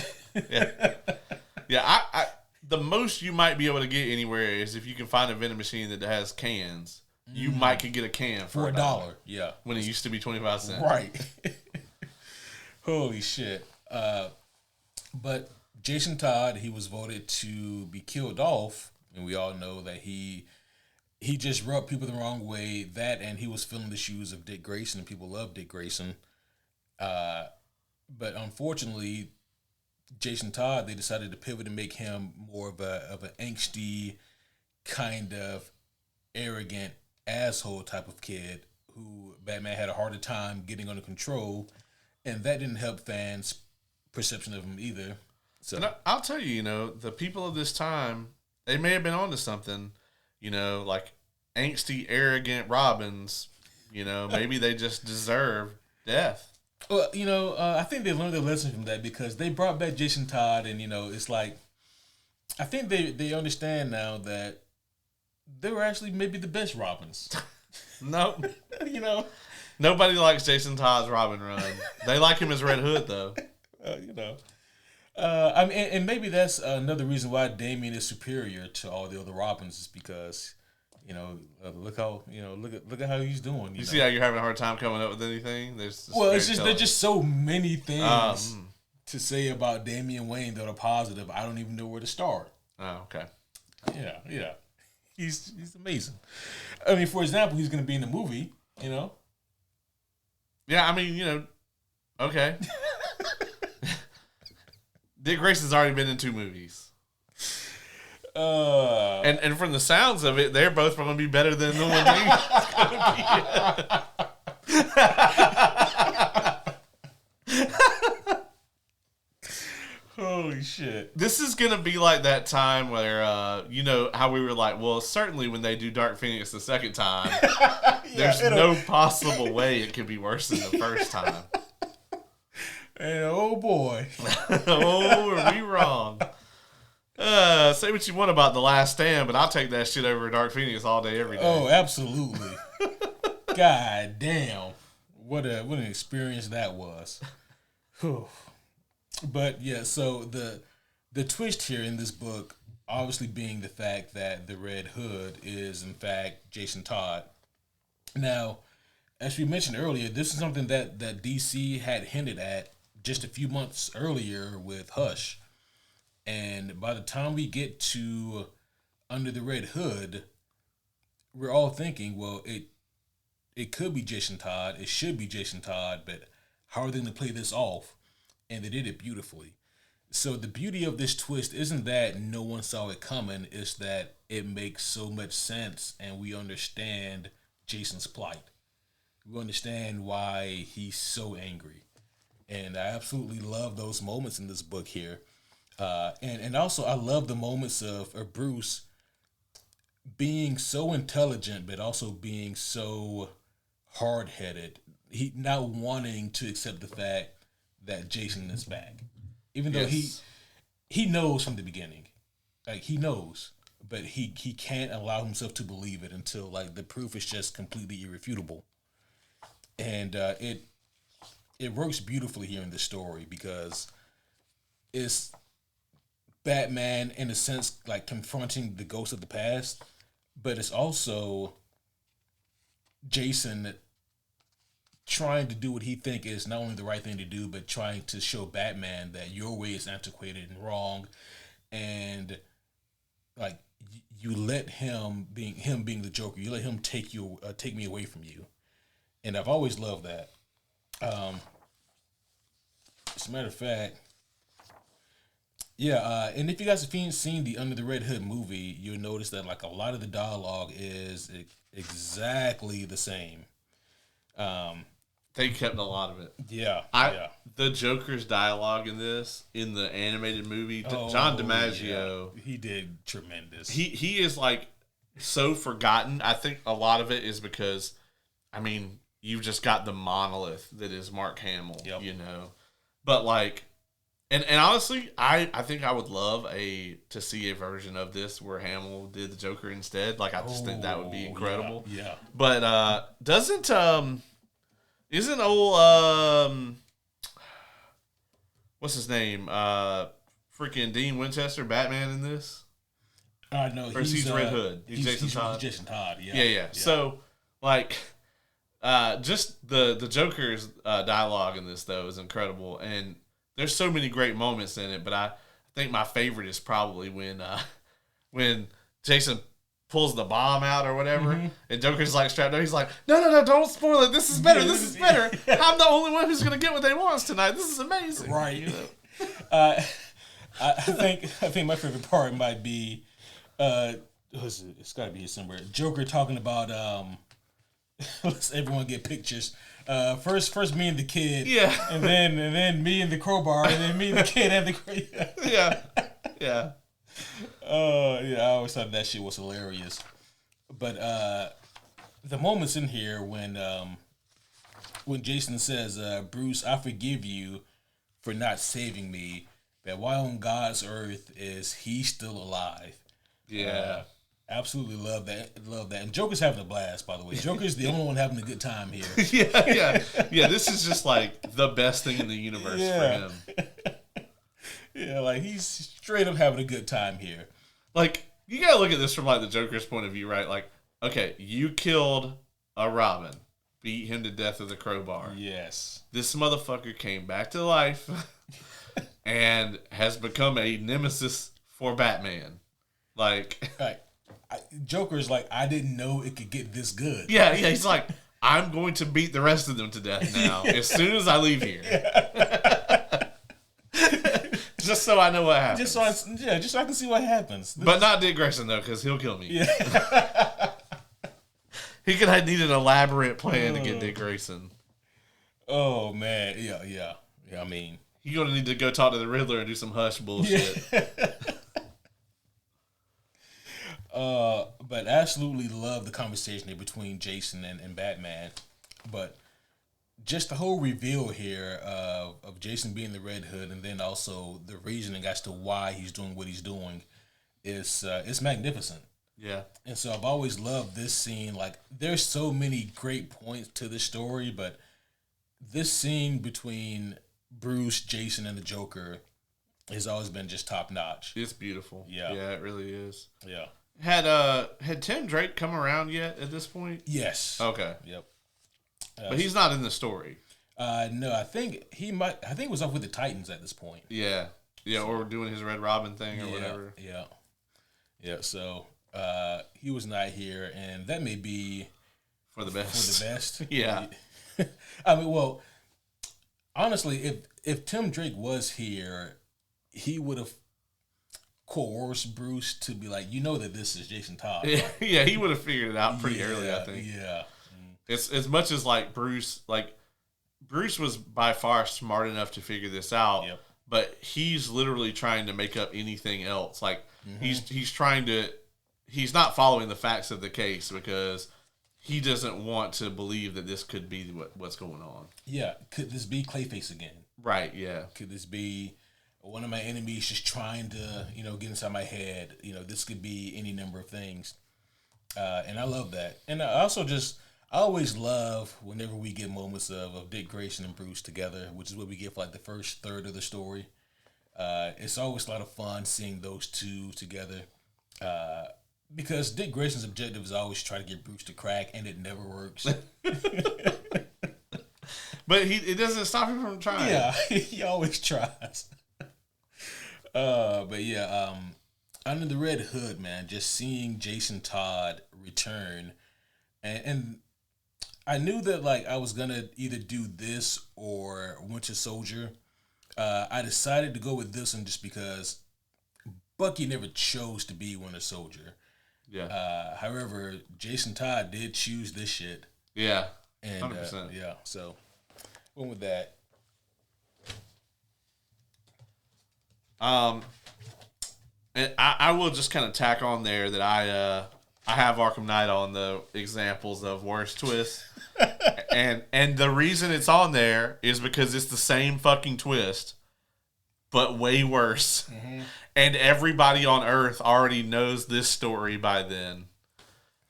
Yeah. I the most you might be able to get anywhere is if you can find a vending machine that has cans. You might could get a can for $1. Yeah. When it used to be 25 cents. Right. Holy shit. But Jason Todd, he was voted to be killed off, and we all know that he just rubbed people the wrong way. That and he was filling the shoes of Dick Grayson, and people love Dick Grayson. But unfortunately, Jason Todd, they decided to pivot and make him more of an angsty, kind of arrogant asshole type of kid who Batman had a harder time getting under control, and that didn't help fans' perception of him either. So and I'll tell you, the people of this time, they may have been onto something, like angsty, arrogant Robins, maybe they just deserve death. Well, I think they learned their lesson from that because they brought back Jason Todd, and it's like, I think they understand now that they were actually maybe the best Robins. Nope. Nobody likes Jason Todd's Robin run. They like him as Red Hood, though. I mean, and maybe that's another reason why Damian is superior to all the other Robins is because, look at how he's doing. You see how you're having a hard time coming up with anything? There's just so many things to say about Damian Wayne that are positive. I don't even know where to start. Oh, okay. Yeah. He's amazing. I mean, for example, he's going to be in the movie, Yeah, I mean, okay. Dick Grayson's already been in 2 movies. And from the sounds of it, they're both going to be better than the one he's going to be. Holy shit. This is going to be like that time where, how we were like, well, certainly when they do Dark Phoenix the second time, there's no possible way it could be worse than the first time. And oh boy. Oh, are we wrong? Say what you want about The Last Stand, but I'll take that shit over Dark Phoenix all day, every day. Oh, absolutely. God damn. What an experience that was. Whew. But yeah, so the twist here in this book, obviously being the fact that the Red Hood is in fact Jason Todd. Now, as we mentioned earlier, this is something that DC had hinted at just a few months earlier with Hush. And by the time we get to Under the Red Hood, we're all thinking, well, it could be Jason Todd, it should be Jason Todd, but how are they going to play this off? And they did it beautifully. So the beauty of this twist isn't that no one saw it coming, it's that it makes so much sense and we understand Jason's plight. We understand why he's so angry. And I absolutely love those moments in this book here. And also I love the moments of Bruce being so intelligent, but also being so hard-headed. He not wanting to accept the fact that Jason is back. Even though he knows from the beginning. Like, he knows. But he can't allow himself to believe it until, like, the proof is just completely irrefutable. And it works beautifully here in this story because it's Batman, in a sense, like, confronting the ghosts of the past, but it's also Jason trying to do what he think is not only the right thing to do, but trying to show Batman that your way is antiquated and wrong, and like you let him being the Joker, you let him take me away from you, and I've always loved that. As a matter of fact, yeah, and if you guys have seen the Under the Red Hood movie, you'll notice that like a lot of the dialogue is exactly the same. They kept a lot of it. Yeah, The Joker's dialogue in the animated movie, John DiMaggio, he did tremendous. He is like so forgotten. I think a lot of it is because, I mean, you've just got the monolith that is Mark Hamill, you know. But like, and honestly, I think I would love to see a version of this where Hamill did the Joker instead. Like, I just think that would be incredible. Yeah. But isn't old what's his name? Freaking Dean Winchester, Batman in this? No, he's Red Hood. He's Jason Todd. Jason Todd, Yeah. So, like, just the Joker's dialogue in this though is incredible, and there's so many great moments in it. But I think my favorite is probably when Jason pulls the bomb out or whatever, and Joker's like strapped down. He's like, no, don't spoil it. This is better. This is better. I'm the only one who's gonna get what they want tonight. This is amazing. Right. You know? I think my favorite part might be, it's got to be here somewhere. Joker talking about let's everyone get pictures. First me and the kid, and then me and the crowbar, and then me and the kid and the yeah. I always thought that shit was hilarious. But the moments in here when Jason says, Bruce, I forgive you for not saving me, but why on God's earth is he still alive? Yeah. Absolutely love that. And Joker's having a blast, by the way. Joker's the only one having a good time here. Yeah, this is just like the best thing in the universe for him. Yeah, like he's straight up having a good time here. Like, you gotta look at this from like the Joker's point of view, right? Like, okay, you killed a Robin, beat him to death with a crowbar. Yes. This motherfucker came back to life and has become a nemesis for Batman. Like Joker's like, I didn't know it could get this good. Yeah, he's like, I'm going to beat the rest of them to death now as soon as I leave here. Just so I know what happens. Just so I can see what happens. But not Dick Grayson, though, because he'll kill me. Yeah. He could need an elaborate plan to get Dick Grayson. Oh, man. Yeah, I mean, you're going to need to go talk to the Riddler and do some hush bullshit. Yeah. But absolutely love the conversation here between Jason and Batman. But just the whole reveal here of Jason being the Red Hood, and then also the reasoning as to why he's doing what he's doing is it's magnificent. Yeah. And so I've always loved this scene. Like, there's so many great points to this story, but this scene between Bruce, Jason, and the Joker has always been just top notch. It's beautiful. Yeah. Yeah, it really is. Yeah. Had Tim Drake come around yet at this point? Yes. Okay. Yep. But he's not in the story. No, I think he might. I think it was up with the Titans at this point. Yeah. Yeah, or doing his Red Robin thing or whatever. Yeah. Yeah. So he was not here, and that may be for the best. For the best. Yeah. I mean, well, honestly, if Tim Drake was here, he would have coerced Bruce to be like, that this is Jason Todd. Right? Yeah, he would have figured it out pretty early, I think. Yeah. It's as much as Bruce was by far smart enough to figure this out, yep. but he's literally trying to make up anything else. Like he's not following the facts of the case because he doesn't want to believe that this could be what's going on. Yeah, could this be Clayface again? Right. Yeah. Could this be one of my enemies just trying to get inside my head? This could be any number of things, and I love that. And I always love whenever we get moments of Dick Grayson and Bruce together, which is what we get for the first third of the story. It's always a lot of fun seeing those two together because Dick Grayson's objective is always try to get Bruce to crack, and it never works. But it doesn't stop him from trying. Yeah, he always tries. But yeah, under the Red Hood, man, just seeing Jason Todd return, and I knew that I was gonna either do this or Winter Soldier. I decided to go with this one just because Bucky never chose to be Winter Soldier. Yeah. However, Jason Todd did choose this shit. Yeah. And 100%. Yeah, so went with that. And I will just kind of tack on there that I have Arkham Knight on the examples of worst twists. and the reason it's on there is because it's the same fucking twist, but way worse. Mm-hmm. And everybody on Earth already knows this story by then.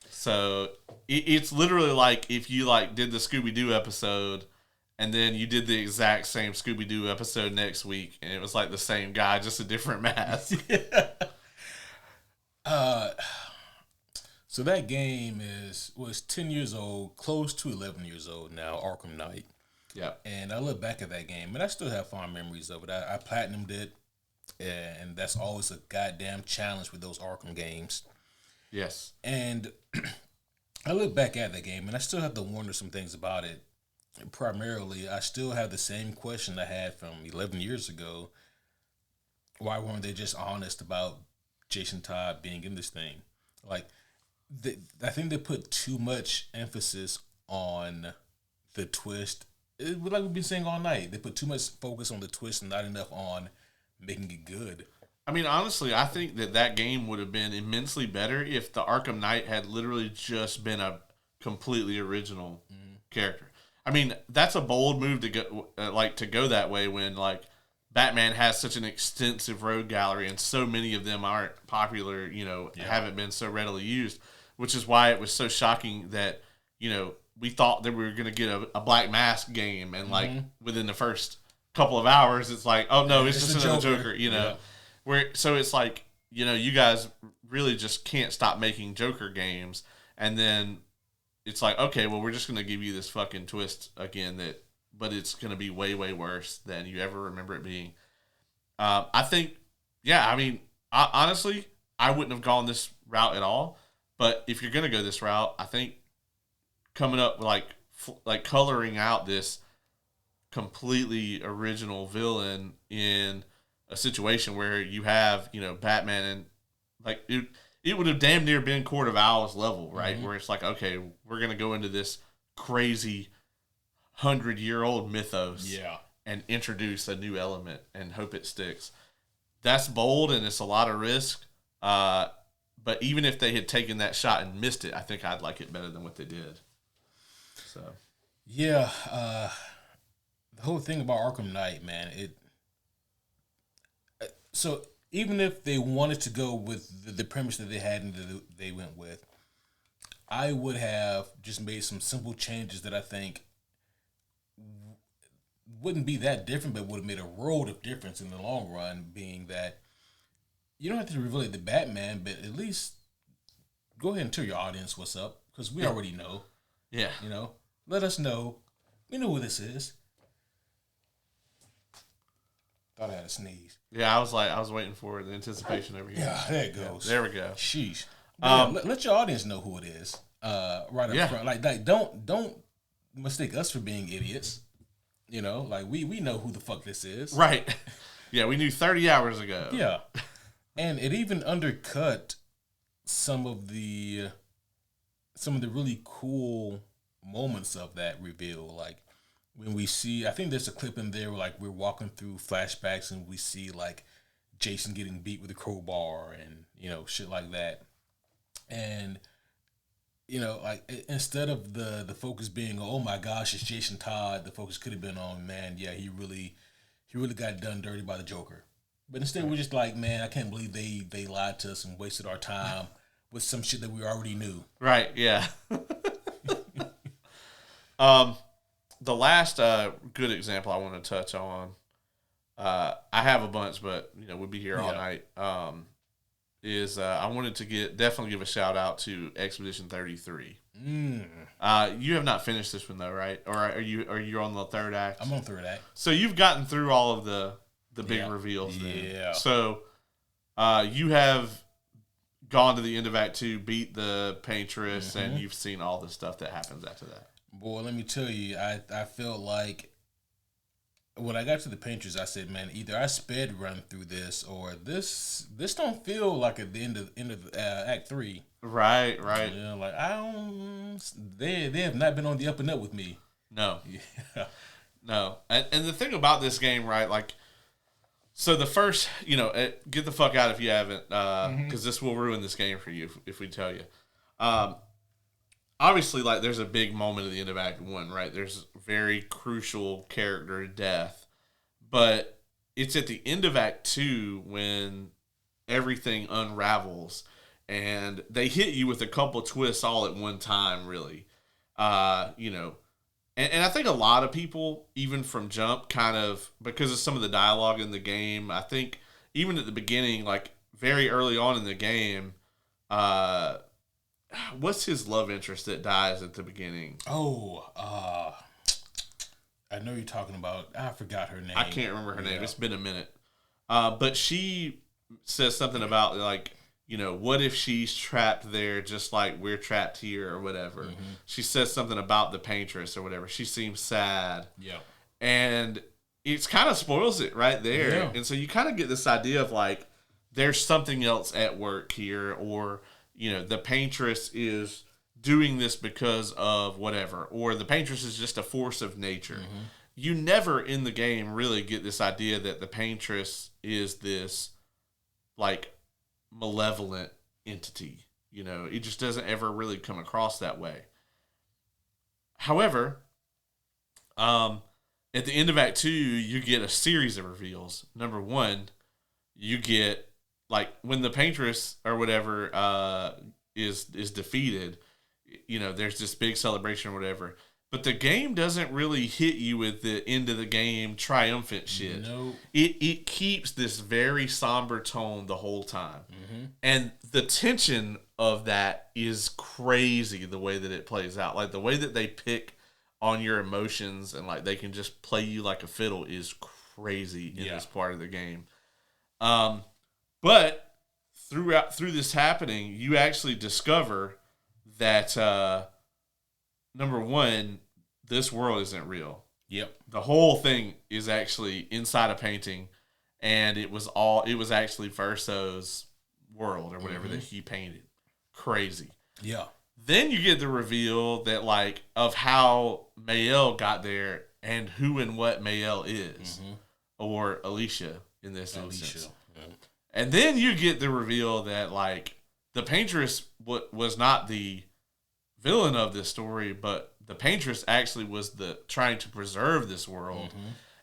So it's literally like if you did the Scooby-Doo episode and then you did the exact same Scooby-Doo episode next week and it was the same guy, just a different mask. Yeah. So that game was 10 years old, close to 11 years old now, Arkham Knight. Yeah. And I look back at that game, and I still have fond memories of it. I platinumed it, and that's always a goddamn challenge with those Arkham games. Yes. And I look back at that game, and I still have to wonder some things about it. And primarily, I still have the same question I had from 11 years ago. Why weren't they just honest about Jason Todd being in this thing? I think they put too much emphasis on the twist. Like we've been saying all night, they put too much focus on the twist and not enough on making it good. I mean, honestly, I think that game would have been immensely better if the Arkham Knight had literally just been a completely original character. I mean, that's a bold move to go to go that way when Batman has such an extensive rogue gallery and so many of them aren't popular, haven't been so readily used, which is why it was so shocking that, we thought that we were going to get a Black Mask game and within the first couple of hours, it's oh no, it's just another Joker, Yeah. So it's you guys really just can't stop making Joker games. And then it's okay, well, we're just going to give you this fucking twist again but it's going to be way, way worse than you ever remember it being. I think, honestly, I wouldn't have gone this route at all. But if you're going to go this route, I think coming up with coloring out this completely original villain in a situation where you have, Batman and it would have damn near been Court of Owls level, right? Mm-hmm. Where it's okay, we're going to go into this crazy 100-year-old mythos and introduce a new element and hope it sticks. That's bold and it's a lot of risk. But even if they had taken that shot and missed it, I think I'd like it better than what they did. So, Yeah, the whole thing about Arkham Knight, man. So even if they wanted to go with the premise that they had and they went with, I would have just made some simple changes that I think wouldn't be that different, but would have made a world of difference in the long run. Being that you don't have to reveal it to Batman, but at least go ahead and tell your audience what's up because we already know. Yeah. Let us know. We know who this is. Thought I had a sneeze. Yeah, I was waiting for the anticipation over here. Yeah, there it goes. There we go. Sheesh. Let your audience know who it is. Right up front. Like don't mistake us for being idiots. Like we know who the fuck this is. Right. Yeah, we knew 30 hours ago. Yeah. And it even undercut some of the really cool moments of that reveal. Like when we see, I think there's a clip in there where like we're walking through flashbacks and we see like Jason getting beat with a crowbar and shit like that. And like instead of the focus being, oh my gosh, it's Jason Todd, the focus could have been on, man, yeah, he really got done dirty by the Joker. But instead we're just like, man, I can't believe they lied to us and wasted our time with some shit that we already knew. Right, yeah. The last good example I want to touch on, I have a bunch, but we'll be here all night. Is I wanted to definitely give a shout out to Expedition 33. You have not finished this one though, right? Or are you on the third act? I'm on third act. So you've gotten through all of the big reveals. Yeah. Then. So you have gone to the end of Act 2, beat the Paintress, and you've seen all the stuff that happens after that. Boy, let me tell you, I felt like when I got to the Paintress, I said, man, either I sped run through this or this don't feel like at the end of Act 3. Right. Like I don't. They have not been on the up and up with me. No. Yeah. No. And the thing about this game, right? Like, so the first, get the fuck out if you haven't, because this will ruin this game for you if we tell you. Obviously, like, there's a big moment at the end of Act 1, right? There's very crucial character death. But it's at the end of Act 2 when everything unravels. And they hit you with a couple twists all at one time, really. And I think a lot of people, even from jump, kind of, because of some of the dialogue in the game, I think even at the beginning, like, very early on in the game, what's his love interest that dies at the beginning? I know you're talking about. I forgot her name. I can't remember her name. It's been a minute. But she says something about, like, what if she's trapped there just like we're trapped here or whatever. She says something about the Paintress or whatever. She seems sad. Yeah. And it kind of spoils it right there. Yeah. And so you kind of get this idea of, like, there's something else at work here, or the Paintress is doing this because of whatever, or the Paintress is just a force of nature. You never in the game really get this idea that the Paintress is this, like, malevolent entity. It just doesn't ever really come across that way. However, at the end of Act 2, you get a series of reveals. Number one, you get, like, when the Paintress or whatever is defeated, there's this big celebration or whatever. But the game doesn't really hit you with the end of the game triumphant shit. Nope. It keeps this very somber tone the whole time. And the tension of that is crazy, the way that it plays out. Like, the way that they pick on your emotions and, like, they can just play you like a fiddle is crazy in this part of the game. But through this happening, you actually discover that number one, this world isn't real. Yep. The whole thing is actually inside a painting, and it was actually Verso's world or whatever that he painted. Crazy. Yeah. Then you get the reveal that, like, of how Mael got there and who and what Mael is, or Alicia in this instance. Yeah. And then you get the reveal that, like, the Paintress was not the villain of this story, but the paintress actually was the trying to preserve this world,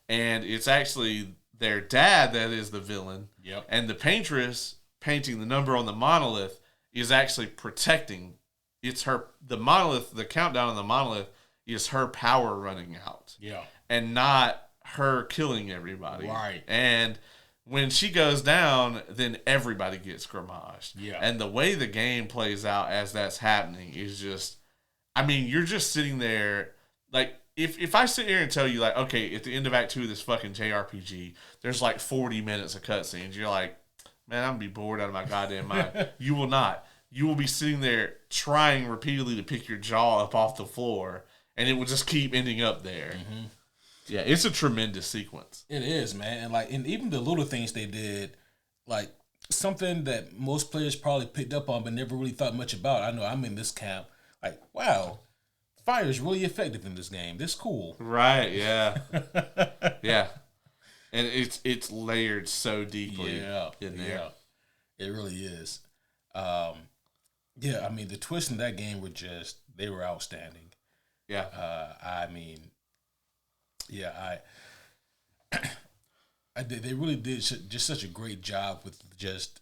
and it's actually their dad that is the villain. Yep. And the paintress painting the number on the monolith is actually protecting. It's the monolith, the countdown on the monolith is her power running out. Yeah. And not her killing everybody. Right. And when she goes down, then everybody gets gramaged. Yeah. And the way the game plays out as that's happening is just, I mean, you're just sitting there, like, if I sit here and tell you, like, okay, at the end of Act 2 of this fucking JRPG, there's like 40 minutes of cutscenes, you're like, man, I'm going to be bored out of my goddamn mind. You will not. You will be sitting there trying repeatedly to pick your jaw up off the floor, and it will just keep ending up there. Mm-hmm. Yeah, it's a tremendous sequence. It is, man. And even the little things they did, like something that most players probably picked up on but never really thought much about. I know I'm in this camp. Like, wow, fire is really effective in this game. This cool. Right, yeah. Yeah. And it's layered so deeply in there. Yeah, it really is. Yeah, I mean, the twists in that game they were outstanding. Yeah. I mean, yeah, they really did just such a great job with just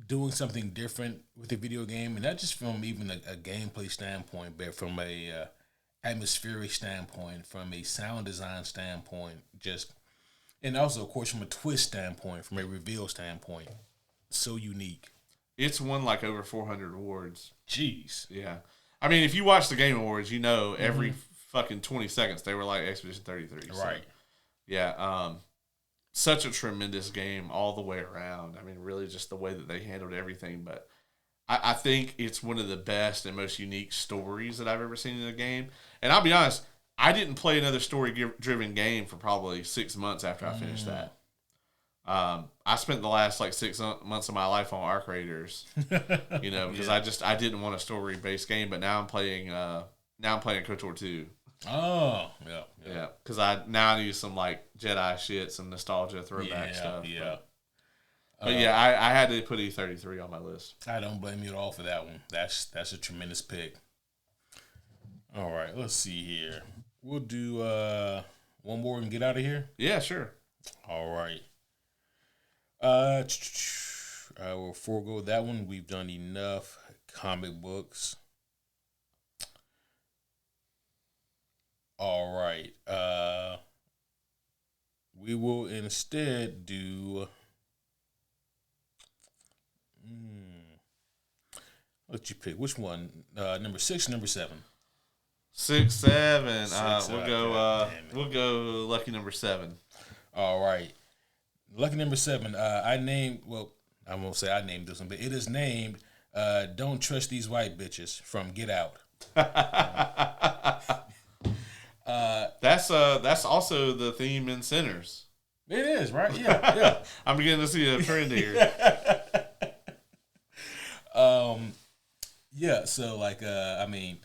doing something different with the video game, and not just from even a gameplay standpoint, but from a atmospheric standpoint, from a sound design standpoint, and also, of course, from a twist standpoint, from a reveal standpoint. So unique. It's won like over 400 awards. Jeez. Yeah. I mean, if you watch the Game Awards, you know every fucking 20 seconds they were like Expedition 33. So, right. Yeah. Such a tremendous game all the way around. I mean, really just the way that they handled everything. But I think it's one of the best and most unique stories that I've ever seen in a game. And I'll be honest, I didn't play another story-driven game for probably 6 months after I finished that. I spent the last like 6 months of my life on Arc Raiders, because I didn't want a story-based game, but now I'm playing KOTOR 2. Oh, yeah. Because I need some like Jedi shit, some nostalgia throwback stuff. Yeah. But I had to put E33 on my list. I don't blame you at all for that one. That's a tremendous pick. All right, let's see here. We'll do one more and get out of here. Yeah, sure. All right. I will forego that one. We've done enough comic books. All right. We will instead do. Let you pick. Which one? Number 6, number 7. 6, 7. We'll go lucky number 7. All right. Lucky number 7. I won't say I named this one, but it is named "Don't Trust These White Bitches" from Get Out. That's also the theme in Sinners. It is, right? Yeah. I'm beginning to see a trend here. Yeah. So like, I mean,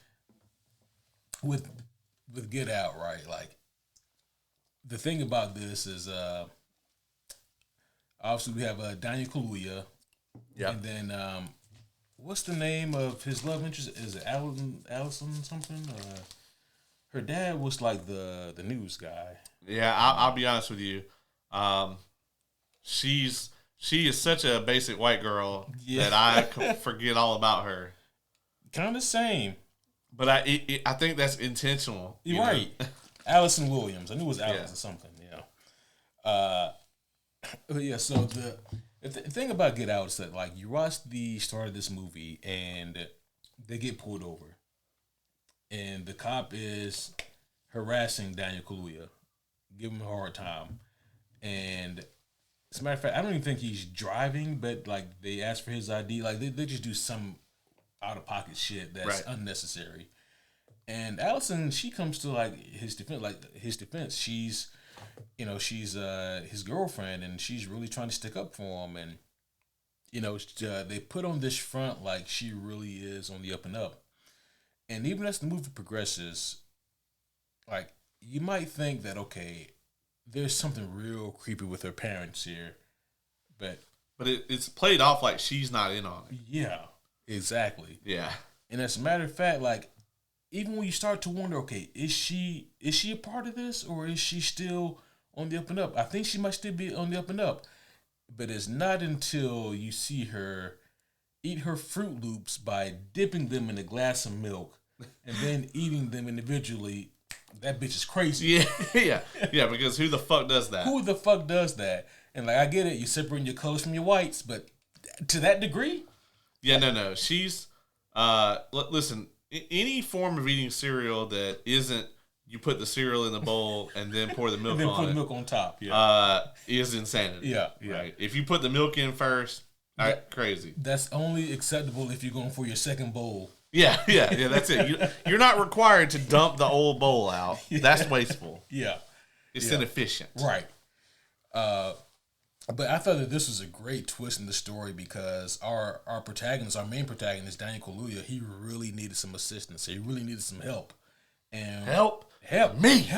with Get Out, right? Like, the thing about this is, obviously we have Daniel Kaluuya. Yeah. And then, what's the name of his love interest? Is it Allison something? Her dad was like the news guy. Yeah, I'll be honest with you. She is such a basic white girl that I forget all about her. Kind of same. But I think that's intentional. You're right. Allison Williams. I knew it was Allison something. Yeah. So the thing about Get Out is that, like, you watch the start of this movie and they get pulled over. And the cop is harassing Daniel Kaluuya, giving him a hard time. And as a matter of fact, I don't even think he's driving, but like they ask for his ID. Like they just do some out of pocket shit that's unnecessary. And Allison, she comes to like his defense. She's his girlfriend, and she's really trying to stick up for him. And they put on this front like she really is on the up and up. And even as the movie progresses, like, you might think that, okay, there's something real creepy with her parents here. But it's played off like she's not in on it. Yeah, exactly. Yeah. And as a matter of fact, like, even when you start to wonder, okay, is she a part of this, or is she still on the up and up? I think she might still be on the up and up, but it's not until you see her eat her Fruit Loops by dipping them in a glass of milk and then eating them individually. That bitch is crazy. Yeah. Because who the fuck does that? Who the fuck does that? And like, I get it, you separating your colors from your whites, but to that degree? Yeah, no. She's listen. Any form of eating cereal that isn't you put the cereal in the bowl and then pour the milk and then on put it, the milk on top. is insanity. Yeah. Right? If you put the milk in first, crazy. That's only acceptable if you're going for your second bowl. Yeah. That's it. You're not required to dump the old bowl out. Yeah. That's wasteful. Yeah, it's inefficient. Right. But I thought that this was a great twist in the story because our protagonist, our main protagonist, Daniel Kaluuya, he really needed some assistance. He really needed some help. And help me.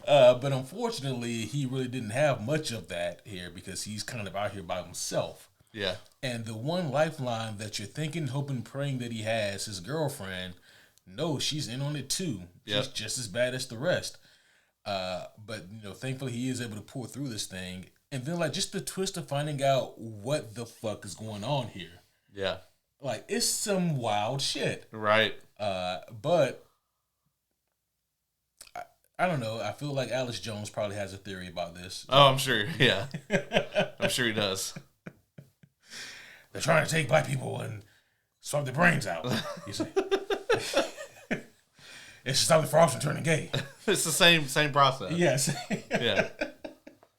But unfortunately, he really didn't have much of that here because he's kind of out here by himself. Yeah. And the one lifeline that you're thinking, hoping, praying that he has, his girlfriend, no, she's in on it too. She's just as bad as the rest. But thankfully he is able to pull through this thing. And then like just the twist of finding out what the fuck is going on here. Yeah. Like it's some wild shit. Right. But I don't know. I feel like Alex Jones probably has a theory about this. Oh, I'm sure. Yeah. I'm sure he does. They're trying to take black people and swap their brains out. You see, it's to stop the frogs from turning gay. It's the same process. Yes. Yeah.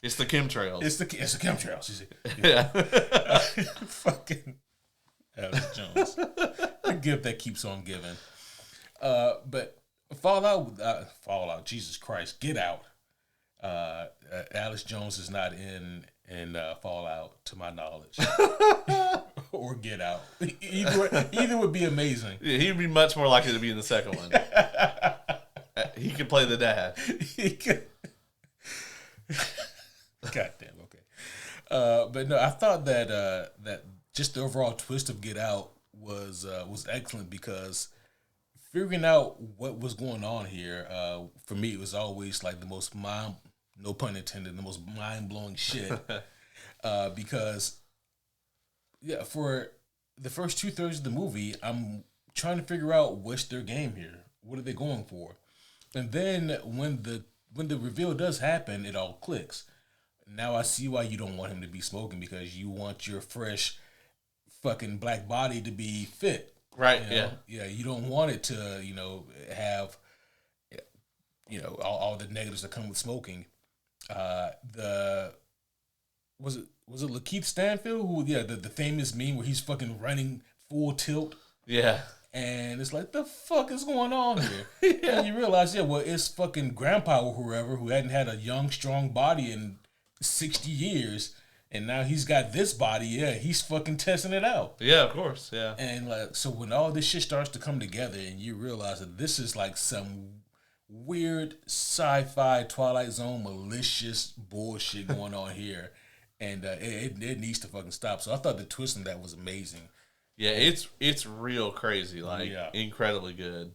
It's the chemtrails. It's the chemtrails. You see. Yeah. Fucking Alex Jones. The gift that keeps on giving. But Fallout. Jesus Christ, Get Out. Alex Jones is not in Fallout, to my knowledge, or Get Out. Either would be amazing. Yeah, he'd be much more likely to be in the second one. He could play the dad. He could. Goddamn. Okay. But no, I thought that just the overall twist of Get Out was excellent because figuring out what was going on here, for me, it was always like the most no pun intended, the most mind-blowing shit. Because, for the first 2/3 of the movie, I'm trying to figure out what's their game here. What are they going for? And then when the reveal does happen, it all clicks. Now I see why you don't want him to be smoking, because you want your fresh fucking black body to be fit. Right, Yeah, you don't want it to, have, all the negatives that come with smoking. Was it Lakeith Stanfield who, the famous meme where he's fucking running full tilt? Yeah. And it's like, the fuck is going on here? Yeah. And you realize, it's fucking grandpa or whoever who hadn't had a young, strong body in 60 years. And now he's got this body. Yeah, he's fucking testing it out. Yeah, of course. Yeah. And so when all this shit starts to come together and you realize that this is like some weird sci-fi Twilight Zone malicious bullshit going on here, and it needs to fucking stop. So I thought the twist in that was amazing. Yeah, it's real crazy, incredibly good.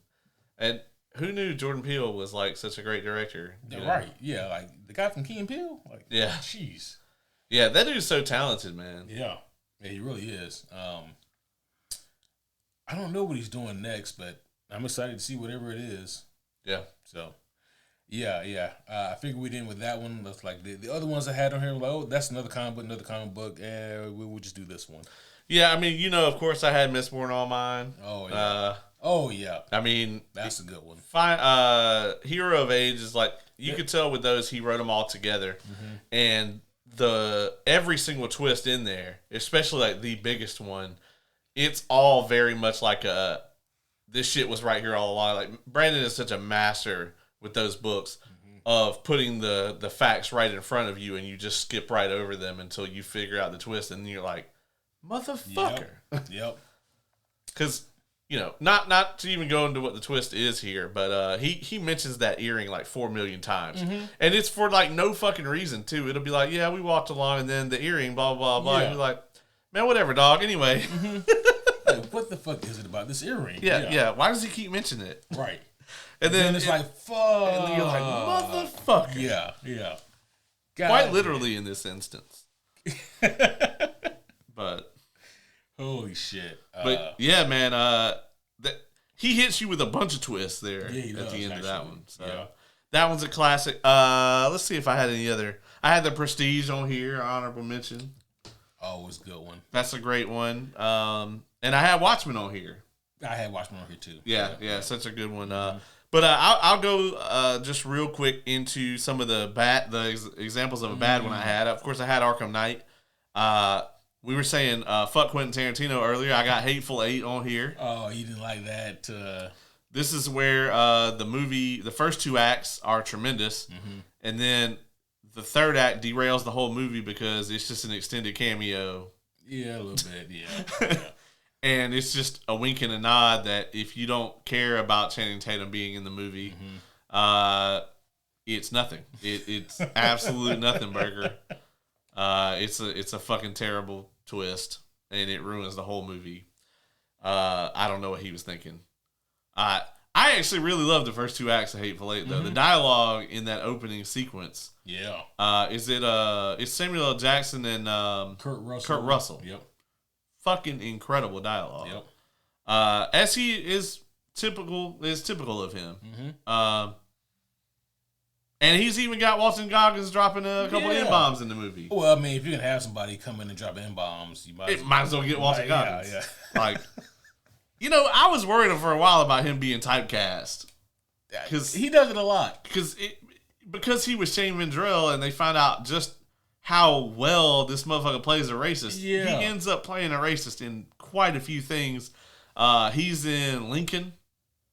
And who knew Jordan Peele was like such a great director? Right? Yeah, like the guy from Key and Peele. Like, yeah, jeez. Yeah, that dude's so talented, man. Yeah, he really is. I don't know what he's doing next, but I'm excited to see whatever it is. Yeah. So, yeah. I figured we'd end with that one. That's like the other ones I had on here. Like, that's another comic book, and we'll just do this one. Yeah, I mean, of course, I had Mistborn on mine. Oh yeah. I mean, that's a good one. Fine. Hero of Age is like you could tell with those he wrote them all together, and every single twist in there, especially like the biggest one, it's all very much like this shit was right here all along. Like Brandon is such a master with those books of putting the facts right in front of you, and you just skip right over them until you figure out the twist, and you're like, motherfucker. Yep. Because not to even go into what the twist is here, but he mentions that earring like 4 million times, and it's for like no fucking reason too. It'll be like, yeah, we walked along, and then the earring, blah blah blah. Yeah. And you're like, man, whatever, dog. Anyway, Like, what the fuck is it about this earring? Yeah. Why does he keep mentioning it? Right. And then it's like, fuck. And then you're like, motherfucker. Yeah. Quite literally in this instance. But holy shit. But yeah, man, he hits you with a bunch of twists there at the end of that one. So that one's a classic. Let's see if I had any other. I had The Prestige on here, honorable mention. Always a good one. That's a great one. And I had Watchmen on here. I had Watchmen on here too. Yeah, such a good one. But I'll go just real quick into some of the examples of a bad one I had. Of course, I had Arkham Knight. We were saying fuck Quentin Tarantino earlier. I got Hateful Eight on here. Oh, you didn't like that? This is where the first two acts are tremendous, and then the third act derails the whole movie because it's just an extended cameo. Yeah, a little bit, yeah. And it's just a wink and a nod that if you don't care about Channing Tatum being in the movie, it's nothing. It's absolute nothing burger. It's a fucking terrible twist, and it ruins the whole movie. I don't know what he was thinking. I actually really love the first two acts of Hateful Eight, though. The dialogue in that opening sequence. Yeah. It's Samuel L. Jackson and Kurt Russell. Yep. Fucking incredible dialogue. Yep. As he is typical of him. And he's even got Walton Goggins dropping a couple N-bombs in the movie. Well, I mean, if you're going to have somebody come in and drop N-bombs, you might as well get Walton Goggins. Yeah. Like, I was worried for a while about him being typecast. Because he does it a lot. Because he was Shane Vendrell and they find out just how well this motherfucker plays a racist. Yeah. He ends up playing a racist in quite a few things. He's in Lincoln.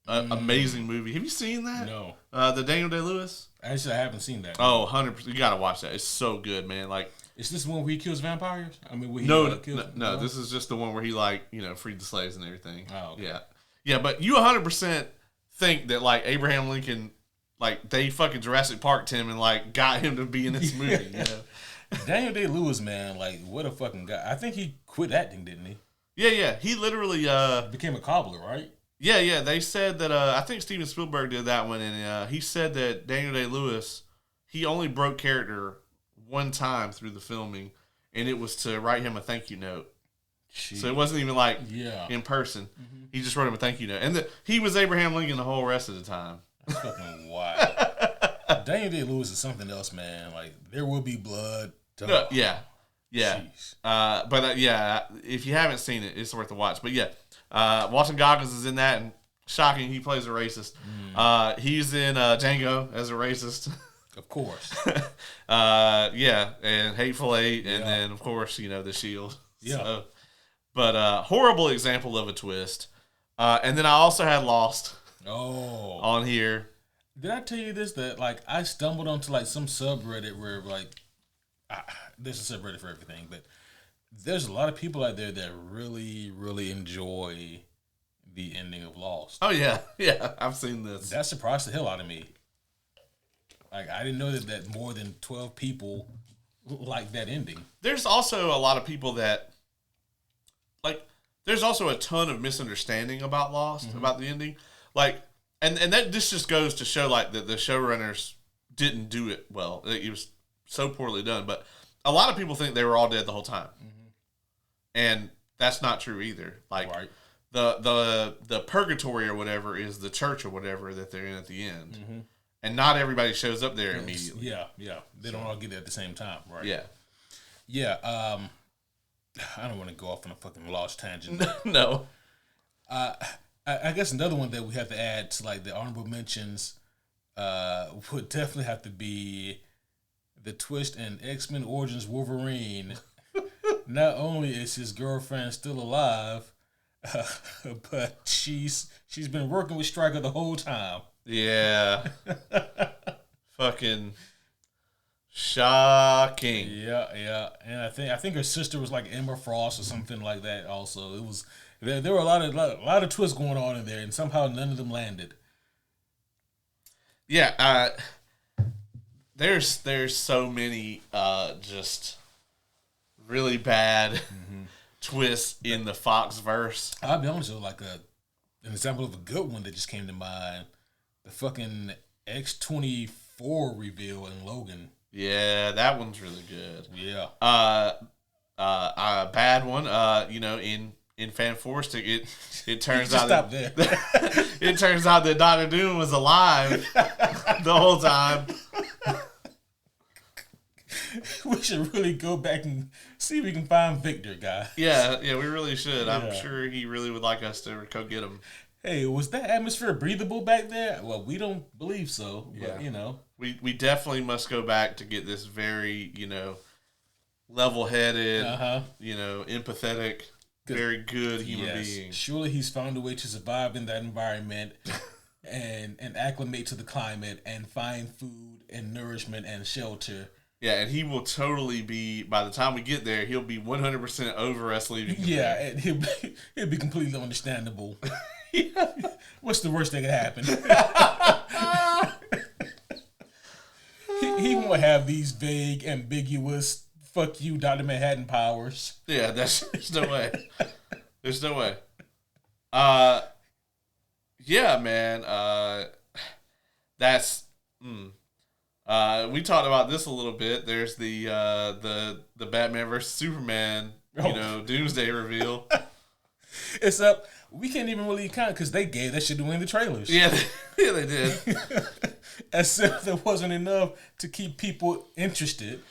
Amazing movie. Have you seen that? No. The Daniel Day-Lewis? Actually, I haven't seen that. Oh, 100%. You got to watch that. It's so good, man. Like, is this one where he kills vampires? I mean, no. This is just the one where he freed the slaves and everything. Oh, okay. Yeah. But you 100% think that like Abraham Lincoln, like they fucking Jurassic Parked him and like got him to be in this movie. Daniel Day-Lewis, man, like what a fucking guy. I think he quit acting, didn't he? Yeah. He literally became a cobbler, right? Yeah. They said that I think Steven Spielberg did that one, and he said that Daniel Day-Lewis, he only broke character one time through the filming, and it was to write him a thank you note. Jeez. So it wasn't even like in person. He just wrote him a thank you note, and he was Abraham Lincoln the whole rest of the time. That's fucking wild. Daniel Day-Lewis is something else, man. Like There Will Be Blood. Yeah. But if you haven't seen it, it's worth a watch. But Walton Goggins is in that, and shocking, he plays a racist. He's in Django as a racist. Of course. And Hateful Eight, and then, of course, The Shield. Yeah. So, but horrible example of a twist. And then I also had Lost on here. Did I tell you this? That, like, I stumbled onto, like, some subreddit where, like, there's a subreddit for everything, but there's a lot of people out there that really, really enjoy the ending of Lost. Oh, yeah. I've seen this. That surprised the hell out of me. Like, I didn't know that more than 12 people like that ending. There's also a lot of people that, like, there's also a ton of misunderstanding about Lost, about the ending. Like, and that this just goes to show, like, that the showrunners didn't do it well. It was so poorly done. But a lot of people think they were all dead the whole time. And that's not true either. Like, the purgatory or whatever is the church or whatever that they're in at the end. And not everybody shows up there immediately. Yeah. They don't all get there at the same time, right? Yeah. I don't want to go off on a fucking Lost tangent. No. I guess another one that we have to add to, like, the honorable mentions would definitely have to be the twist in X-Men Origins Wolverine. Not only is his girlfriend still alive, but she's been working with Stryker the whole time. Yeah. Fucking shocking. Yeah. And I think her sister was like Emma Frost or something like that also. It was there were a lot of twists going on in there, and somehow none of them landed. Yeah, there's so many just really bad twist in the Fox verse. I'll be honest with you, like an example of a good one that just came to mind, the fucking X-24 reveal in Logan. Yeah, that one's really good. Yeah. A bad one. In Fan Forstic, it turns out stop there. It turns out that Doctor Doom was alive the whole time. We should really go back and see if we can find Victor, guy. Yeah, we really should. Yeah. I'm sure he really would like us to go get him. Hey, was that atmosphere breathable back there? Well, we don't believe so, but We definitely must go back to get this very, level-headed, empathetic, very good human being. Surely he's found a way to survive in that environment and acclimate to the climate and find food and nourishment and shelter. Yeah, and he will totally be, by the time we get there, he'll be 100% over us leaving. Yeah, and he'll be completely understandable. What's the worst that could happen? he won't have these vague, ambiguous, fuck you, Dr. Manhattan powers. Yeah, there's no way. There's no way. Yeah, man. That's... we talked about this a little bit. There's the Batman versus Superman, Doomsday reveal. It's up. We can't even really count because they gave that shit away in the trailers. Yeah, they did. As if there wasn't enough to keep people interested.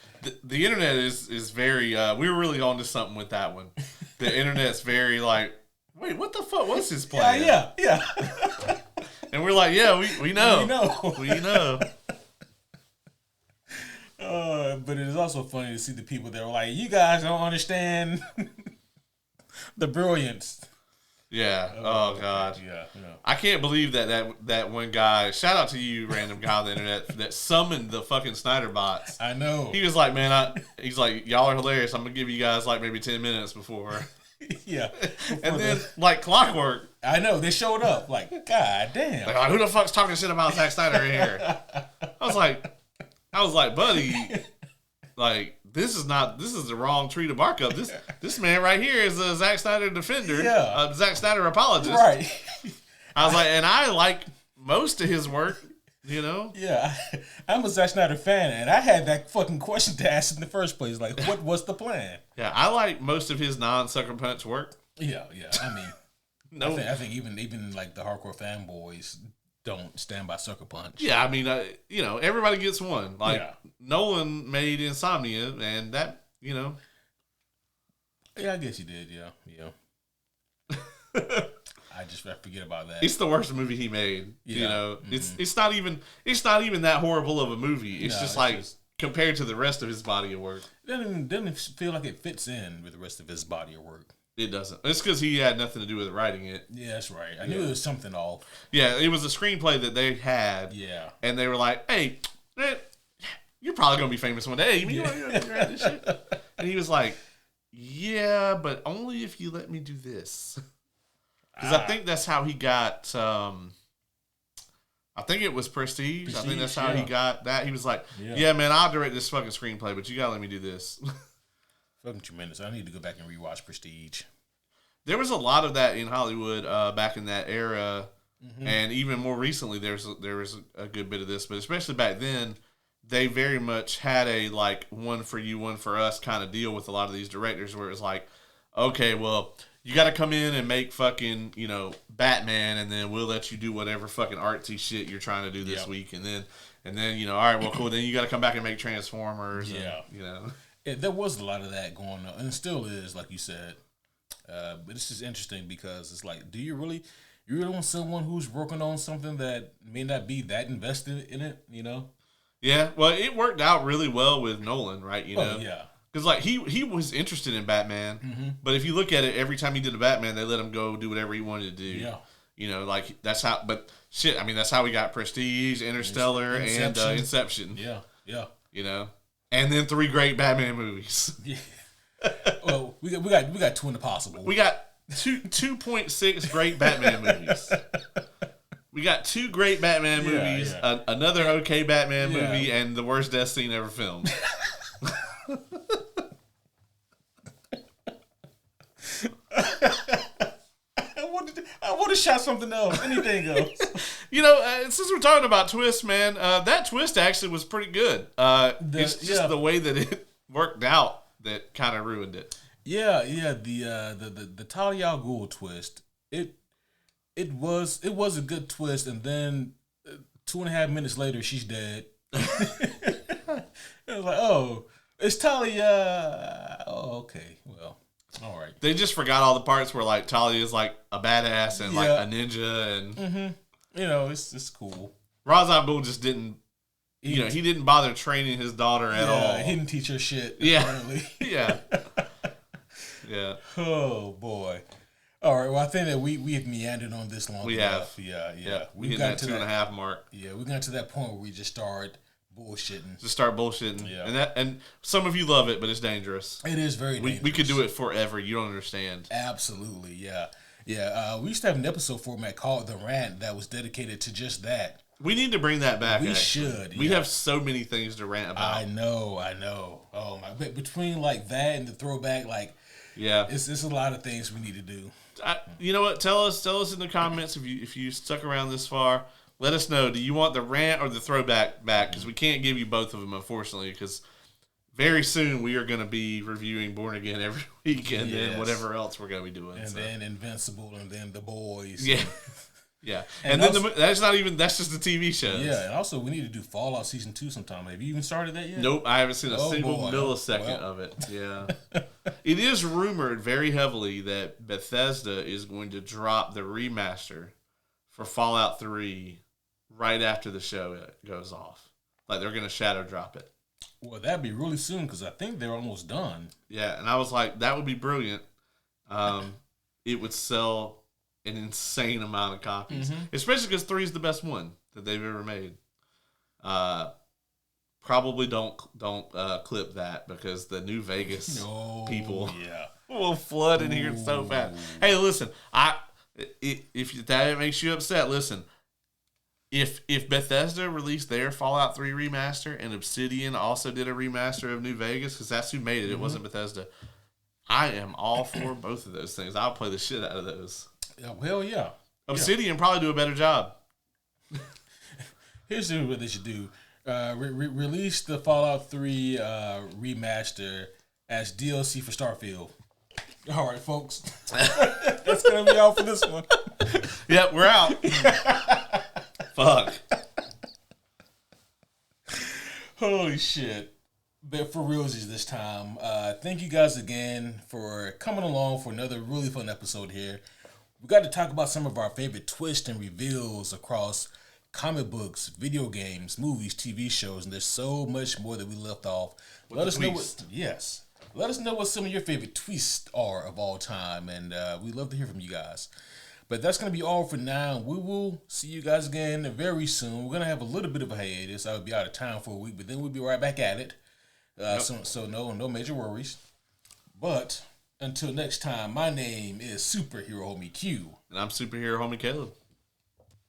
The internet is very. We were really onto something with that one. The internet's very like, wait, what the fuck? What's his plan? Yeah. And we're like, yeah, we know. We know. But it is also funny to see the people that are like, you guys don't understand the brilliance. Yeah. Oh God. Yeah. I can't believe that one guy. Shout out to you, random guy on the internet that summoned the fucking Snyder bots. I know. He was like, man, he's like, y'all are hilarious. I'm gonna give you guys like maybe 10 minutes before. Yeah. And then like clockwork. I know they showed up. Like, god damn. Like, who the fuck's talking shit about Zack Snyder in here? I was like, buddy, like. This is the wrong tree to bark up. This man right here is a Zack Snyder defender, a Zack Snyder apologist. Right. I was like, and I like most of his work, Yeah, I'm a Zack Snyder fan, and I had that fucking question to ask in the first place. Like, what's the plan? Yeah, I like most of his non-Sucker Punch work. Yeah. I mean, I think even like the hardcore fanboys don't stand by Sucker Punch. Yeah, I mean, everybody gets one. Like Nolan made Insomnia, and that, Yeah, I guess he did. Yeah. I forget about that. It's the worst movie he made. Yeah. It's not even that horrible of a movie. It's compared to the rest of his body of work. It doesn't feel like it fits in with the rest of his body of work. It doesn't. It's because he had nothing to do with writing it. Yeah, that's right. I knew there was something off. Yeah, it was a screenplay that they had. Yeah. And they were like, hey, man, you're probably going to be famous one day. You want to write this shit? And he was like, yeah, but only if you let me do this. Because I think that's how he got, I think it was Prestige. I think that's how he got that. He was like, yeah, man, I'll direct this fucking screenplay, but you got to let me do this. Fucking tremendous. I need to go back and rewatch Prestige. There was a lot of that in Hollywood back in that era, and even more recently, there was a good bit of this. But especially back then, they very much had a like one for you, one for us kind of deal with a lot of these directors, where it's like, okay, well, you got to come in and make fucking Batman, and then we'll let you do whatever fucking artsy shit you're trying to do this week, and then all right, well, cool. Then you got to come back and make Transformers. Yeah, and, there was a lot of that going on, and it still is, like you said. But it's just interesting because it's like, do you really want someone who's working on something that may not be that invested in it? Yeah. Well, it worked out really well with Nolan, right? Yeah. Because like he was interested in Batman, but if you look at it, every time he did a Batman, they let him go do whatever he wanted to do. Yeah. Like that's how. But shit, I mean, that's how we got Prestige, Interstellar, and Inception. Yeah. And then 3 great Batman movies. Yeah. Well, we got 2 in the possible. We got 2.6 great Batman movies. We got 2 great Batman movies, another okay Batman movie, and the worst death scene ever filmed. try something else. Anything else. Since we're talking about twists, man, that twist actually was pretty good. It's just the way that it worked out that kind of ruined it. Yeah. The Talia al Ghul twist. It was a good twist, and then 2.5 minutes later, she's dead. It was like, oh, it's Talia. Oh, okay. Well, all right. They just forgot all the parts where like Talia is like a badass and like a ninja, and it's cool. Ra's al Ghul just didn't. He didn't bother training his daughter at all. He didn't teach her shit. Apparently. Yeah. Yeah. Oh boy. All right. Well, I think that we have meandered on this long enough. Yeah. We got to that 2.5 mark. Yeah, we got to that point where we just started bullshitting. Yeah. And some of you love it, but it's dangerous. It is very dangerous. We could do it forever. You don't understand. Absolutely. Yeah. Yeah. We used to have an episode format called The Rant that was dedicated to just that. We need to bring that back. We should. We have so many things to rant about. I know. Oh my! But between like that and the throwback, like, it's a lot of things we need to do. You know what? Tell us in the comments if you stuck around this far. Let us know. Do you want the rant or the throwback back? Because we can't give you both of them, unfortunately. Because very soon we are going to be reviewing Born Again every week, and then whatever else we're going to be doing. And then Invincible, and then The Boys. Yeah. Yeah, and then also, that's just the TV shows. Yeah, and also we need to do Fallout Season 2 sometime. Have you even started that yet? Nope, I haven't seen a single millisecond of it. Yeah. It is rumored very heavily that Bethesda is going to drop the remaster for Fallout 3 right after the show goes off. Like, they're going to shadow drop it. Well, that'd be really soon, because I think they're almost done. Yeah, and I was like, that would be brilliant. It would sell an insane amount of copies, especially because 3 is the best one that they've ever made. Probably don't clip that, because the New Vegas people will flood in here so fast. Hey, listen, if that makes you upset, listen. If Bethesda released their Fallout 3 remaster and Obsidian also did a remaster of New Vegas, because that's who made it, it wasn't Bethesda, I am all for both of those things. I'll play the shit out of those. Hell yeah. Obsidian probably do a better job. Here's what they should do. Release the Fallout 3 remaster as DLC for Starfield. All right, folks. That's going to be all for this one. Yep, we're out. Fuck. Holy shit. But for realsies this time. Thank you guys again for coming along for another really fun episode here. We got to talk about some of our favorite twists and reveals across comic books, video games, movies, TV shows, and there's so much more that we left off. Let us know what some of your favorite twists are of all time, and we'd love to hear from you guys. But that's going to be all for now. We will see you guys again very soon. We're going to have a little bit of a hiatus. I will be out of town for a week, but then we'll be right back at it. So no major worries. But until next time, my name is Superhero Homie Q. And I'm Superhero Homie Caleb.